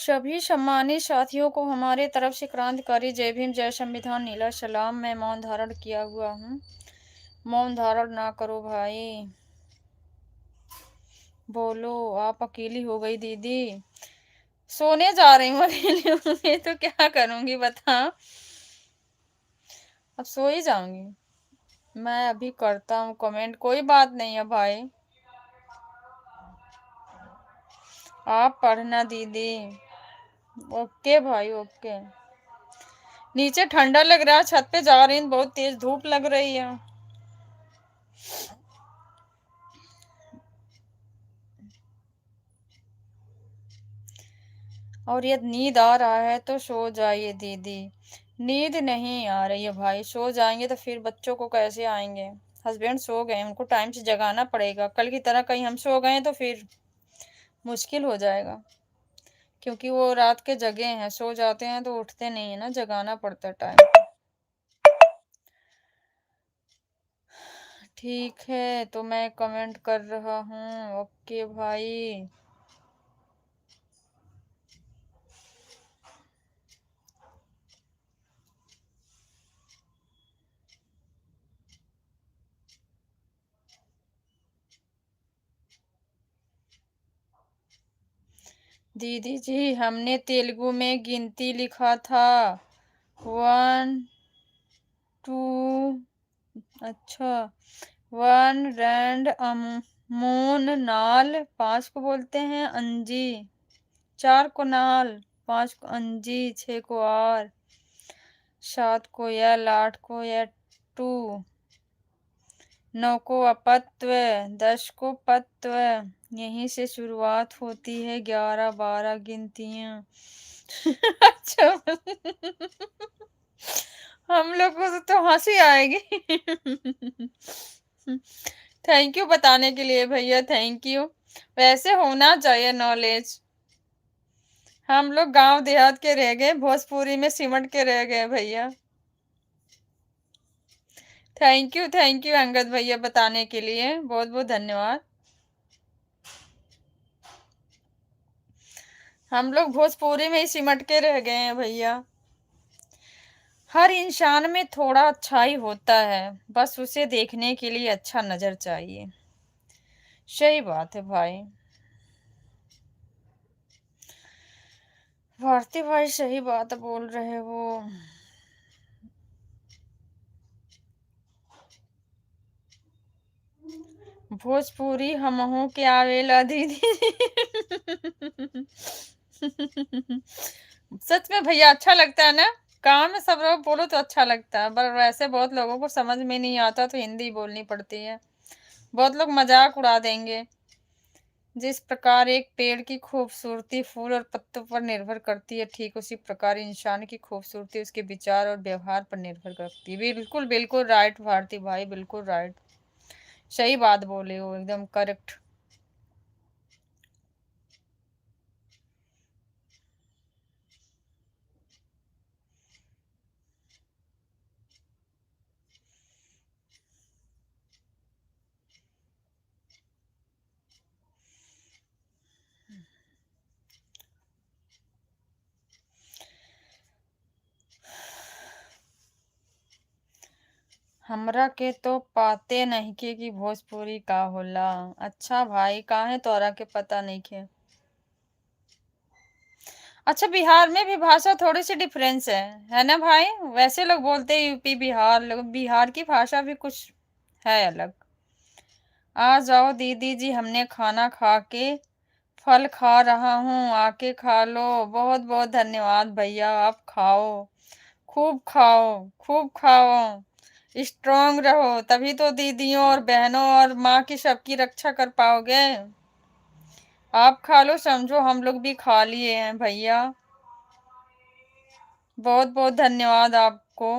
सभी सम्मानित साथियों को हमारे तरफ से क्रांतिकारी जय भीम, जय संविधान, नीला सलाम। मैं मौन धारण किया हुआ हूँ। मौन धारण ना करो भाई, बोलो। आप अकेली हो गई दीदी। सोने जा रही हूँ अकेली होंगी तो क्या करूंगी बता। अब सो ही जाऊंगी। मैं अभी करता हूँ कमेंट, कोई बात नहीं है भाई। आप पढ़ना दीदी। ओके भाई, ओके। नीचे ठंडा लग रहा है, छत पे जा रही हूँ, बहुत तेज धूप लग रही है। और ये नींद आ रहा है तो सो जाइए दीदी। नींद नहीं आ रही है भाई, सो जाएंगे तो फिर बच्चों को कैसे आएंगे। हस्बैंड सो गए, उनको टाइम से जगाना पड़ेगा। कल की तरह कहीं हम सो गए तो फिर मुश्किल हो जाएगा, क्योंकि वो रात के जगे हैं। सो जाते हैं तो उठते नहीं है ना, जगाना पड़ता है टाइम पे। ठीक है, तो मैं कमेंट कर रहा हूँ। ओके भाई। दीदी जी, हमने तेलुगु में गिनती लिखा था। 1 2। अच्छा। 1 रैंड मून नाल, 5 को बोलते हैं अंजी। 4 को नाल, 5 को अंजी, 6 को आर, 7 को यल, 8 को टू, 9 को अपत्व, 10 को पत्व। यहीं से शुरुआत होती है 11 12 गिनतियां। अच्छा। हम लोग को तो हंसी आएगी। थैंक यू बताने के लिए भैया, थैंक यू। वैसे होना चाहिए नॉलेज। हम लोग गांव देहात के रह गए, भोजपुरी में सिमट के रह गए भैया। थैंक यू अंगद भैया बताने के लिए, बहुत बहुत धन्यवाद। हम लोग भोजपुरी में ही सिमट के रह गए हैं भैया। हर इंसान में थोड़ा अच्छाई होता है, बस उसे देखने के लिए अच्छा नजर चाहिए। सही बात है भाई। भारती भाई सही बात बोल रहे हो। भोजपुरी हमहू के आवेला दीदी। सच में भैया अच्छा लगता है ना। काम में सब लोग बोलो तो अच्छा लगता है, पर वैसे बहुत लोगों को समझ में नहीं आता तो हिंदी बोलनी पड़ती है। बहुत लोग मजाक उड़ा देंगे। जिस प्रकार एक पेड़ की खूबसूरती फूल और पत्तों पर निर्भर करती है, ठीक उसी प्रकार इंसान की खूबसूरती उसके विचार और व्यवहार पर निर्भर करती है। बिल्कुल बिल्कुल राइट भारती भाई, बिल्कुल राइट। सही बात बोले हो, एकदम करेक्ट। हमरा के तो पाते नहीं के कि भोजपुरी का होला। अच्छा भाई, काहे तोरा के पता नहीं के। अच्छा, बिहार में भी भाषा थोड़ी सी डिफरेंस है ना भाई। वैसे लोग बोलते हैं यूपी बिहार, लोग बिहार की भाषा भी कुछ है अलग। आ जाओ दीदी जी, हमने खाना खा के फल खा रहा हूँ, आके खा लो। बहुत बहुत धन्यवाद भैया, आप खाओ, खूब खाओ, खूब खाओ। स्ट्रांग रहो, तभी तो दीदियों और बहनों और माँ की सबकी रक्षा कर पाओगे। आप खा लो, समझो हम लोग भी खा लिए हैं भैया। बहुत बहुत धन्यवाद आपको।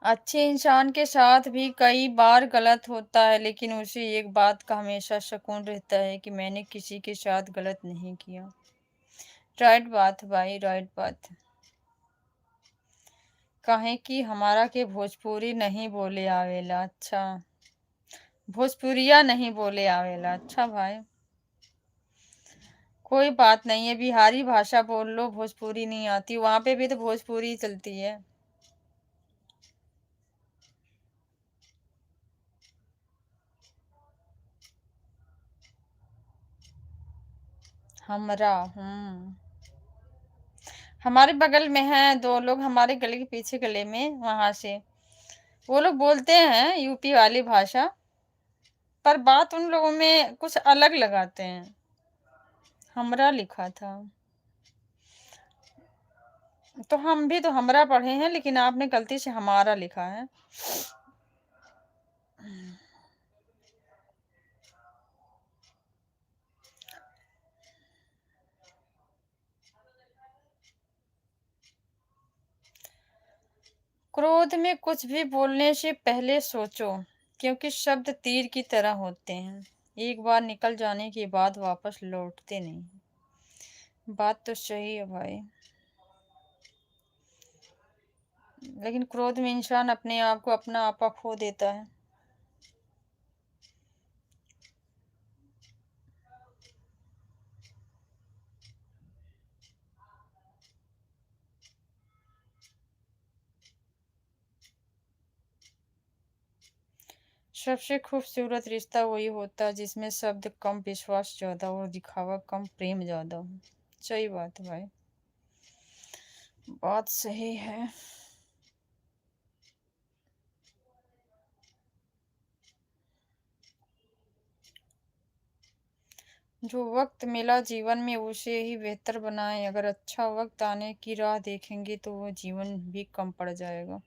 अच्छे इंसान के साथ भी कई बार गलत होता है, लेकिन उसे एक बात का हमेशा सुकून रहता है कि मैंने किसी के साथ गलत नहीं किया। राइट बात है भाई, राइट बात। कहें कि हमारा के भोजपुरी नहीं बोले आवेला। अच्छा, भोजपुरिया नहीं बोले आवेला। अच्छा भाई, कोई बात नहीं है, बिहारी भाषा बोल लो, भोजपुरी नहीं आती, वहां पे भी तो भोजपुरी चलती है। हमरा हमारे बगल में है दो लोग, हमारे गले के पीछे गले में, वहां से वो लोग बोलते हैं यूपी वाली भाषा, पर बात उन लोगों में कुछ अलग लगाते हैं। हमरा लिखा था, तो हम भी तो हमरा पढ़े हैं, लेकिन आपने गलती से हमारा लिखा है। क्रोध में कुछ भी बोलने से पहले सोचो, क्योंकि शब्द तीर की तरह होते हैं, एक बार निकल जाने के बाद वापस लौटते नहीं। बात तो सही है भाई, लेकिन क्रोध में इंसान अपने आप को, अपना आपा खो देता है। सबसे खूबसूरत रिश्ता वही होता है जिसमें शब्द कम, विश्वास ज्यादा और दिखावा कम, प्रेम ज्यादा हो। सही बात है भाई, बात सही है। जो वक्त मिला जीवन में उसे ही बेहतर बनाएं, अगर अच्छा वक्त आने की राह देखेंगे तो वो जीवन भी कम पड़ जाएगा।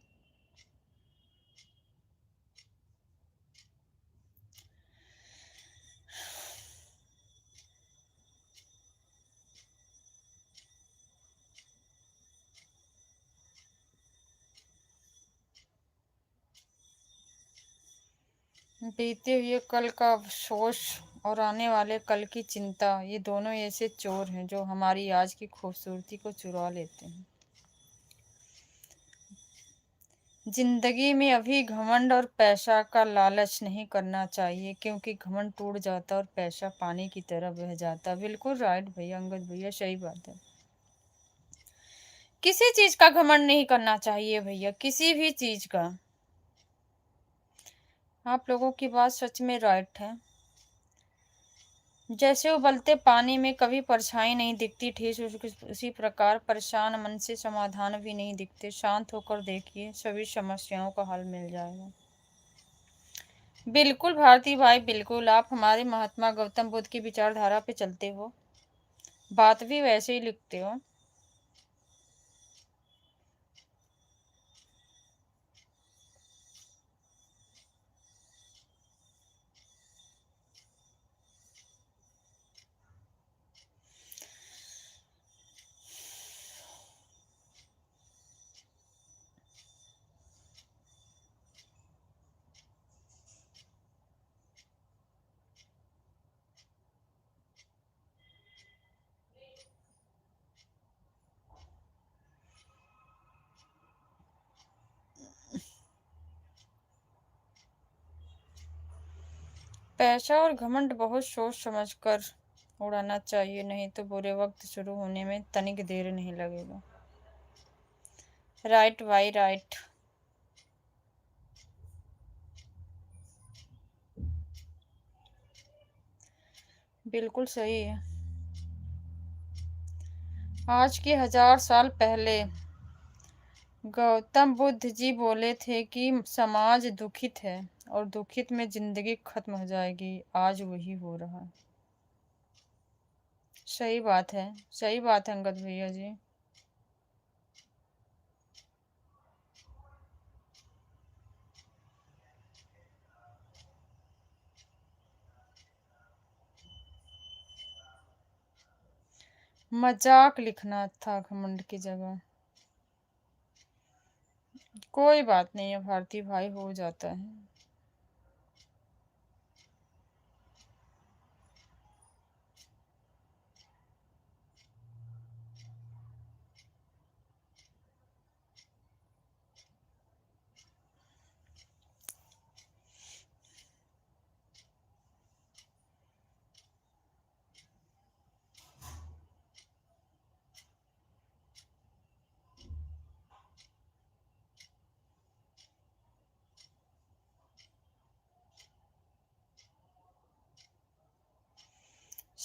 बीते हुए कल का अफसोस और आने वाले कल की चिंता, ये दोनों ऐसे चोर हैं जो हमारी आज की खूबसूरती को चुरा लेते हैं। जिंदगी में अभी घमंड और पैसा का लालच नहीं करना चाहिए, क्योंकि घमंड टूट जाता और पैसा पानी की तरह बह जाता। बिल्कुल राइट भैया, अंगद भैया, सही बात है। किसी चीज का घमंड नहीं करना चाहिए भैया, किसी भी चीज का। आप लोगों की बात सच में राइट है। जैसे उबलते पानी में कभी परछाई नहीं दिखती, ठीक उसी प्रकार परेशान मन से समाधान भी नहीं दिखते। शांत होकर देखिए, सभी समस्याओं का हल मिल जाएगा। बिल्कुल भारती भाई, बिल्कुल आप हमारे महात्मा गौतम बुद्ध की विचारधारा पे चलते हो, बात भी वैसे ही लिखते हो। पैसा और घमंड बहुत सोच समझ कर उड़ाना चाहिए, नहीं तो बुरे वक्त शुरू होने में तनिक देर नहीं लगेगा। राइट भाई, राइट। बिल्कुल सही है। आज के 1000 साल पहले गौतम बुद्ध जी बोले थे कि समाज दुखित है और दुखित में जिंदगी खत्म हो जाएगी। आज वही हो रहा है। सही बात है, सही बात है अंगद भैया जी। मजाक लिखना था घमंड की जगह। कोई बात नहीं है भारती भाई, हो जाता है।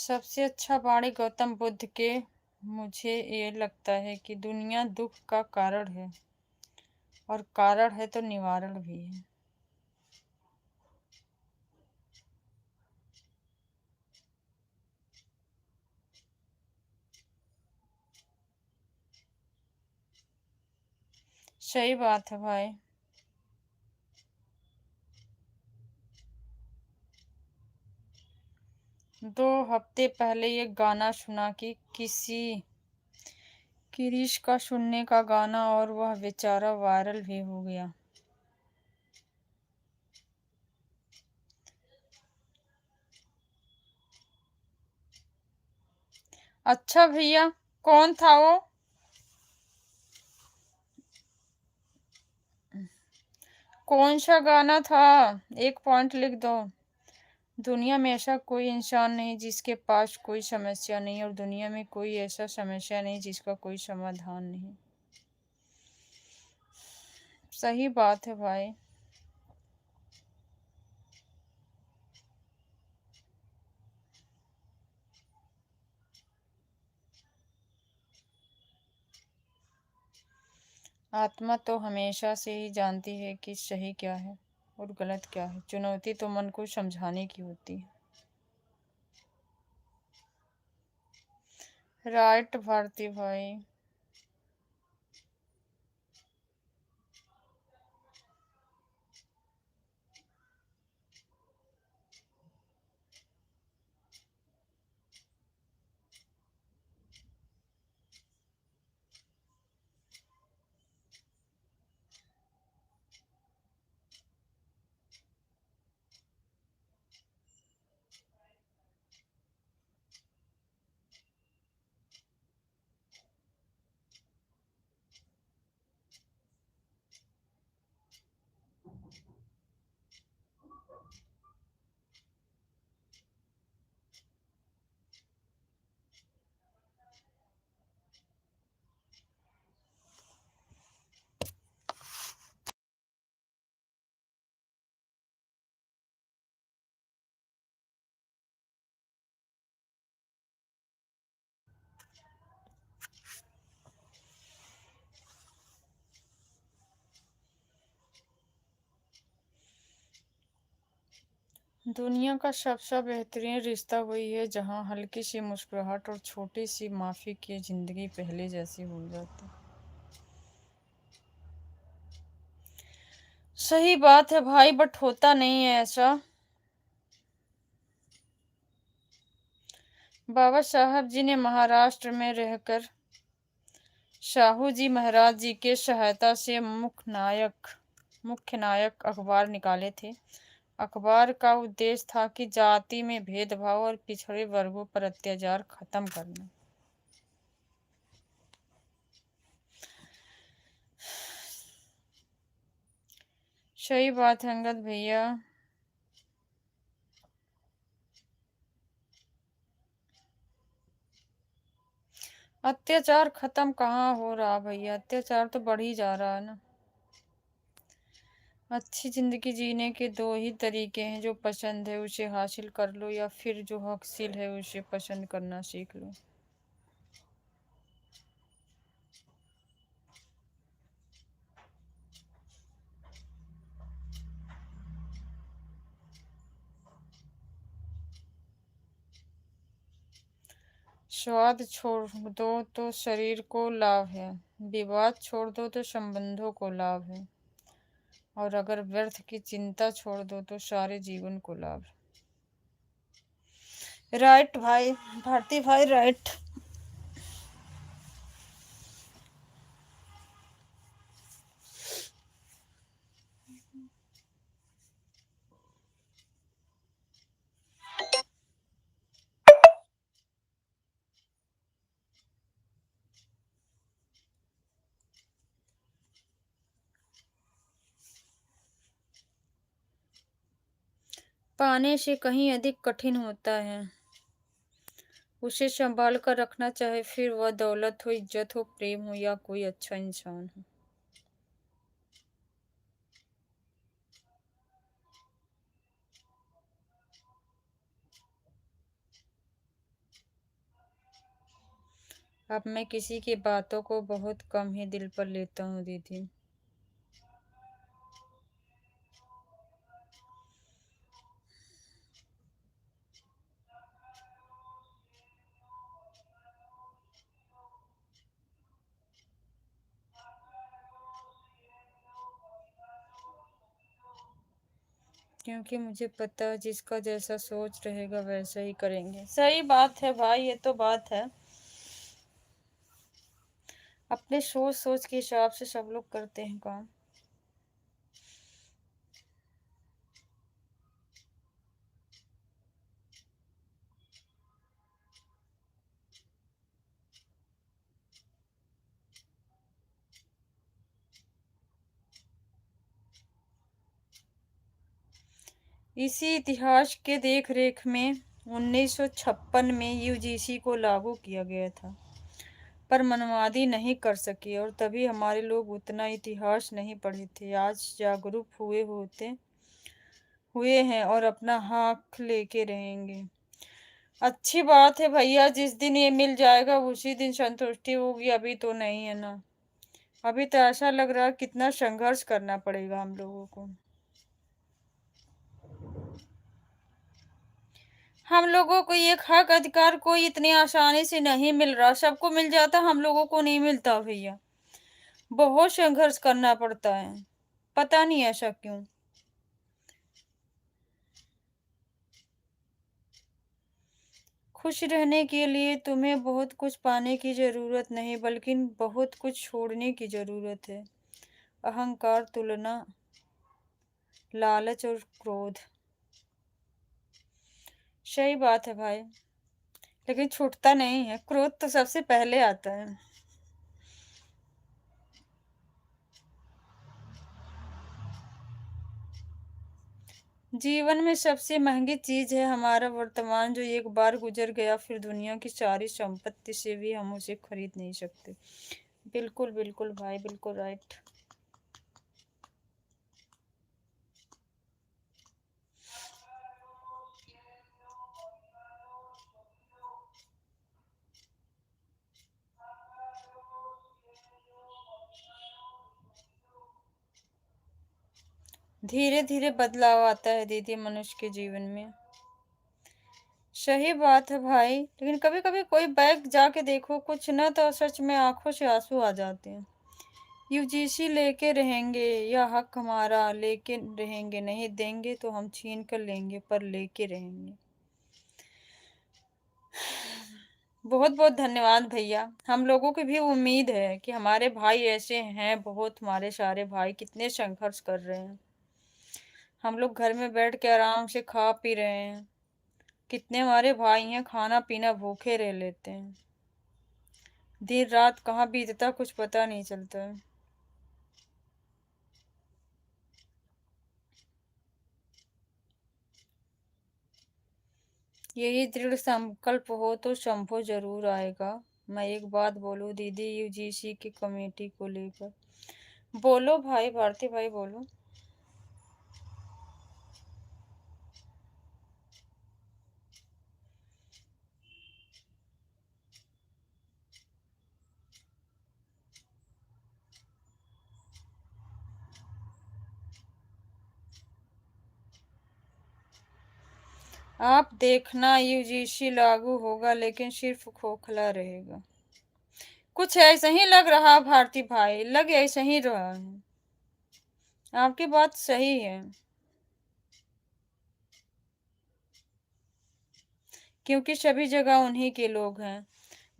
सबसे अच्छा वाणी गौतम बुद्ध के। मुझे ये लगता है कि दुनिया दुख का कारण है, और कारण है तो निवारण भी है। सही बात है भाई। 2 हफ्ते पहले ये गाना सुना कि किसी किरीश का सुनने का गाना, और वह बेचारा वायरल भी हो गया। अच्छा भैया, कौन था वो? कौन सा गाना था? एक पॉइंट लिख दो। दुनिया में ऐसा कोई इंसान नहीं जिसके पास कोई समस्या नहीं, और दुनिया में कोई ऐसा समस्या नहीं जिसका कोई समाधान नहीं। सही बात है भाई। आत्मा तो हमेशा से ही जानती है कि सही क्या है और गलत क्या है। चुनौती तो मन को समझाने की होती है। राइट भारती भाई। दुनिया का सबसे बेहतरीन रिश्ता वही है जहाँ हल्की सी मुस्कुराहट और छोटी सी माफी की जिंदगी पहले जैसी हो जाती। सही बात है भाई, बट होता नहीं है ऐसा। बाबा साहब जी ने महाराष्ट्र में रहकर शाहू जी महाराज जी के सहायता से मुख्य नायक अखबार निकाले थे। अखबार का उद्देश्य था कि जाति में भेदभाव और पिछड़े वर्गों पर अत्याचार खत्म करना। सही बात है अंगद भैया। अत्याचार खत्म कहाँ हो रहा भैया, अत्याचार तो बढ़ ही जा रहा है ना। अच्छी जिंदगी जीने के 2 ही तरीके हैं, जो पसंद है उसे हासिल कर लो, या फिर जो हासिल है उसे पसंद करना सीख लो। स्वाद छोड़ दो तो शरीर को लाभ है, विवाद छोड़ दो तो संबंधों को लाभ है, और अगर व्यर्थ की चिंता छोड़ दो तो सारे जीवन को लाभ है। राइट भाई, भारती भाई, राइट। पाने से कहीं अधिक कठिन होता है उसे संभाल कर रखना, चाहे फिर वह दौलत हो, इज्जत हो, प्रेम हो, या कोई अच्छा इंसान हो। अब मैं किसी की बातों को बहुत कम ही दिल पर लेता हूँ दीदी। क्योंकि मुझे पता है जिसका जैसा सोच रहेगा वैसा ही करेंगे। सही बात है भाई, ये तो बात है। अपने सोच सोच के हिसाब से सब लोग करते हैं काम। इसी इतिहास के देख रेख में 1956 में यूजीसी को लागू किया गया था, पर मनमादी नहीं कर सके और तभी हमारे लोग उतना इतिहास नहीं पढ़े थे। आज जागरूक हुए हैं और अपना हक लेके रहेंगे। अच्छी बात है भैया, जिस दिन ये मिल जाएगा उसी दिन संतुष्टि होगी, अभी तो नहीं है ना। अभी तो ऐसा लग रहा है कितना संघर्ष करना पड़ेगा हम लोगों को। हम लोगों को ये हक अधिकार कोई इतनी आसानी से नहीं मिल रहा। सबको मिल जाता, हम लोगों को नहीं मिलता भैया। बहुत संघर्ष करना पड़ता है, पता नहीं ऐसा क्यों। खुश रहने के लिए तुम्हें बहुत कुछ पाने की जरूरत नहीं, बल्कि बहुत कुछ छोड़ने की जरूरत है। अहंकार, तुलना, लालच और क्रोध। सही बात है भाई, लेकिन छूटता नहीं है। क्रोध तो सबसे पहले आता है। जीवन में सबसे महंगी चीज है हमारा वर्तमान, जो एक बार गुजर गया फिर दुनिया की सारी संपत्ति से भी हम उसे खरीद नहीं सकते। बिल्कुल बिल्कुल भाई, बिल्कुल राइट। धीरे धीरे बदलाव आता है दीदी मनुष्य के जीवन में। सही बात है भाई, लेकिन कभी कभी कोई बैग जाके देखो, कुछ न तो सच में आंखों से आंसू आ जाते हैं। यूजीसी लेके रहेंगे, या हक हमारा लेके रहेंगे। नहीं देंगे तो हम छीन कर लेंगे, पर लेके रहेंगे। बहुत बहुत धन्यवाद भैया। हम लोगों की भी उम्मीद है कि हमारे भाई ऐसे हैं बहुत, हमारे सारे भाई कितने संघर्ष कर रहे हैं। हम लोग घर में बैठ के आराम से खा पी रहे हैं। कितने हमारे भाई हैं खाना पीना भूखे रह लेते हैं। दिन रात कहाँ बीतता कुछ पता नहीं चलता है। यही दृढ़ संकल्प हो तो संभव जरूर आएगा। मैं एक बात बोलूं दीदी, यूजीसी की कमेटी को लेकर। बोलो भाई, भारती भाई बोलो। आप देखना, यूजीसी लागू होगा लेकिन सिर्फ खोखला रहेगा। कुछ ऐसा ही लग रहा भारती भाई, लग ऐसा ही रहा है। आपकी बात सही है, क्योंकि सभी जगह उन्हीं के लोग हैं।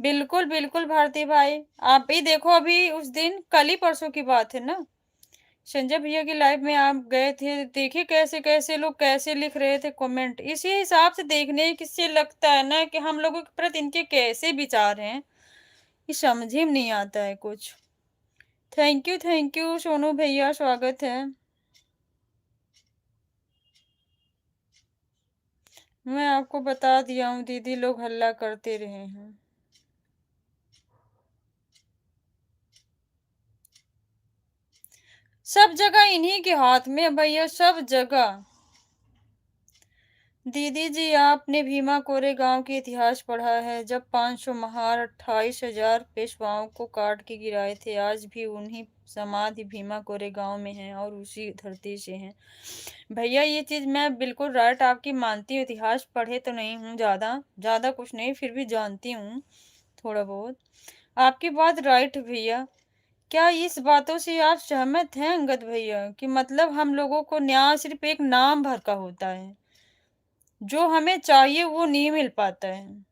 बिल्कुल बिल्कुल भारती भाई, आप भी देखो, अभी उस दिन कल ही परसों की बात है ना, संजय भैया की लाइव में आप गए थे, देखिए कैसे कैसे लोग कैसे लिख रहे थे कमेंट। इसी हिसाब से देखने किससे लगता है ना कि हम लोगों के प्रति इनके कैसे विचार हैं, ये समझ ही नहीं आता है कुछ। थैंक यू सोनू भैया, स्वागत है। मैं आपको बता दिया हूँ दीदी, लोग हल्ला करते रहे हैं। सब जगह इन्हीं के हाथ में भैया, सब जगह। दीदी जी, आपने भीमा कोरेगांव के इतिहास पढ़ा है? जब 500 महार 28,000 पेशवाओं को काट के गिराए थे, आज भी उन्हीं समाधि भीमा कोरेगांव में है और उसी धरती से हैं। भैया, ये चीज़ मैं बिल्कुल राइट आपकी मानती हूँ। इतिहास पढ़े तो नहीं हूँ ज़्यादा, ज़्यादा कुछ नहीं, फिर भी जानती हूँ थोड़ा बहुत। आपकी बात राइट है भैया। क्या इस बातों से आप सहमत हैं अंगद भैया, कि मतलब हम लोगों को न्याय सिर्फ एक नाम भर का होता है, जो हमें चाहिए वो नहीं मिल पाता है,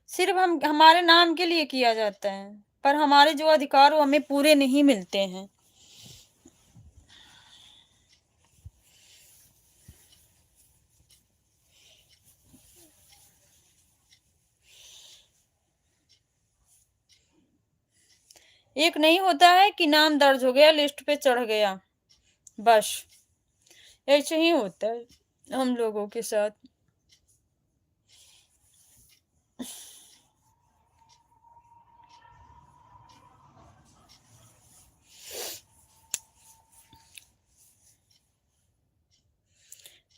सिर्फ हम हमारे नाम के लिए किया जाता है, पर हमारे जो अधिकार वो हमें पूरे नहीं मिलते हैं। एक नहीं होता है कि नाम दर्ज हो गया, लिस्ट पे चढ़ गया, बस ऐसे ही होता है हम लोगों के साथ।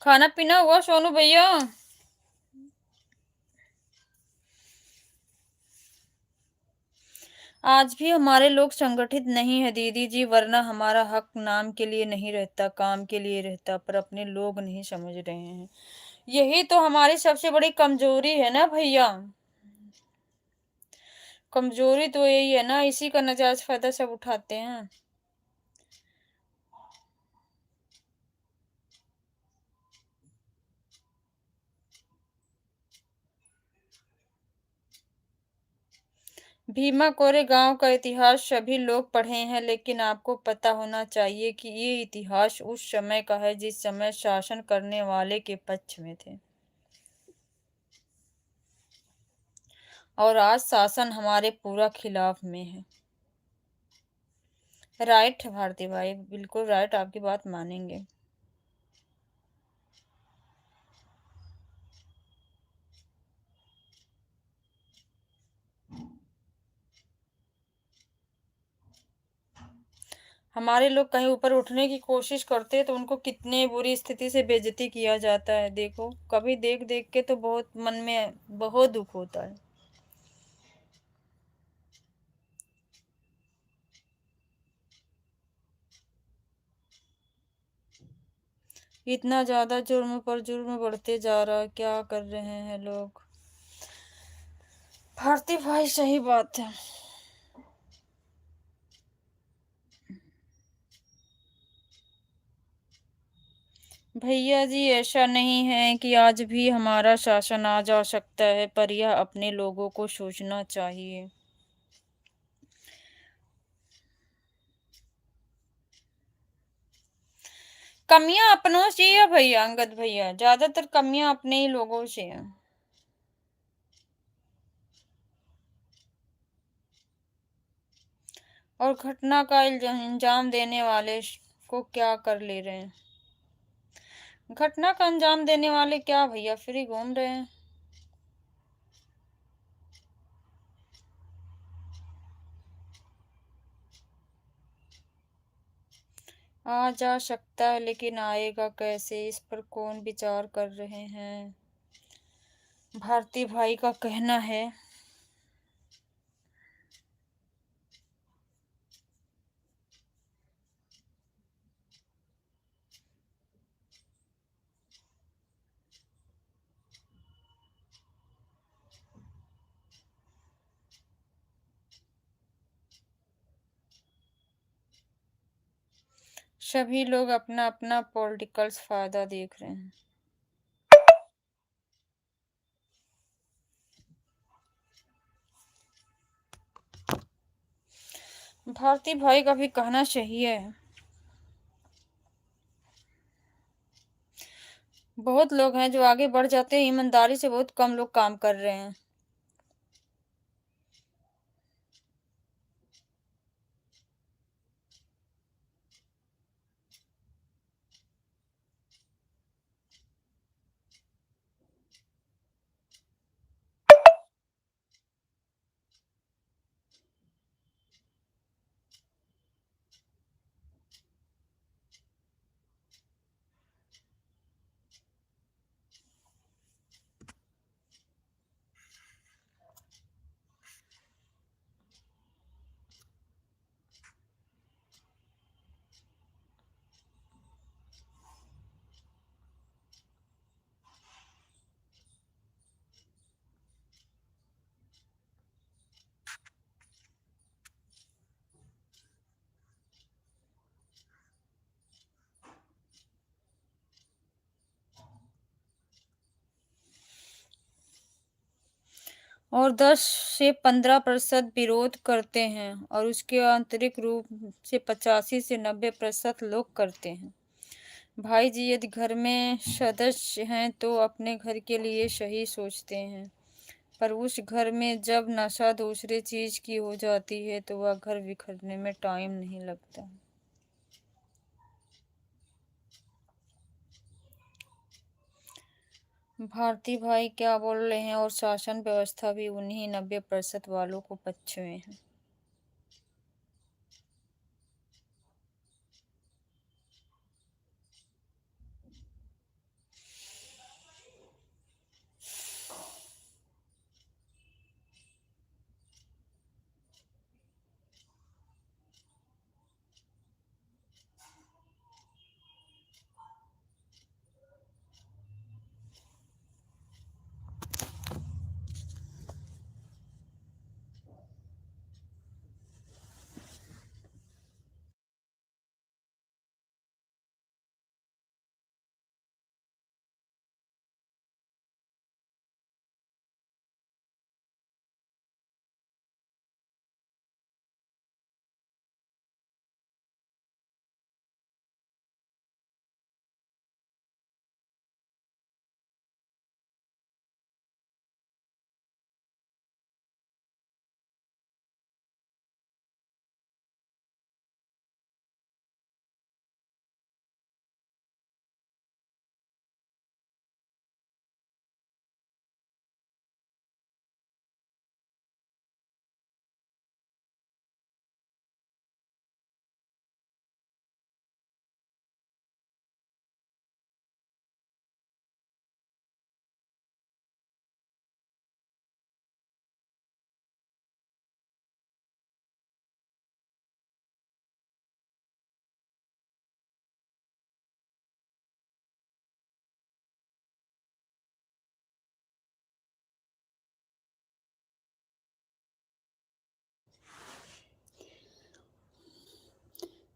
खाना पीना हुआ सोनू भैया? आज भी हमारे लोग संगठित नहीं है दीदी जी, वरना हमारा हक नाम के लिए नहीं रहता, काम के लिए रहता, पर अपने लोग नहीं समझ रहे हैं। यही तो हमारी सबसे बड़ी कमजोरी है ना भैया। कमजोरी तो यही है ना, इसी का नाजायज फायदा सब उठाते हैं। भीमा कोरे गांव का इतिहास सभी लोग पढ़े हैं, लेकिन आपको पता होना चाहिए कि ये इतिहास उस समय का है जिस समय शासन करने वाले के पक्ष में थे, और आज शासन हमारे पूरा खिलाफ में है। राइट भारती भाई, बिल्कुल राइट, आपकी बात मानेंगे। हमारे लोग कहीं ऊपर उठने की कोशिश करते हैं तो उनको कितने बुरी स्थिति से बेइज्जती किया जाता है, देखो कभी देख देख के तो बहुत मन में बहुत दुख होता है। इतना ज्यादा जुर्म पर जुर्म बढ़ते जा रहा है, क्या कर रहे हैं लोग। भारती भाई सही बात है। भैया जी, ऐसा नहीं है कि आज भी हमारा शासन आ जा सकता है, पर यह अपने लोगों को सोचना चाहिए। कमियां अपनों से है भैया, अंगद भैया, ज्यादातर कमियां अपने ही लोगों से हैं। और घटना का अंजाम देने वाले को क्या कर ले रहे हैं? घटना का अंजाम देने वाले क्या भैया फ्री घूम रहे हैं? आ जा सकता है, लेकिन आएगा कैसे, इस पर कौन विचार कर रहे हैं? भारती भाई का कहना है। सभी लोग अपना अपना पॉलिटिकल फायदा देख रहे हैं। भारती भाई का भी कहना सही है। बहुत लोग हैं जो आगे बढ़ जाते हैं, ईमानदारी से बहुत कम लोग काम कर रहे हैं। और 10 से 15% विरोध करते हैं और उसके आंतरिक रूप से 85 से 90% लोग करते हैं। भाई जी, यदि घर में सदस्य हैं तो अपने घर के लिए सही सोचते हैं, पर उस घर में जब नशा दूसरे चीज की हो जाती है तो वह घर बिखरने में टाइम नहीं लगता। भारती भाई क्या बोल रहे हैं? और शासन व्यवस्था भी उन्हीं 90% वालों को पक्ष में है।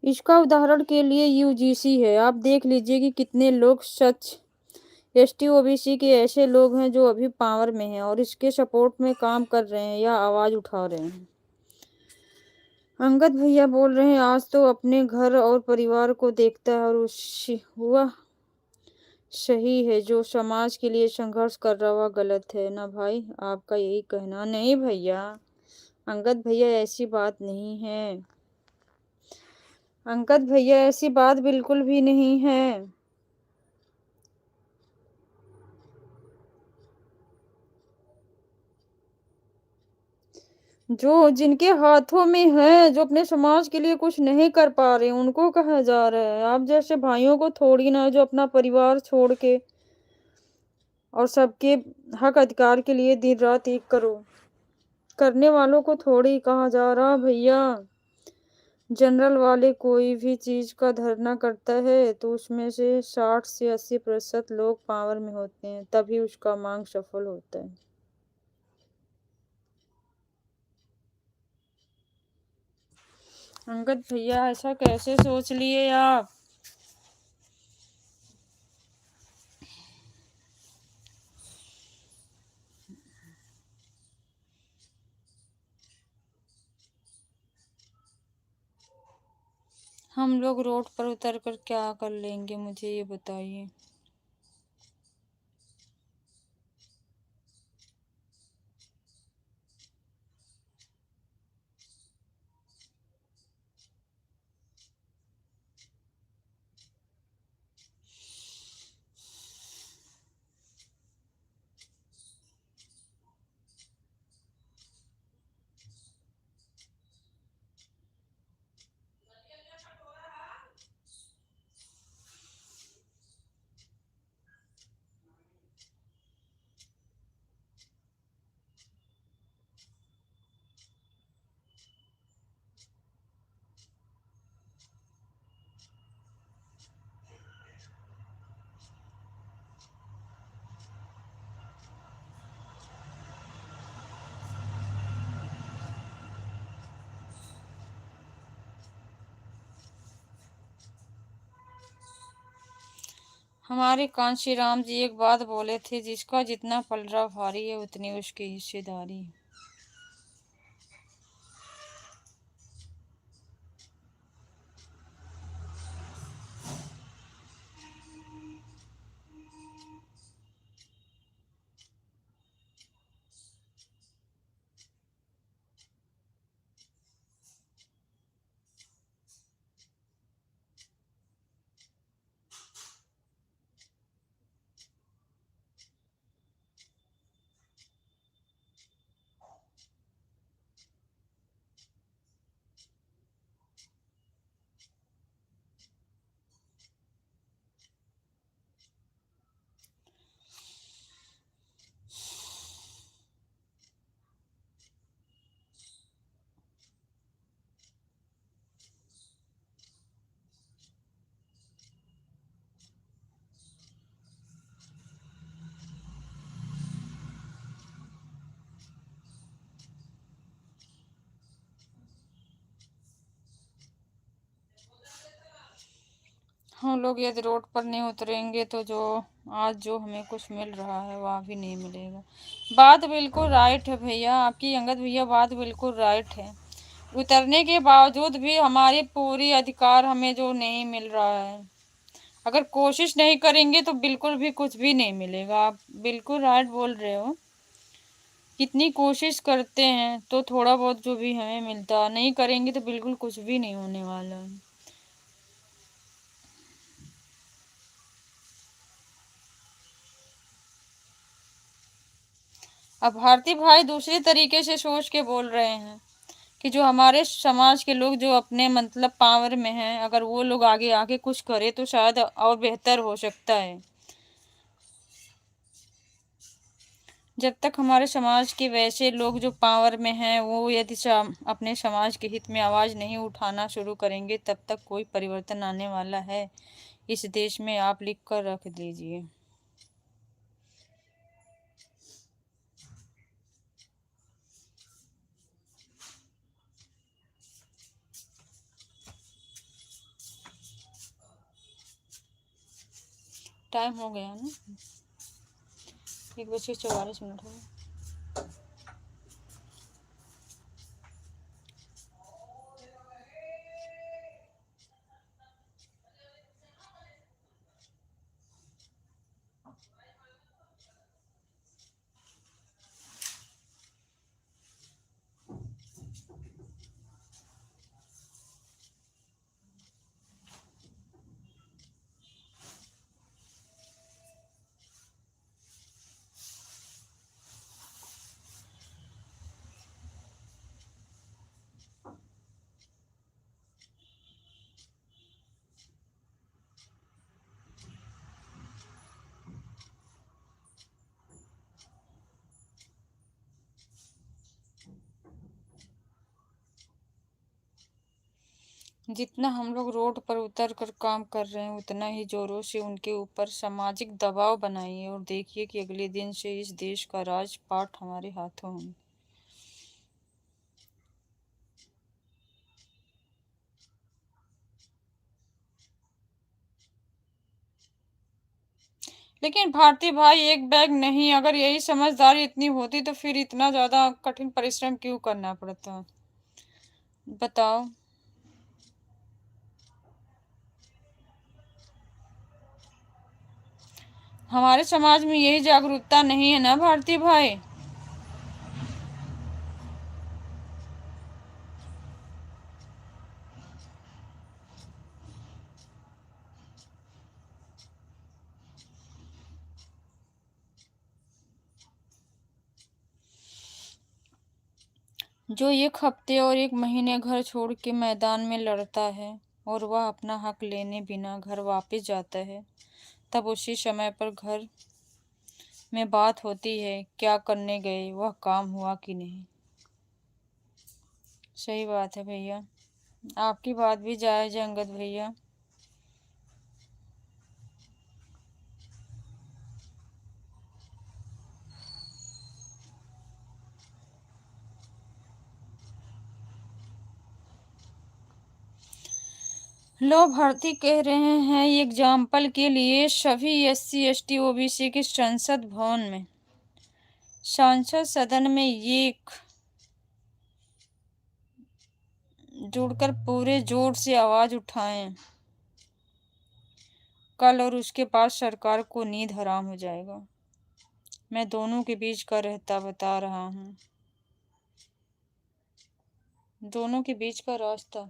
इसका उदाहरण के लिए यूजीसी है। आप देख लीजिए कि कितने लोग सच एसटी ओबीसी के ऐसे लोग हैं जो अभी पावर में हैं और इसके सपोर्ट में काम कर रहे हैं या आवाज उठा रहे हैं। अंगद भैया बोल रहे हैं आज तो अपने घर और परिवार को देखता है और वह सही है, जो समाज के लिए संघर्ष कर रहा वह गलत है ना भाई? आपका यही कहना? नहीं भैया, अंगद भैया ऐसी बात नहीं है। अंगद भैया ऐसी बात बिल्कुल भी नहीं है। जो जिनके हाथों में है, जो अपने समाज के लिए कुछ नहीं कर पा रहे, उनको कहा जा रहा है। आप जैसे भाइयों को थोड़ी ना, जो अपना परिवार छोड़ के और सबके हक अधिकार के लिए दिन रात एक करो करने वालों को थोड़ी कहा जा रहा भैया। जनरल वाले कोई भी चीज का धरना करता है तो उसमें से 60 से 80% लोग पावर में होते हैं, तभी उसका मांग सफल होता है। अंगद भैया ऐसा कैसे सोच लिए आप? हम लोग रोड पर उतर कर क्या कर लेंगे, मुझे ये बताइए। हमारे कांशी राम जी एक बात बोले थे, जिसका जितना पलड़ा भारी है उतनी उसकी हिस्सेदारी। हम लोग यदि रोड पर नहीं उतरेंगे तो जो हमें कुछ मिल रहा है वह भी नहीं मिलेगा। बात बिल्कुल राइट है भैया, आपकी अंगद भैया बात बिल्कुल राइट है। उतरने के बावजूद भी हमारी पूरी अधिकार हमें जो नहीं मिल रहा है, अगर कोशिश नहीं करेंगे तो बिल्कुल भी कुछ भी नहीं मिलेगा। आप बिल्कुल राइट बोल रहे हो। कितनी कोशिश करते हैं तो थोड़ा बहुत जो भी हमें मिलता, नहीं करेंगे तो बिल्कुल कुछ भी नहीं होने वाला। अब भारती भाई दूसरे तरीके से सोच के बोल रहे हैं कि जो हमारे समाज के लोग जो अपने मतलब पावर में हैं, अगर वो लोग आगे आके कुछ करे तो शायद और बेहतर हो सकता है। जब तक हमारे समाज के वैसे लोग जो पावर में हैं वो यदि अपने समाज के हित में आवाज़ नहीं उठाना शुरू करेंगे, तब तक कोई परिवर्तन आने वाला है इस देश में, आप लिख कर रख दीजिए। टाइम हो गया ना, 1:44 हो गया। जितना हम लोग रोड पर उतर कर काम कर रहे हैं, उतना ही जोरों से उनके ऊपर सामाजिक दबाव बनाइए और देखिए कि अगले दिन से इस देश का राजपाट हमारे हाथों में। लेकिन भारती भाई एक बैग नहीं, अगर यही समझदारी इतनी होती तो फिर इतना ज्यादा कठिन परिश्रम क्यों करना पड़ता, बताओ। हमारे समाज में यही जागरूकता नहीं है ना भारती भाई। जो एक हफ्ते और एक महीने घर छोड़ के मैदान में लड़ता है और वह अपना हक लेने बिना घर वापस जाता है, तब उसी समय पर घर में बात होती है क्या करने गए, वह काम हुआ कि नहीं। सही बात है भैया, आपकी बात भी जायज़ है अंगद भैया। लो भारती कह रहे हैं एग्जाम्पल के लिए सभी SC ST OBC के संसद भवन में सांसद सदन में एक जुड़कर पूरे जोर से आवाज उठाएं कल और उसके बाद सरकार को नींद हराम हो जाएगा। मैं दोनों के बीच का रहता बता रहा हूँ, दोनों के बीच का रास्ता।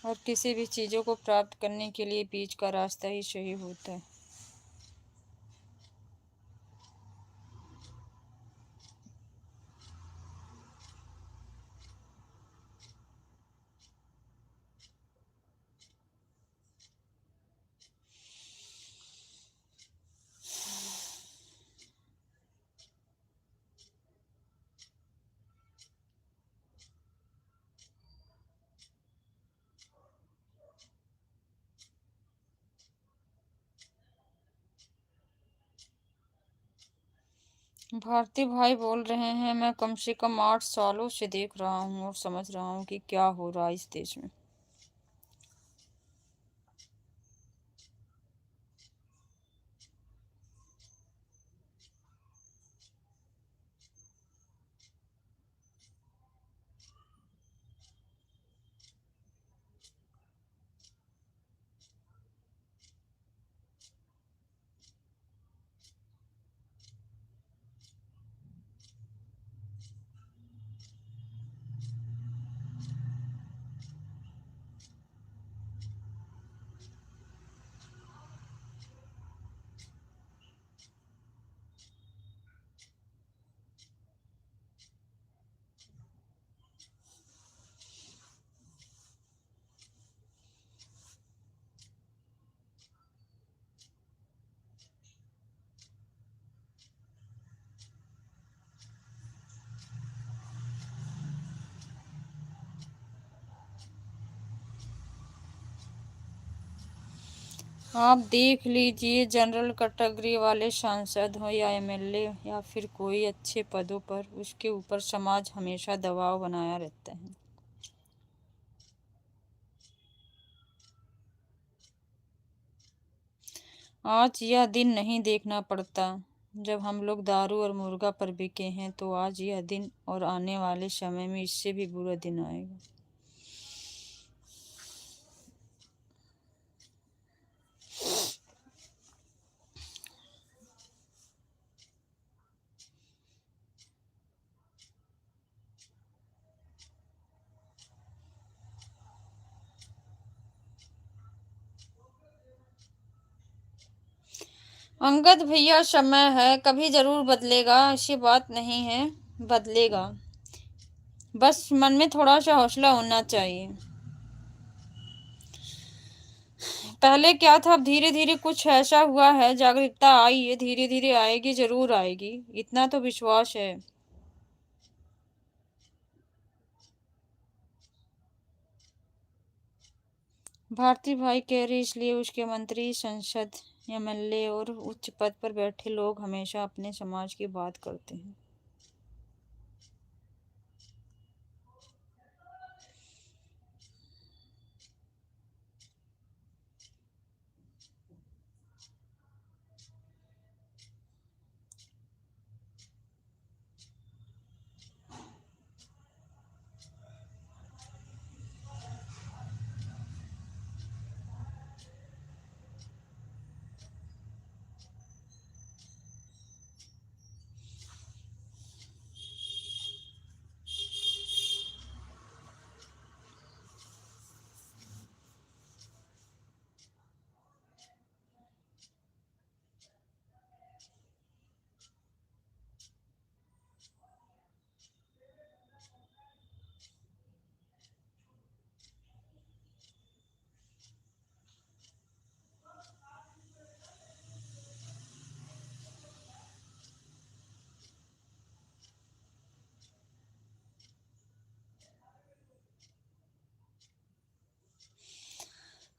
और किसी भी चीज़ों को प्राप्त करने के लिए बीच का रास्ता ही सही होता है। भारती भाई बोल रहे हैं मैं कम से कम 8 सालों से देख रहा हूँ और समझ रहा हूँ कि क्या हो रहा है इस देश में। आप देख लीजिए, जनरल कैटेगरी वाले सांसद हो या MLA या फिर कोई अच्छे पदों पर, उसके ऊपर समाज हमेशा दबाव बनाया रहता है। आज यह दिन नहीं देखना पड़ता जब हम लोग दारू और मुर्गा पर बिके हैं, तो आज यह दिन और आने वाले समय में इससे भी बुरा दिन आएगा। अंगद भैया, समय है, कभी जरूर बदलेगा, ऐसी बात नहीं है, बदलेगा। बस मन में थोड़ा सा हौसला होना चाहिए। पहले क्या था, अब धीरे धीरे कुछ ऐसा हुआ है, जागरूकता आई है, धीरे धीरे आएगी, जरूर आएगी, इतना तो विश्वास है। भारती भाई कह रही, इसलिए उसके मंत्री, संसद, MLA और उच्च पद पर बैठे लोग हमेशा अपने समाज की बात करते हैं।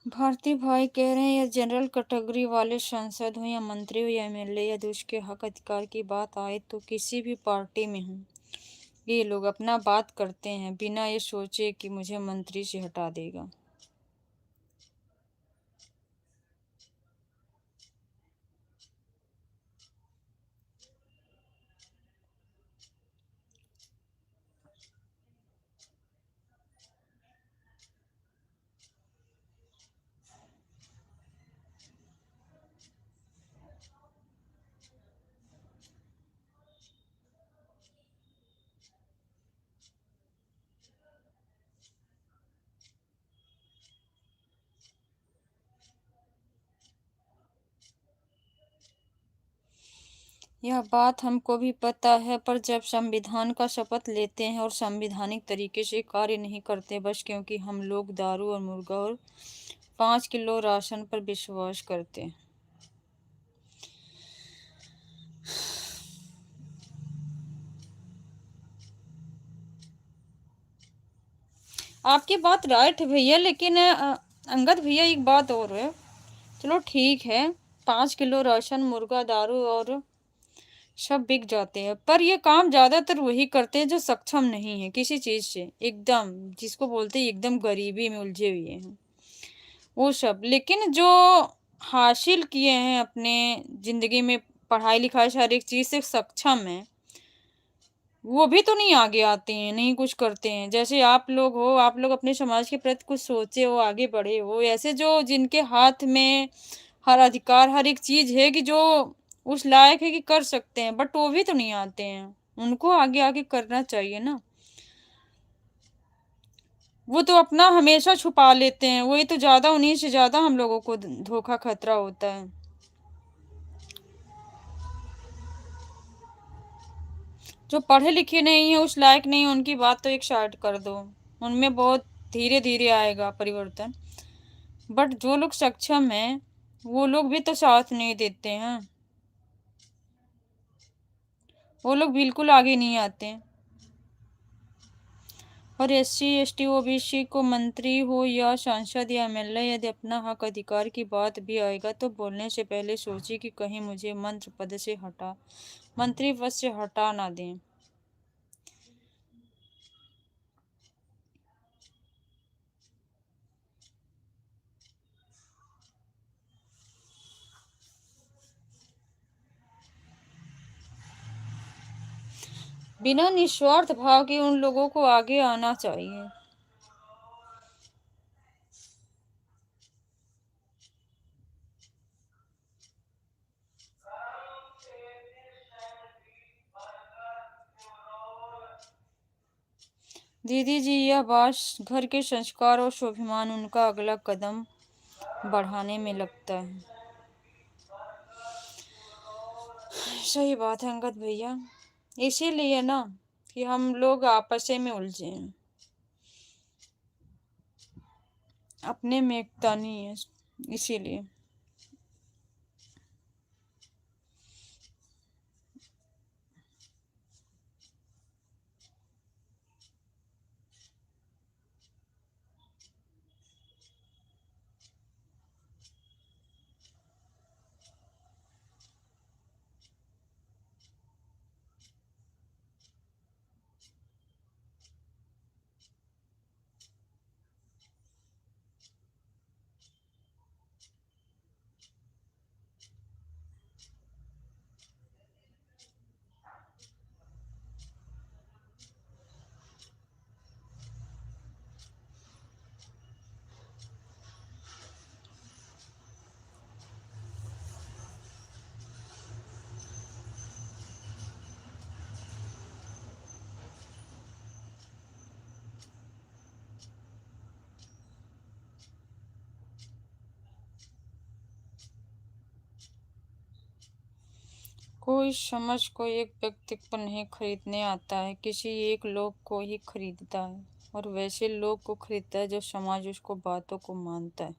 भारती भाई कह रहे हैं या जनरल कैटेगरी वाले सांसद हो या मंत्री हो या एमएलए, यदि उसके हक अधिकार की बात आए तो किसी भी पार्टी में हो, ये लोग अपना बात करते हैं बिना ये सोचे कि मुझे मंत्री से हटा देगा। यह बात हमको भी पता है, पर जब संविधान का शपथ लेते हैं और संवैधानिक तरीके से कार्य नहीं करते बस क्योंकि हम लोग दारू और मुर्गा और 5 किलो राशन पर विश्वास करते हैं। आपकी बात राइट है भैया, लेकिन अंगद भैया एक बात और है। चलो ठीक है, 5 किलो राशन, मुर्गा, दारू और सब बिक जाते हैं, पर ये काम ज्यादातर वही करते हैं जो सक्षम नहीं है किसी चीज से, एकदम जिसको बोलते हैं एकदम गरीबी में उलझे हुए हैं वो सब। लेकिन जो हासिल किए हैं अपने जिंदगी में, पढ़ाई लिखाई हर एक चीज से सक्षम है, वो भी तो नहीं आगे आते हैं, नहीं कुछ करते हैं। जैसे आप लोग हो, आप लोग अपने समाज के प्रति कुछ सोचे हो, आगे बढ़े हो, ऐसे जो जिनके हाथ में हर अधिकार हर एक चीज है कि जो उस लायक है कि कर सकते हैं, बट वो भी तो नहीं आते हैं। उनको आगे आगे करना चाहिए ना। वो तो अपना हमेशा छुपा लेते हैं, वही तो ज्यादा, उन्हीं से ज्यादा हम लोगों को धोखा खतरा होता है। जो पढ़े लिखे नहीं है, उस लायक नहीं है, उनकी बात तो एक साइड कर दो, उनमें बहुत धीरे धीरे आएगा परिवर्तन। बट जो लोग सक्षम हैं वो लोग भी तो साथ नहीं देते हैं, वो लोग बिल्कुल आगे नहीं आते हैं। और एससी एसटी ओबीसी को मंत्री हो या सांसद या एमएलए, यदि अपना हक अधिकार की बात भी आएगा तो बोलने से पहले सोचिए कि कहीं मुझे मंत्री पद से हटा ना दें। बिना निस्वार्थ भाव के उन लोगों को आगे आना चाहिए। दीदी जी, यह बात घर के संस्कार और स्वाभिमान उनका अगला कदम बढ़ाने में लगता है। सही बात है अंगद भैया, इसीलिए ना कि हम लोग आपस में उलझे हैं, अपने में एकता नहीं है, इसीलिए। कोई समझ को एक व्यक्ति को नहीं खरीदने आता है, किसी एक लोग को ही खरीदता है, और वैसे लोग को खरीदता है जो समाज उसको बातों को मानता है।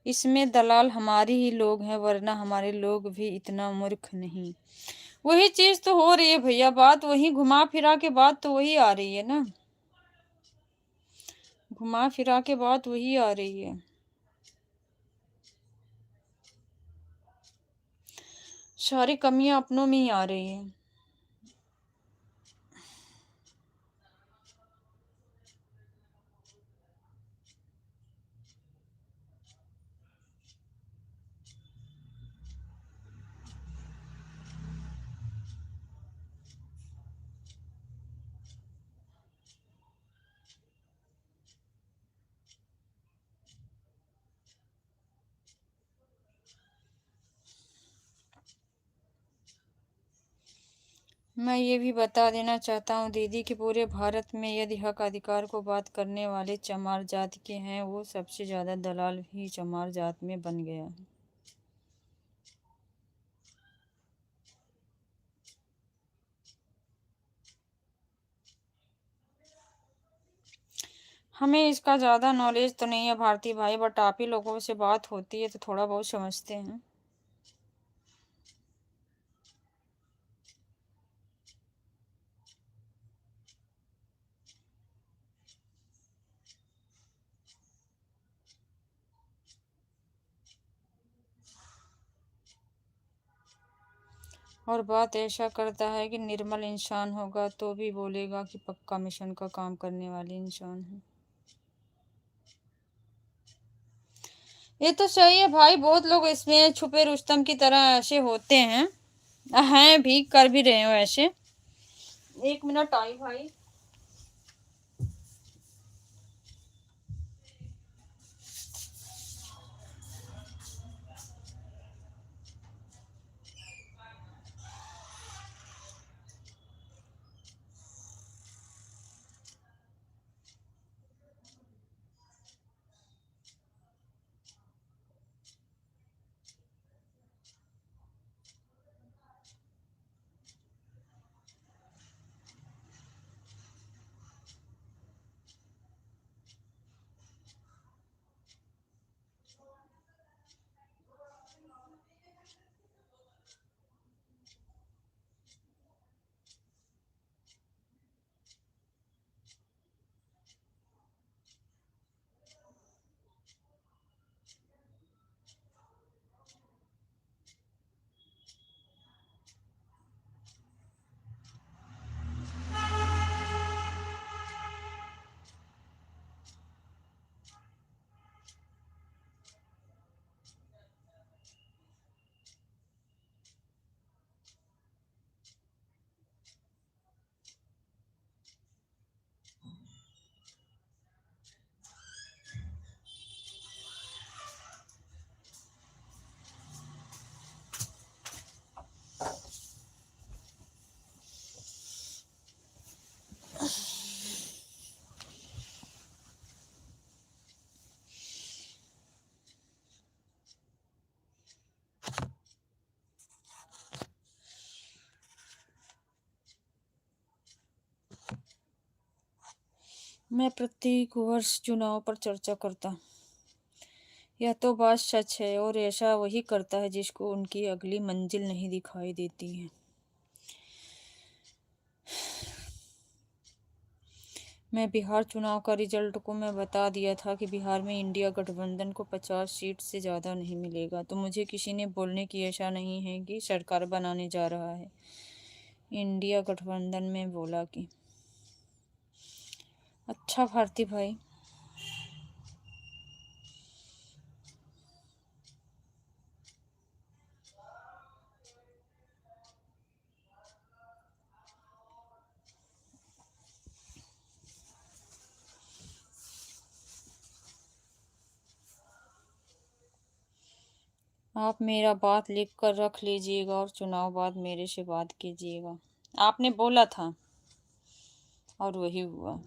इसमें दलाल हमारे ही लोग हैं, वरना हमारे लोग भी इतना मूर्ख नहीं। वही चीज तो हो रही है भैया, बात वही घुमा फिरा के बात तो वही आ रही है ना, घुमा फिरा के बात वही आ रही है। सारी कमियां अपनों में ही आ रही है। मैं ये भी बता देना चाहता हूँ दीदी कि पूरे भारत में यदि हक अधिकार को बात करने वाले चमार जात के हैं, वो सबसे ज्यादा दलाल भी चमार जात में बन गया है। हमें इसका ज़्यादा नॉलेज तो नहीं है भारती भाई, बट आप ही लोगों से बात होती है तो थोड़ा बहुत समझते हैं। और बात ऐसा करता है कि निर्मल इंसान होगा तो भी बोलेगा कि पक्का मिशन का काम करने वाले इंसान हैं। ये तो सही है भाई, बहुत लोग इसमें छुपे रुस्तम की तरह ऐसे होते हैं भी, कर भी रहे हो ऐसे। 1 मिनट आई भाई। मैं प्रत्येक वर्ष चुनाव पर चर्चा करता, यह तो बात सच है, और ऐसा वही करता है जिसको उनकी अगली मंजिल नहीं दिखाई देती है। मैं बिहार चुनाव का रिजल्ट को मैं बता दिया था कि बिहार में इंडिया गठबंधन को 50 सीट से ज़्यादा नहीं मिलेगा, तो मुझे किसी ने बोलने की ऐसा नहीं है कि सरकार बनाने जा रहा है। इंडिया गठबंधन में बोला कि अच्छा भारती भाई, आप मेरा बात लिख कर रख लीजिएगा और चुनाव बाद मेरे से बात कीजिएगा। आपने बोला था और वही हुआ।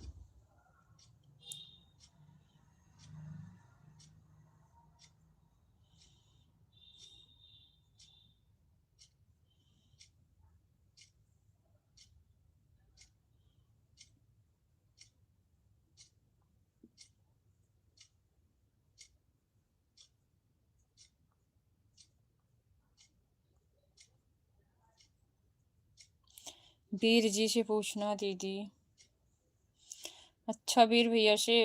वीर जी से पूछना दीदी। अच्छा वीर भैया से।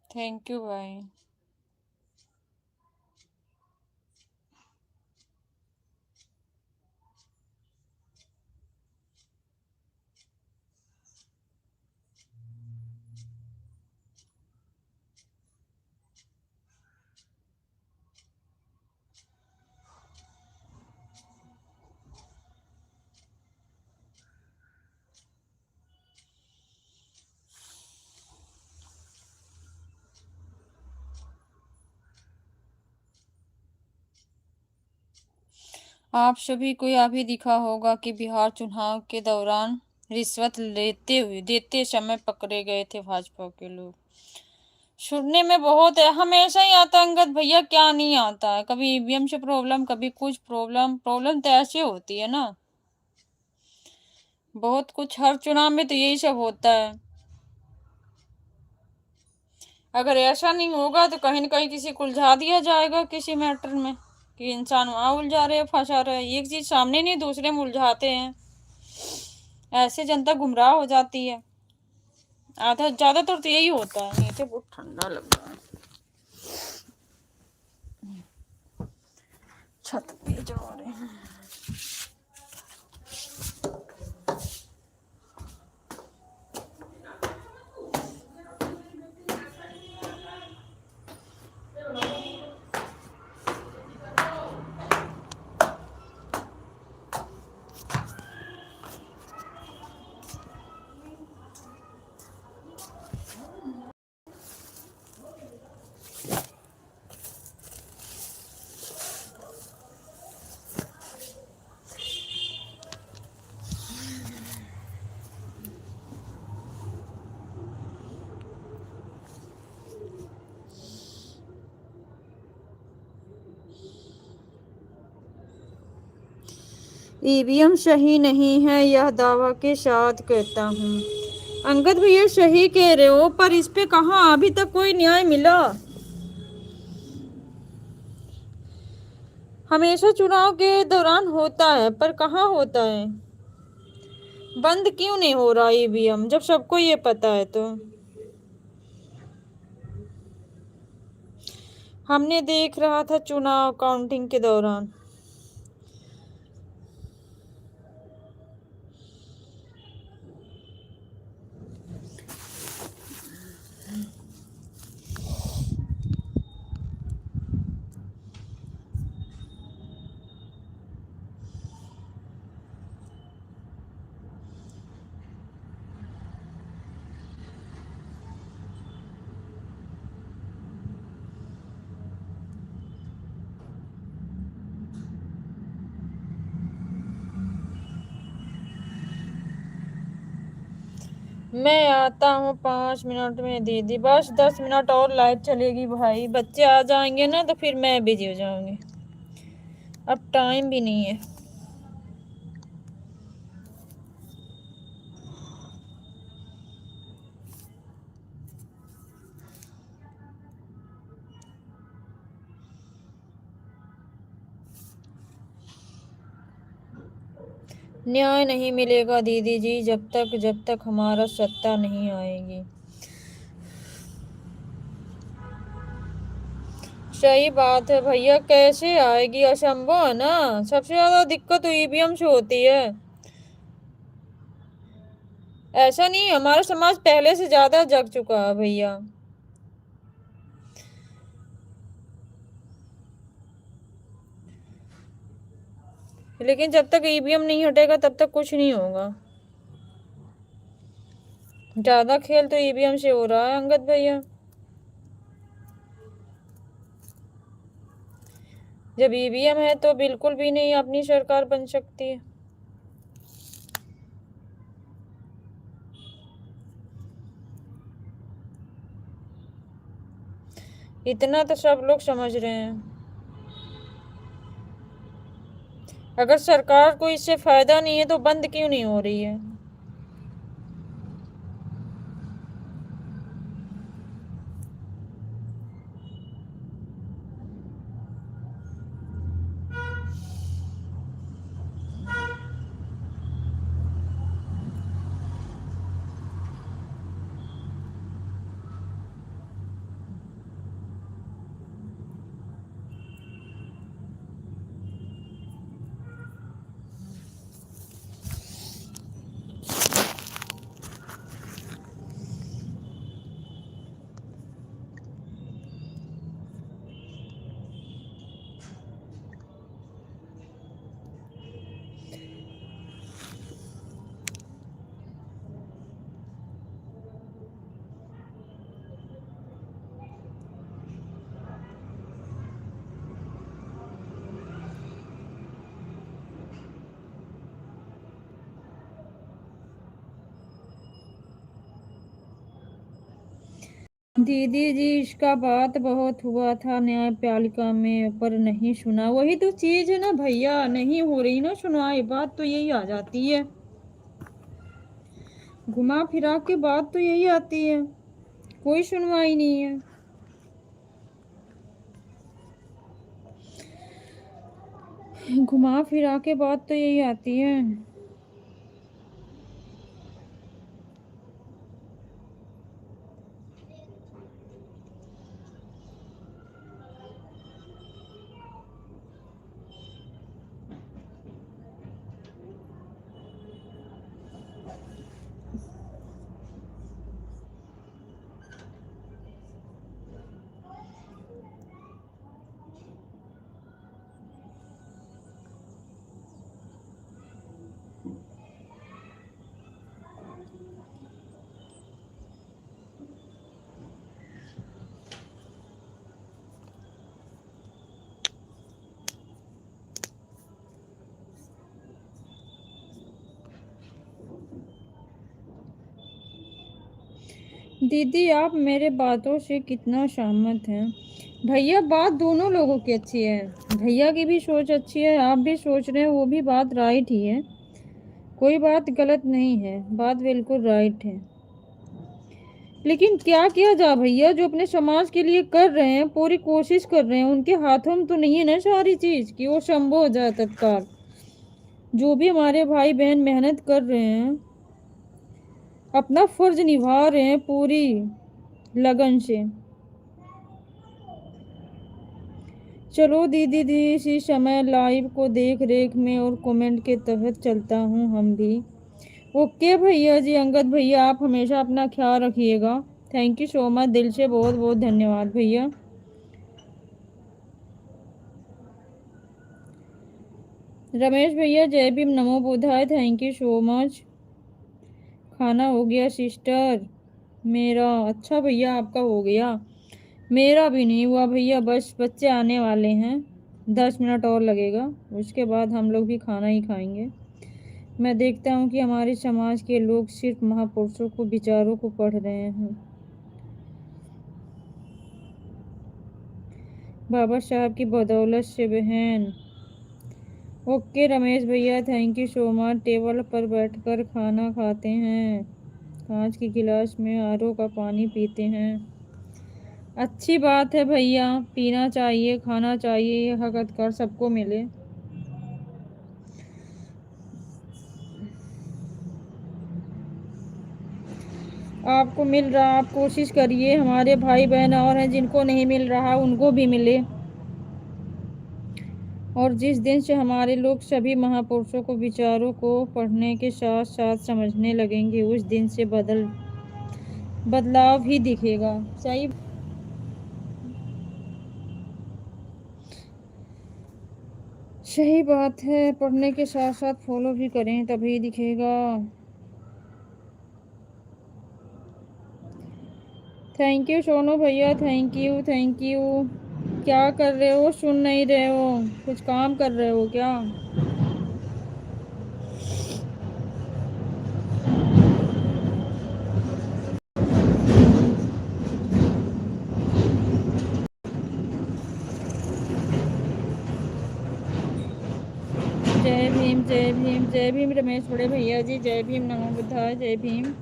थैंक यू भाई। आप सभी को यह भी दिखा होगा कि बिहार चुनाव के दौरान रिश्वत देते समय पकड़े गए थे भाजपा के लोग। सुनने में बहुत है, हमेशा ही आता है अंगद भैया, क्या नहीं आता है। कभी ईवीएम से प्रॉब्लम, कभी कुछ प्रॉब्लम। प्रॉब्लम तो ऐसे होती है ना, बहुत कुछ। हर चुनाव में तो यही सब होता है। अगर ऐसा नहीं होगा तो कहीं न कहीं किसी को उलझा दिया जाएगा किसी मैटर में, कि इंसान वहां उलझा रहे, फंसा रहे। एक चीज सामने नहीं दूसरे में उलझाते हैं, ऐसे जनता गुमराह हो जाती है। आधा ज्यादातर तो यही होता है। नीचे बहुत ठंडा लग रहा है, छत पे जा रहे हैं। ईवीएम सही नहीं है, यह दावा के साथ कहता हूँ। अंगद भैया सही कह रहे हो, पर इस पे कहाँ अभी तक कोई न्याय मिला। हमेशा चुनाव के दौरान होता है, पर कहाँ होता है। बंद क्यों नहीं हो रहा ईवीएम, जब सबको ये पता है। तो हमने देख रहा था चुनाव काउंटिंग के दौरान। मैं आता हूँ 5 मिनट में दीदी, बस 10 मिनट और लाइट चलेगी भाई। बच्चे आ जाएंगे ना तो फिर मैं बिजी हो जाऊंगी, अब टाइम भी नहीं है। न्याय नहीं मिलेगा दीदी जी, जब तक हमारा सत्ता नहीं आएगी। सही बात है भैया, कैसे आएगी, असंभव है ना। सबसे ज्यादा दिक्कत तो ईवीएम से होती है। ऐसा नहीं, हमारा समाज पहले से ज्यादा जग चुका है भैया। लेकिन जब तक ईवीएम नहीं हटेगा तब तक कुछ नहीं होगा। ज्यादा खेल तो ईवीएम से हो रहा है अंगद भैया। जब ईवीएम है तो बिल्कुल भी नहीं अपनी सरकार बन सकती है। इतना तो सब लोग समझ रहे हैं। अगर सरकार को इससे फायदा नहीं है तो बंद क्यों नहीं हो रही है? दीदी जी, इसका बात बहुत हुआ था न्यायपालिका में, पर नहीं सुना। वही तो चीज है ना भैया, नहीं हो रही ना सुनवाई, बात तो यही आ जाती है। घुमा फिरा के बात तो यही आती है, कोई सुनवाई नहीं है। घुमा फिरा के बात तो यही आती है। दीदी, आप मेरे बातों से कितना सहमत हैं? भैया, बात दोनों लोगों की अच्छी है। भैया की भी सोच अच्छी है, आप भी सोच रहे हैं, वो भी बात राइट ही है। कोई बात गलत नहीं है, बात बिल्कुल राइट है। लेकिन क्या किया जाए भैया, जो अपने समाज के लिए कर रहे हैं, पूरी कोशिश कर रहे हैं, उनके हाथों में तो नहीं है ना सारी चीज कि वो संभव हो जाए तत्काल। जो भी हमारे भाई बहन मेहनत कर रहे हैं, अपना फर्ज निभा रहे हैं पूरी लगन से। चलो दीदी दी, इसी समय लाइव को देख रेख में और कमेंट के तहत चलता हूँ हम भी। ओके भैया जी, अंगद भैया, आप हमेशा अपना ख्याल रखिएगा। थैंक यू सो मच, दिल से बहुत बहुत धन्यवाद भैया। रमेश भैया, जय भीम, नमो बुधाय, थैंक यू सो मच। खाना हो गया सिस्टर मेरा? अच्छा भैया, आपका हो गया, मेरा भी नहीं हुआ भैया, बस बच्चे आने वाले हैं, 10 मिनट और लगेगा, उसके बाद हम लोग भी खाना ही खाएंगे। मैं देखता हूँ कि हमारे समाज के लोग सिर्फ महापुरुषों को, विचारों को पढ़ रहे हैं। बाबा साहब की बदौलत से बहन। ओके रमेश भैया, thank you so much. Table पर बैठकर खाना खाते हैं, कांच की गिलास में आरओ का पानी पीते हैं। अच्छी बात है भैया, पीना चाहिए, खाना चाहिए, ये हक अधिकार सबको मिले। आपको मिल रहा, आप कोशिश करिए, हमारे भाई बहन और हैं जिनको नहीं मिल रहा, उनको भी मिले। और जिस दिन से हमारे लोग सभी महापुरुषों को, विचारों को पढ़ने के साथ साथ समझने लगेंगे, उस दिन से बदलाव ही दिखेगा। सही, सही बात है, पढ़ने के साथ साथ फॉलो भी करें तभी दिखेगा। थैंक यू सोनू भैया, थैंक यू थैंक यू। क्या कर रहे हो, सुन नहीं रहे हो? कुछ काम कर रहे हो क्या? जय जय भीम रमेश बड़े भैया जी, जय भीम, नमो बुद्धाय, जय भीम।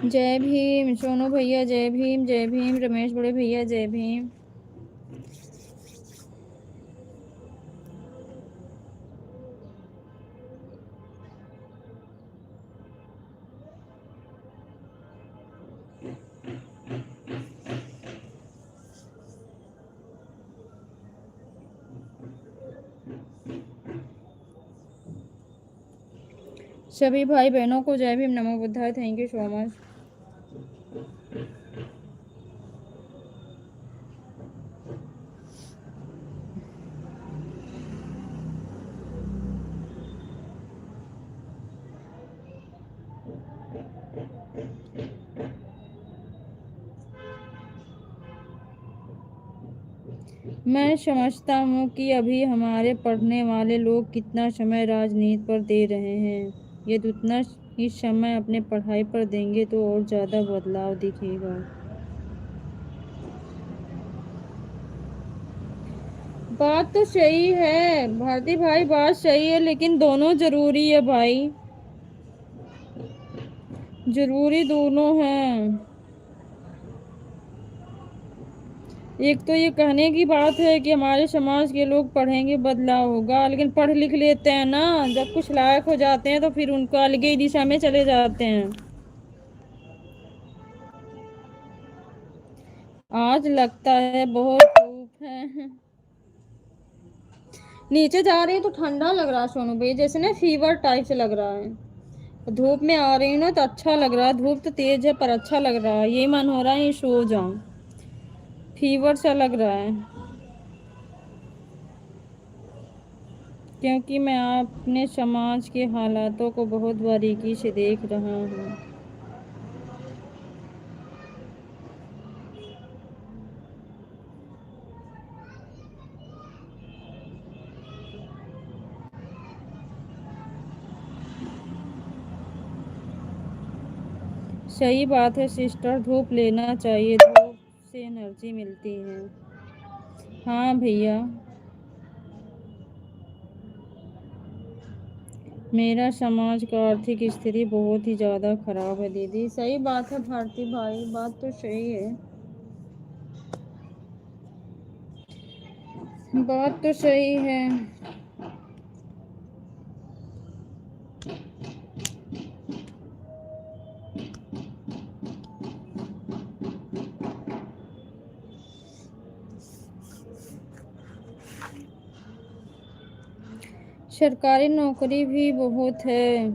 जय भीम सोनू भैया, जय भीम, जय भीम रमेश बड़े भैया, जय भीम। सभी भाई बहनों को जय भीम, नमो बुद्धाय, थैंक यू सो मच। मैं समझता हूँ कि अभी हमारे पढ़ने वाले लोग कितना समय राजनीति पर दे रहे हैं, यदि उतना ही समय अपने पढ़ाई पर देंगे तो और ज़्यादा बदलाव दिखेगा। बात तो सही है भारती भाई, बात सही है, लेकिन दोनों जरूरी है भाई, जरूरी दोनों हैं। एक तो ये कहने की बात है कि हमारे समाज के लोग पढ़ेंगे बदलाव होगा, लेकिन पढ़ लिख लेते हैं ना, जब कुछ लायक हो जाते हैं तो फिर उनको अलग ही दिशा में चले जाते हैं। आज लगता है बहुत धूप है, नीचे जा रही है तो ठंडा लग रहा है सोनू भाई, जैसे ना फीवर टाइप से लग रहा है। धूप में आ रही हूँ ना तो अच्छा लग रहा है, धूप तो तेज है पर अच्छा लग रहा है, ये मन हो रहा है सो जाऊं, फीवर सा लग रहा है। क्योंकि मैं अपने समाज के हालातों को बहुत बारीकी से देख रहा हूँ। सही बात है सिस्टर, धूप लेना चाहिए, धूप से एनर्जी मिलती है। हाँ भैया, मेरा समाज का आर्थिक स्थिति बहुत ही ज़्यादा खराब है दीदी। सही बात है भारती भाई, बात तो सही है, बात तो सही है। सरकारी नौकरी भी बहुत है।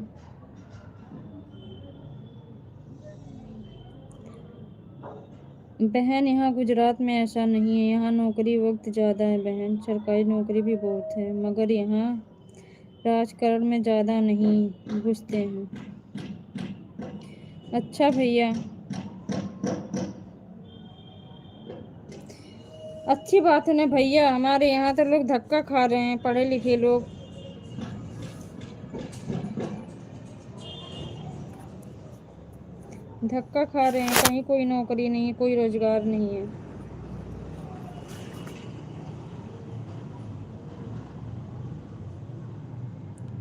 बहन यहाँ गुजरात में ऐसा नहीं है, यहाँ नौकरी वक्त ज़्यादा है बहन, सरकारी नौकरी भी बहुत है, मगर यहाँ राजकारण में ज़्यादा नहीं घुसते हैं। अच्छा भैया, अच्छी बात है ना भैया, हमारे यहाँ तो लोग धक्का खा रहे हैं, पढ़े लिखे लोग धक्का खा रहे हैं, कहीं कोई नौकरी नहीं है, कोई रोजगार नहीं है।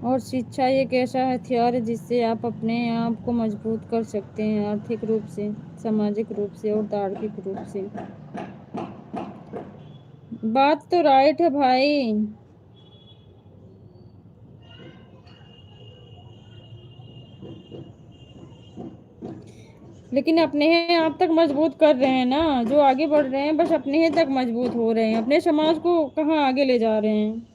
और शिक्षा एक ऐसा हथियार है जिससे आप अपने आप को मजबूत कर सकते हैं, आर्थिक रूप से, सामाजिक रूप से और तार्किक रूप से। बात तो राइट है भाई, लेकिन अपने ही आप तक मजबूत कर रहे हैं ना, जो आगे बढ़ रहे हैं बस अपने ही तक मजबूत हो रहे हैं, अपने समाज को कहाँ आगे ले जा रहे हैं।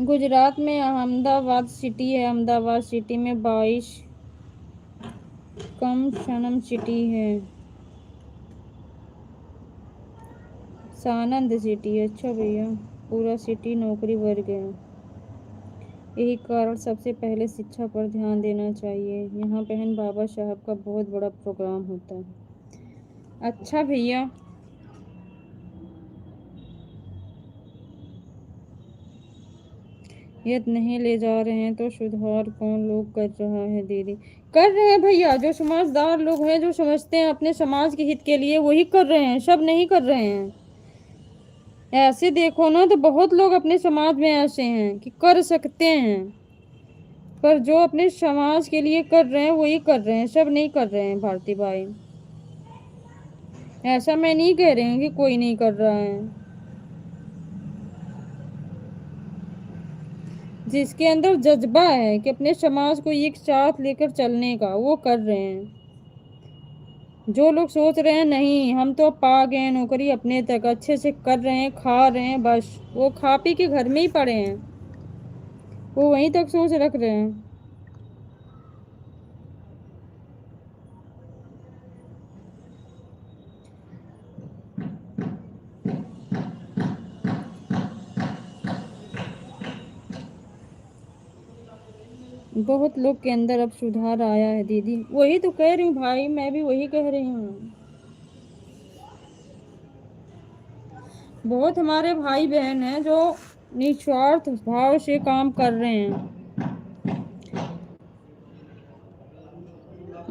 गुजरात में अहमदाबाद सिटी है, अहमदाबाद सिटी में 22 कम सनम सिटी है, सानंद सिटी है। अच्छा भैया, पूरा सिटी नौकरी वर्ग है, यही कारण सबसे पहले शिक्षा पर ध्यान देना चाहिए, यहाँ बहन बाबा साहब का बहुत बड़ा प्रोग्राम होता है। अच्छा भैया, ये नहीं ले जा रहे हैं तो सुधार कौन लोग कर रहा है दीदी? कर रहे हैं भैया, जो समझदार लोग हैं, जो समझते हैं अपने समाज के हित के लिए, वही कर रहे हैं, सब नहीं कर रहे हैं। ऐसे देखो ना तो बहुत लोग अपने समाज में ऐसे हैं कि कर सकते हैं, पर जो अपने समाज के लिए कर रहे हैं वही कर रहे हैं, सब नहीं कर रहे हैं भारती भाई। ऐसा मैं नहीं कह रही हूँ कि कोई नहीं कर रहा है। जिसके अंदर जज्बा है कि अपने समाज को एक साथ लेकर चलने का, वो कर रहे हैं। जो लोग सोच रहे हैं नहीं हम तो पा गए नौकरी अपने तक, अच्छे से कर रहे हैं, खा रहे हैं, बस वो खा पी के घर में ही पड़े हैं, वो वहीं तक सोच रख रहे हैं। बहुत लोग के अंदर अब सुधार आया है दीदी, वही तो कह रही हूँ भाई, मैं भी वही कह रही हूँ। बहुत हमारे भाई बहन हैं जो निस्वार्थ भाव से काम कर रहे हैं।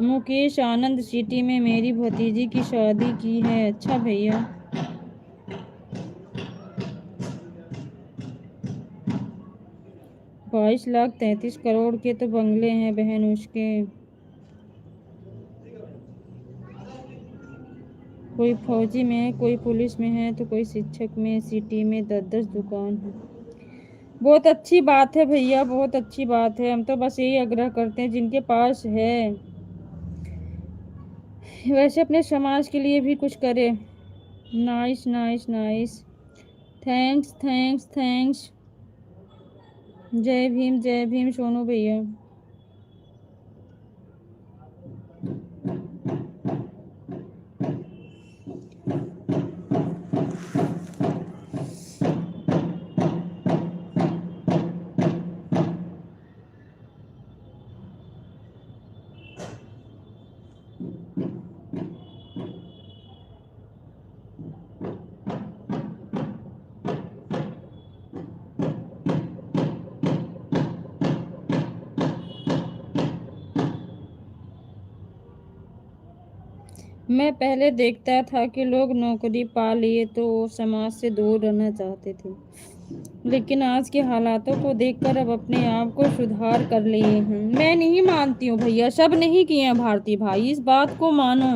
मुकेश आनंद सिटी में मेरी भतीजी की शादी की है। अच्छा भैया, 22,33,00,000 के तो बंगले हैं बहन उसके। कोई फौजी में है, कोई पुलिस में है, तो कोई शिक्षक में। सिटी में 10-10 दुकान है। बहुत अच्छी बात है भैया, बहुत अच्छी बात है। हम तो बस यही आग्रह करते हैं जिनके पास है वैसे अपने समाज के लिए भी कुछ करे। Nice nice nice, thanks thanks thanks. जय भीम सोनू भैया। मैं पहले देखता था कि लोग नौकरी पा लिए तो वो समाज से दूर रहना चाहते थे, लेकिन आज के हालातों को देखकर अब अपने आप को सुधार कर लिए हैं। मैं नहीं मानती हूँ भैया, सब नहीं किए हैं भारती भाई, इस बात को मानो,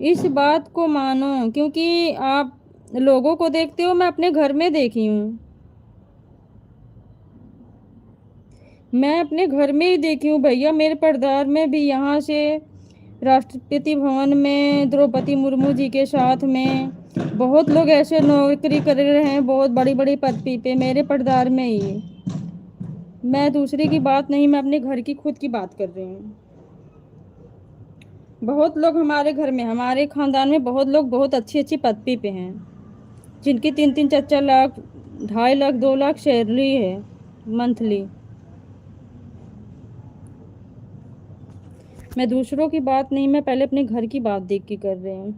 इस बात को मानो, क्योंकि आप लोगों को देखते हो, मैं अपने घर में देखी हूँ, मैं अपने घर में ही देखी हूँ भैया। मेरे परिवार में भी यहाँ से राष्ट्रपति भवन में द्रौपदी मुर्मू जी के साथ में बहुत लोग ऐसे नौकरी कर रहे हैं, बहुत बड़ी बड़ी पदवी पे, मेरे परिवार में ही। मैं दूसरे की बात नहीं, मैं अपने घर की खुद की बात कर रही हूँ। बहुत लोग हमारे घर में, हमारे खानदान में बहुत लोग बहुत अच्छी अच्छी पदवी पे हैं, जिनकी 3-3, 4-4 लाख, 2.5 लाख, 2 लाख सैलरी है मंथली। मैं दूसरों की बात नहीं, मैं पहले अपने घर की बात देख के कर रही हूँ।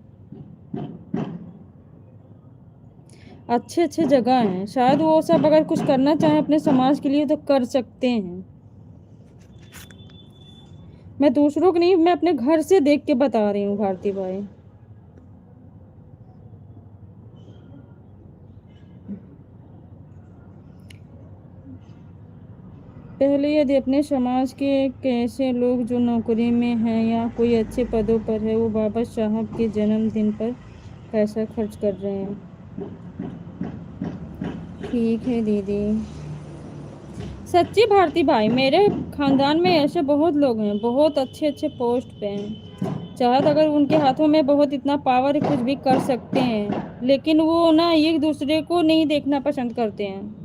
अच्छे अच्छे जगह हैं, शायद वो सब अगर कुछ करना चाहें अपने समाज के लिए तो कर सकते हैं। मैं दूसरों को नहीं, मैं अपने घर से देख के बता रही हूँ भारती भाई। पहले यदि अपने समाज के कैसे लोग जो नौकरी में हैं या कोई अच्छे पदों पर है, वो बाबा साहब के जन्मदिन पर पैसा खर्च कर रहे हैं। ठीक है दीदी। सच्ची भारती भाई, मेरे खानदान में ऐसे बहुत लोग हैं, बहुत अच्छे अच्छे पोस्ट पे हैं, चाहत अगर उनके हाथों में बहुत इतना पावर है, कुछ भी कर सकते हैं, लेकिन वो ना एक दूसरे को नहीं देखना पसंद करते हैं,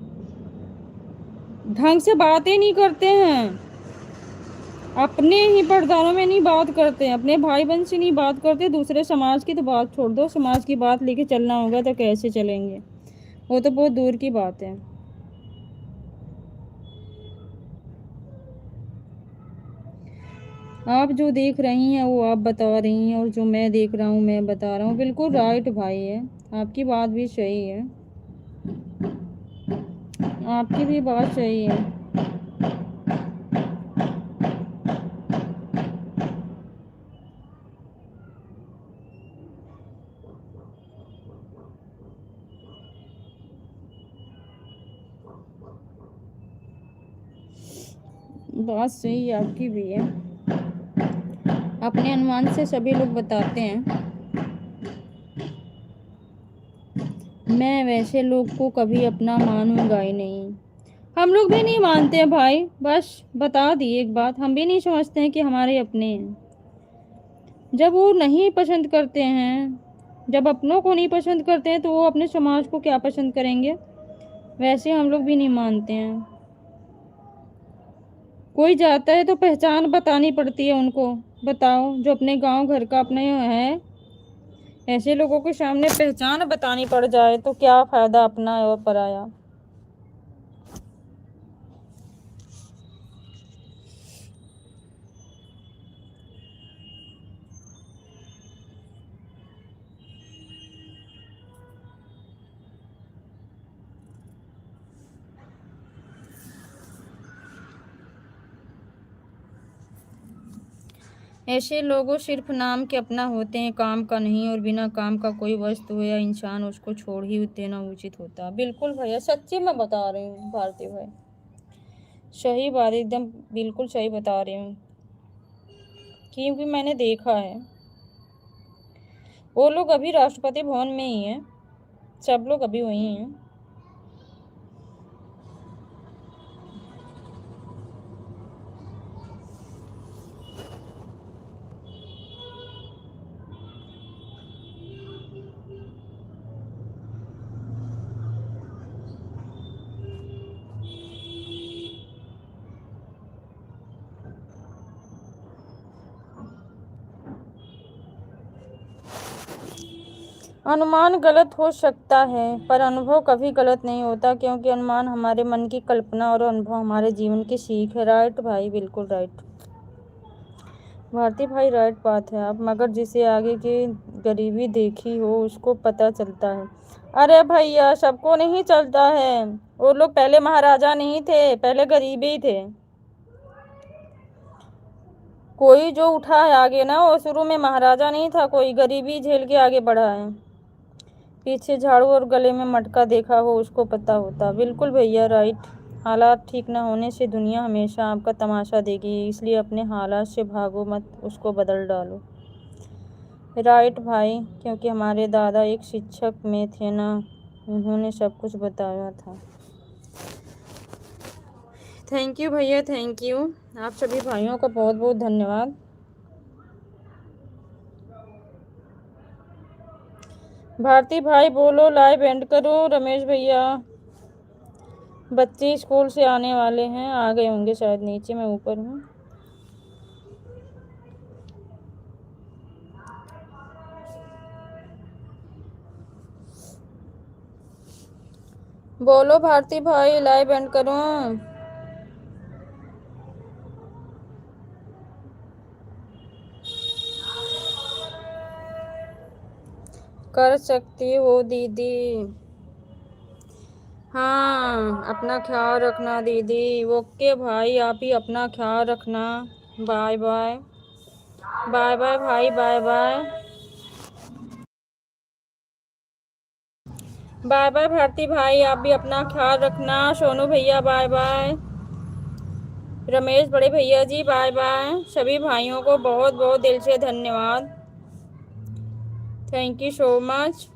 ढंग से बातें नहीं करते हैं, अपने ही पर्दारों में नहीं बात करते हैं, अपने भाई बहन से नहीं बात करते, दूसरे समाज की तो बात छोड़ दो, समाज की बात लेके चलना होगा तो कैसे चलेंगे, वो तो बहुत दूर की बात है। आप जो देख रही हैं वो आप बता रही हैं, और जो मैं देख रहा हूँ मैं बता रहा हूँ, बिल्कुल राइट भाई है, आपकी बात भी सही है। आपकी भी बात सही है। बात सही आपकी भी है। अपने अनुमान से सभी लोग बताते हैं। मैं वैसे लोग को कभी अपना मानूंगा ही नहीं। हम लोग भी नहीं मानते हैं भाई, बस बता दी एक बात, हम भी नहीं समझते हैं कि हमारे अपने हैं। जब वो नहीं पसंद करते हैं, जब अपनों को नहीं पसंद करते हैं, तो वो अपने समाज को क्या पसंद करेंगे। वैसे हम लोग भी नहीं मानते हैं। कोई जाता है तो पहचान बतानी पड़ती है उनको। बताओ, जो अपने गांव घर का अपने है, ऐसे लोगों के सामने पहचान बतानी पड़ जाए तो क्या फायदा अपना और पराया। ऐसे लोगों सिर्फ नाम के अपना होते हैं, काम का नहीं। और बिना काम का कोई वस्तु हो या इंसान, उसको छोड़ ही देना उचित होता। बिल्कुल भैया, सच्ची मैं बता रही हूँ भारती भाई, सही बात, एकदम बिल्कुल सही बता रही हूँ, क्योंकि मैंने देखा है। वो लोग अभी राष्ट्रपति भवन में ही हैं, सब लोग अभी वही हैं। अनुमान गलत हो सकता है, पर अनुभव कभी गलत नहीं होता, क्योंकि अनुमान हमारे मन की कल्पना और अनुभव हमारे जीवन की सीख है। राइट भाई, बिल्कुल राइट भारती भाई, राइट बात है आप। मगर जिसे आगे की गरीबी देखी हो उसको पता चलता है। अरे भैया, सबको नहीं चलता है। वो लोग पहले महाराजा नहीं थे, पहले गरीबी ही थे। कोई जो उठा है आगे ना, वो शुरू में महाराजा नहीं था, कोई गरीबी झेल के आगे बढ़ा है। पीछे झाड़ू और गले में मटका देखा हो उसको पता होता। बिल्कुल भैया राइट। हालात ठीक न होने से दुनिया हमेशा आपका तमाशा देगी, इसलिए अपने हालात से भागो मत, उसको बदल डालो। राइट भाई, क्योंकि हमारे दादा एक शिक्षक में थे ना, उन्होंने सब कुछ बताया था। थैंक यू भैया, थैंक यू। आप सभी भाइयों का बहुत बहुत धन्यवाद। भारती भाई बोलो, लाइव एंड करो। रमेश भैया, बच्चे स्कूल से आने वाले हैं, आ गए होंगे शायद नीचे, मैं ऊपर हूँ। बोलो भारती भाई, लाइव एंड करो। कर सकती हो दीदी। हाँ, अपना ख्याल रखना दीदी। ओके भाई, आप ही अपना ख्याल रखना। बाय बाय, बाय बाय भाई, bye bye, bye bye Bharti भाई, आप भी अपना ख्याल रखना। सोनू भैया बाय बाय, रमेश बड़े भैया जी बाय बाय। सभी भाइयों को बहुत बहुत दिल से धन्यवाद। Thank you so much.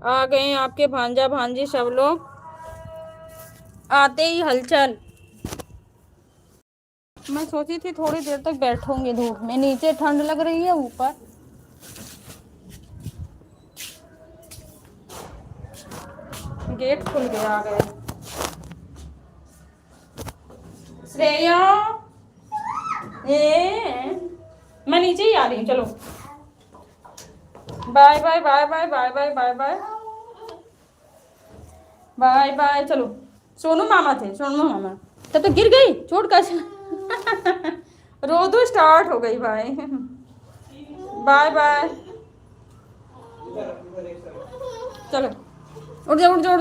आ गए आपके भांजा भांजी सब लोग, आते ही हलचल। मैं सोची थी थोड़ी देर तक बैठूंगी धूप में, नीचे ठंड लग रही है, ऊपर गेट खुल गया। आ गए श्रेया, मैं नीचे ही आ रही हूँ, चलो bye bye, bye bye, bye bye, bye bye, bye bye. चलो, सोनू मामा थे, सोनू मामा तब तो गिर गई चोट कैसे। रो दो स्टार्ट हो गई भाई। बाय बाय, चलो उठ जाओ, उठ जाओ, उठ जाओ।